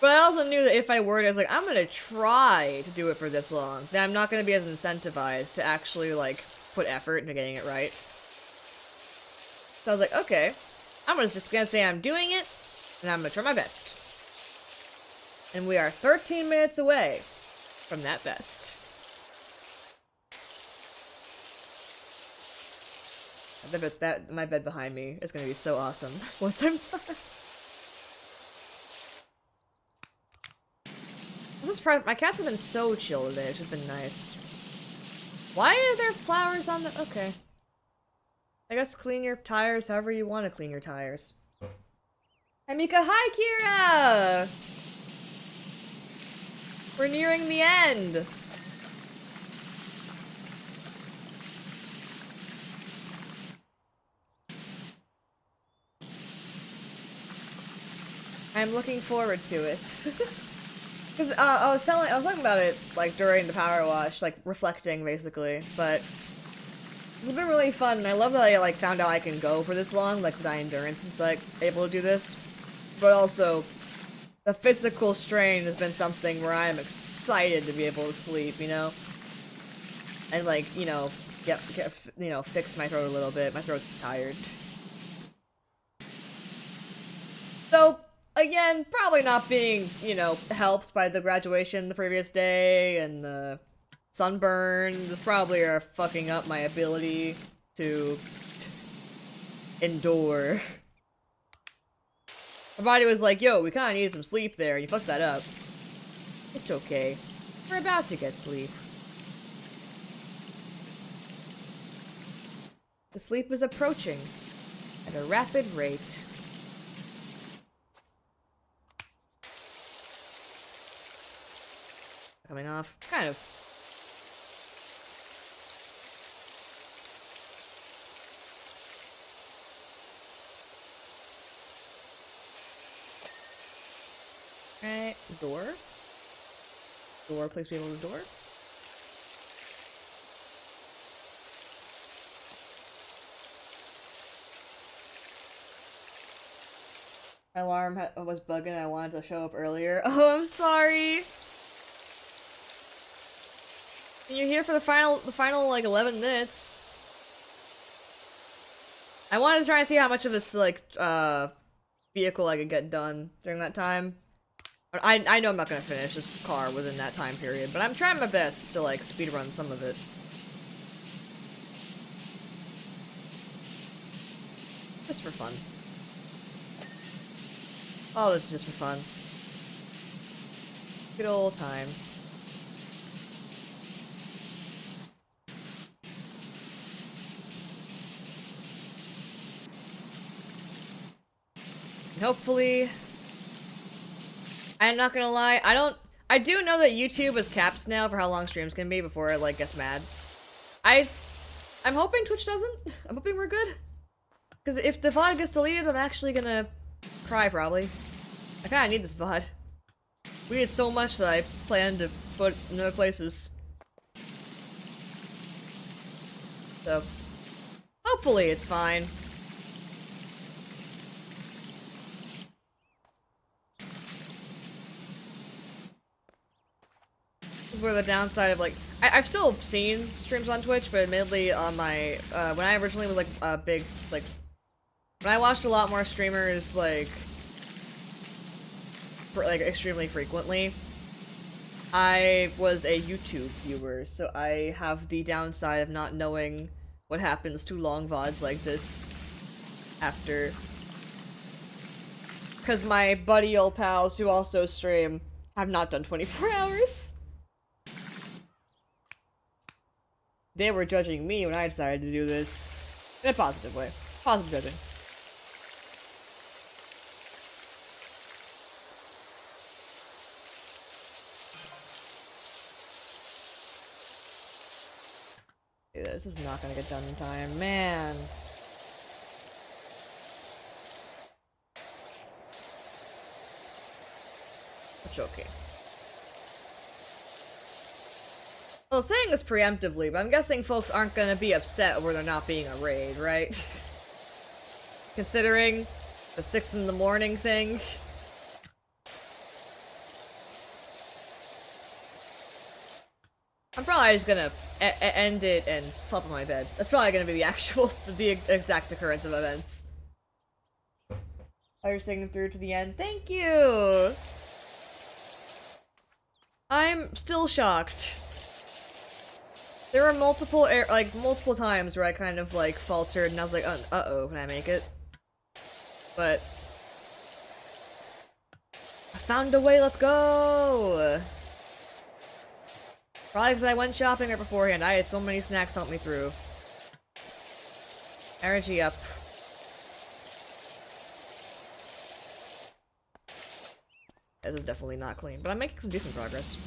But I also knew that if I were to, I was like, I'm gonna try to do it for this long, then I'm not gonna be as incentivized to actually, like, put effort into getting it right. So I was like, okay, I'm just gonna say I'm doing it, and I'm gonna try my best. And we are 13 minutes away from that best. I bet that my bed behind me is gonna be so awesome once I'm done. I'm just surprised. My cats have been so chill today. It's just been nice. Why are there flowers on the? Okay. I guess clean your tires however you want to clean your tires. Hi Mika. Hi Kira. We're nearing the end. I'm looking forward to it. Cause I was talking about it like during the power wash, like reflecting basically. But it's been really fun, and I love that I like found out I can go for this long. Like my endurance is like able to do this, but also the physical strain has been something where I am excited to be able to sleep. You know, and like get fix my throat a little bit. My throat's tired. So, again, probably not being, helped by the graduation the previous day, and the sunburns probably are fucking up my ability to endure. My body was like, yo, we kinda needed some sleep there, and you fucked that up. It's okay. We're about to get sleep. The sleep is approaching at a rapid rate. Coming off. Kind of. Alright, door. Door, place people on the door. My alarm was bugging, I wanted to show up earlier. Oh, I'm sorry! You're here for the final like 11 minutes. I wanted to try and see how much of this like vehicle I could get done during that time. I know I'm not gonna finish this car within that time period, but I'm trying my best to like speedrun some of it. Just for fun. Oh, this is just for fun. Good old time. Hopefully, I'm not gonna lie, I do know that YouTube has caps now for how long streams can be before it, like, gets mad. I'm hoping Twitch doesn't. I'm hoping we're good. Because if the VOD gets deleted, I'm actually gonna cry, probably. I kinda need this VOD. We had so much that I plan to put in other places. So, hopefully it's fine. Where the downside of like I've still seen streams on Twitch, but admittedly on my when I originally was like a big like when I watched a lot more streamers like extremely frequently, I was a YouTube viewer, so I have the downside of not knowing what happens to long VODs like this after, because my buddy old pals who also stream have not done 24 hours. They were judging me when I decided to do this. In a positive way. Positive judging. Yeah, this is not gonna get done in time, man. It's okay. Well, saying this preemptively, but I'm guessing folks aren't gonna be upset over there not being a raid, right? Considering the 6 in the morning thing. I'm probably just gonna end it and flop on my bed. That's probably gonna be the actual, the exact occurrence of events. Oh, you're singing through to the end? Thank you! I'm still shocked. There were multiple times where I kind of like faltered and I was like, uh-oh, can I make it? But I found a way, let's go! Probably because I went shopping right beforehand. I had so many snacks help me through. Energy up. This is definitely not clean, but I'm making some decent progress.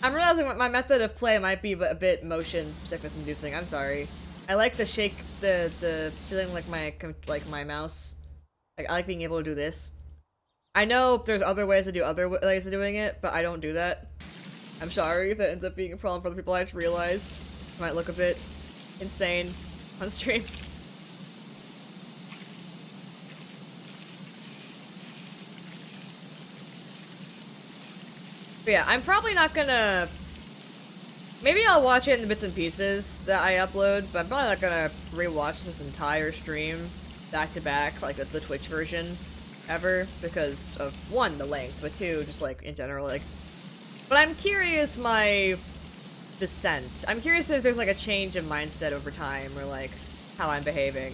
I'm realizing my method of play might be a bit motion sickness inducing. I'm sorry. I like the shake, the feeling like my mouse. Like, I like being able to do this. I know there's other ways to do other ways of doing it, but I don't do that. I'm sorry if it ends up being a problem for other people. I just realized it might look a bit insane on stream. But yeah, I'm probably not gonna... Maybe I'll watch it in the bits and pieces that I upload, but I'm probably not gonna rewatch this entire stream back to back, like the Twitch version, ever, because of, one, the length, but two, just like, in general, like... But I'm curious my descent. I'm curious if there's like a change of mindset over time, or like, how I'm behaving.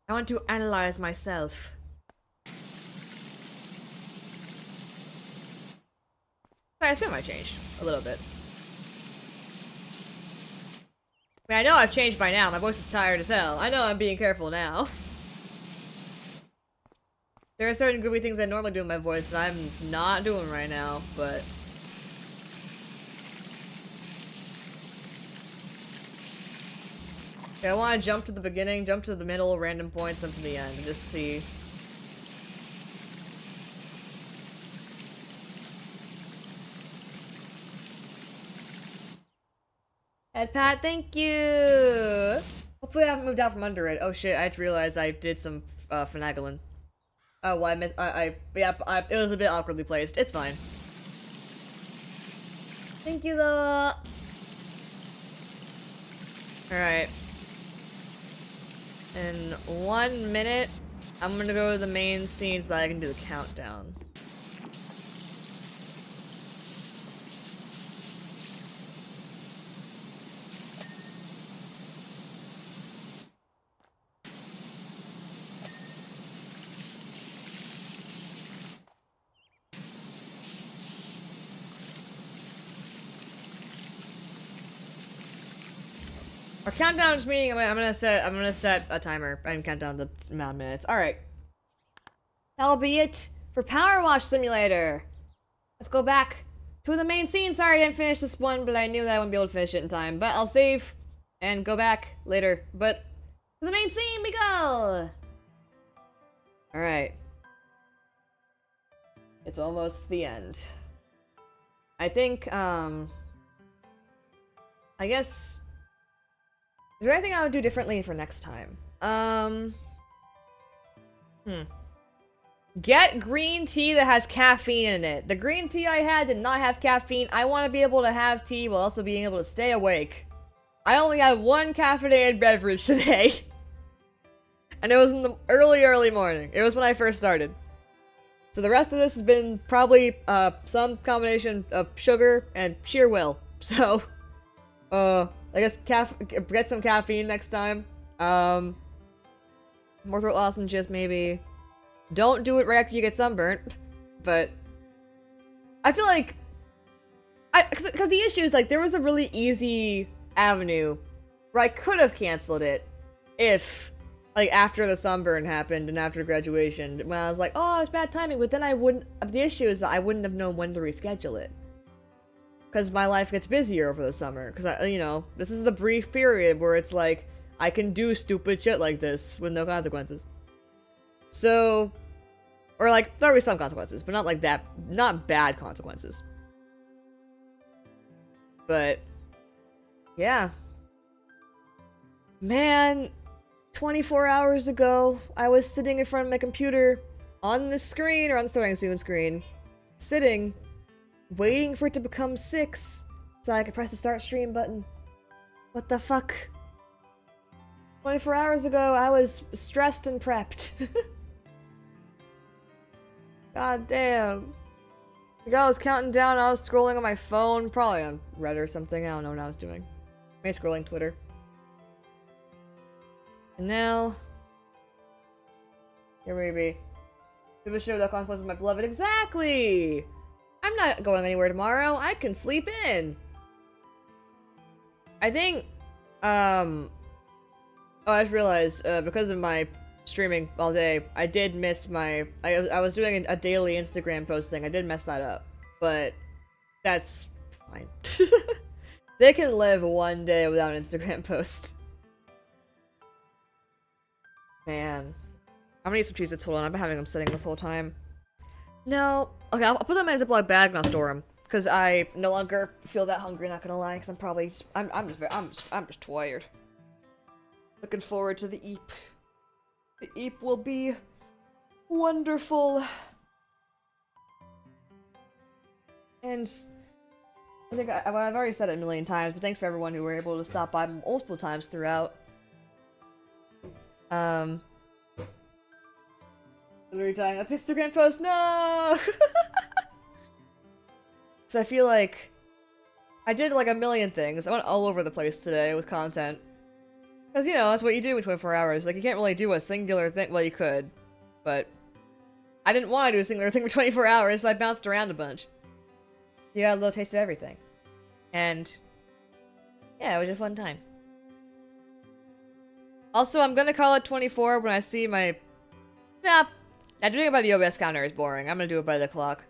I want to analyze myself. I assume I changed a little bit. I mean, I know I've changed by now. My voice is tired as hell. I know I'm being careful now. There are certain groovy things I normally do in my voice that I'm not doing right now, but... Okay, I want to jump to the beginning, jump to the middle, random points, jump to the end, and just see... Ed Pat, thank you! Hopefully I haven't moved out from under it. Oh shit, I just realized I did some finagling. Oh, well, it was a bit awkwardly placed. It's fine. Thank you, though! Alright. In 1 minute, I'm gonna go to the main scene so that I can do the countdown. Our countdown is meaning I'm gonna set a timer and count down the amount of minutes. Alright. That'll be it for PowerWash Simulator. Let's go back to the main scene. Sorry I didn't finish this one, but I knew that I wouldn't be able to finish it in time. But I'll save and go back later. But to the main scene we go! Alright. It's almost the end. I think, I guess... Is there anything I would do differently for next time? Get green tea that has caffeine in it. The green tea I had did not have caffeine. I want to be able to have tea while also being able to stay awake. I only had one caffeinated beverage today. And it was in the early morning. It was when I first started. So the rest of this has been probably, some combination of sugar and sheer will. So, I guess get some caffeine next time. More throat lozenges, maybe. Don't do it right after you get sunburnt. But I feel like... Because the issue is, like, there was a really easy avenue where I could have canceled it if, like, after the sunburn happened and after graduation, when I was like, oh, it's bad timing, but then I wouldn't... The issue is that I wouldn't have known when to reschedule it. Because my life gets busier over the summer. Because, you know, this is the brief period where it's like, I can do stupid shit like this with no consequences. So, or like, there'll be some consequences, but not like that, not bad consequences. But yeah. Man, 24 hours ago, I was sitting in front of my computer on the screen, or on the starting soon screen, sitting, waiting for it to become 6 so I could press the start stream button. What the fuck? 24 hours ago, I was stressed and prepped. God damn. Like, I was counting down, I was scrolling on my phone, probably on Reddit or something, I don't know what I was doing. Maybe scrolling Twitter. And now... here we be. Show that consequence of my beloved. Exactly! I'm not going anywhere tomorrow, I can sleep in! I think, oh, I just realized, because of my streaming all day, I did miss my... I was doing a daily Instagram posting. I did mess that up. But that's fine. They can live one day without an Instagram post. Man. I'm gonna eat some Cheez-Its. Hold on, I've been having them sitting this whole time. No. Okay, I'll put them in a Ziploc bag and I'll store them. Because I no longer feel that hungry, not gonna lie. Because I'm probably just, I'm just tired. Looking forward to the eep. The eep will be wonderful. And I think I've already said it a million times, but thanks for everyone who were able to stop by multiple times throughout. Literally dying at the Instagram post. No. Because I feel like I did like a million things. I went all over the place today with content. Because, you know, that's what you do in 24 hours. Like, you can't really do a singular thing. Well, you could. But I didn't want to do a singular thing for 24 hours, so I bounced around a bunch. You got a little taste of everything. And yeah, it was a fun time. Also, I'm gonna call it 24 when I see my... Nah, doing it by the OBS counter is boring. I'm gonna do it by the clock.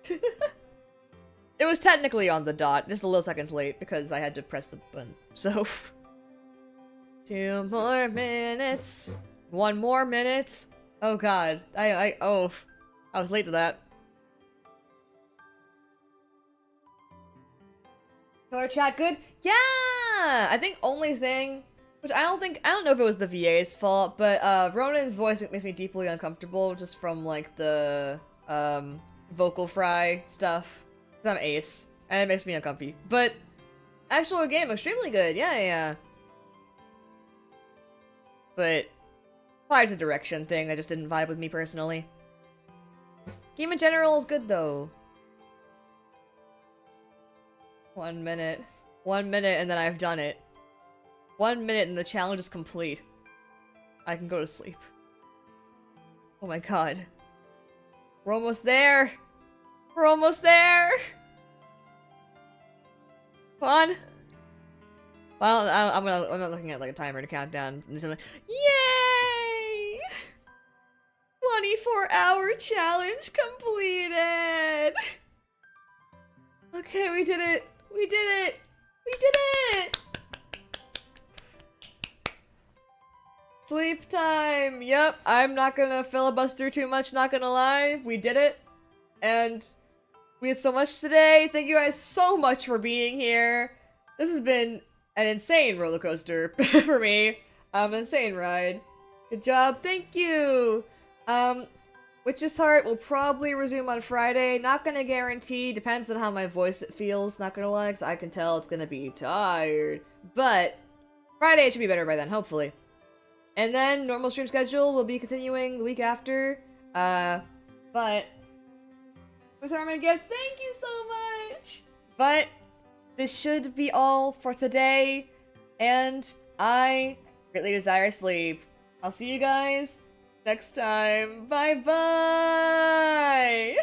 It was technically on the dot, just a little seconds late, because I had to press the button. So... 2 more minutes. 1 more minute. Oh god. I was late to that. Color chat good? Yeah! I think only thing, which I don't know if it was the VA's fault, but Ronan's voice makes me deeply uncomfortable just from like the vocal fry stuff. 'Cause I'm ace, and it makes me uncomfy. But actual game extremely good. Yeah. But probably it's a direction thing that just didn't vibe with me personally. Game in general is good though. 1 minute. 1 minute and then I've done it. 1 minute and the challenge is complete. I can go to sleep. Oh my god. We're almost there! We're almost there! Come on! Well, I'm not looking at like a timer to count down. Like, yay! 24-hour challenge completed! Okay, we did it! We did it! We did it! Sleep time! Yep, I'm not gonna filibuster too much, not gonna lie. We did it. And we had so much today. Thank you guys so much for being here. This has been an insane roller coaster for me. Insane ride. Good job, thank you! Witch's Heart will probably resume on Friday. Not gonna guarantee, depends on how my voice feels, not gonna lie, because I can tell it's gonna be tired. But Friday it should be better by then, hopefully. And then normal stream schedule will be continuing the week after. But with Armin Gifts, thank you so much! But this should be all for today, and I greatly desire sleep. I'll see you guys next time. Bye bye!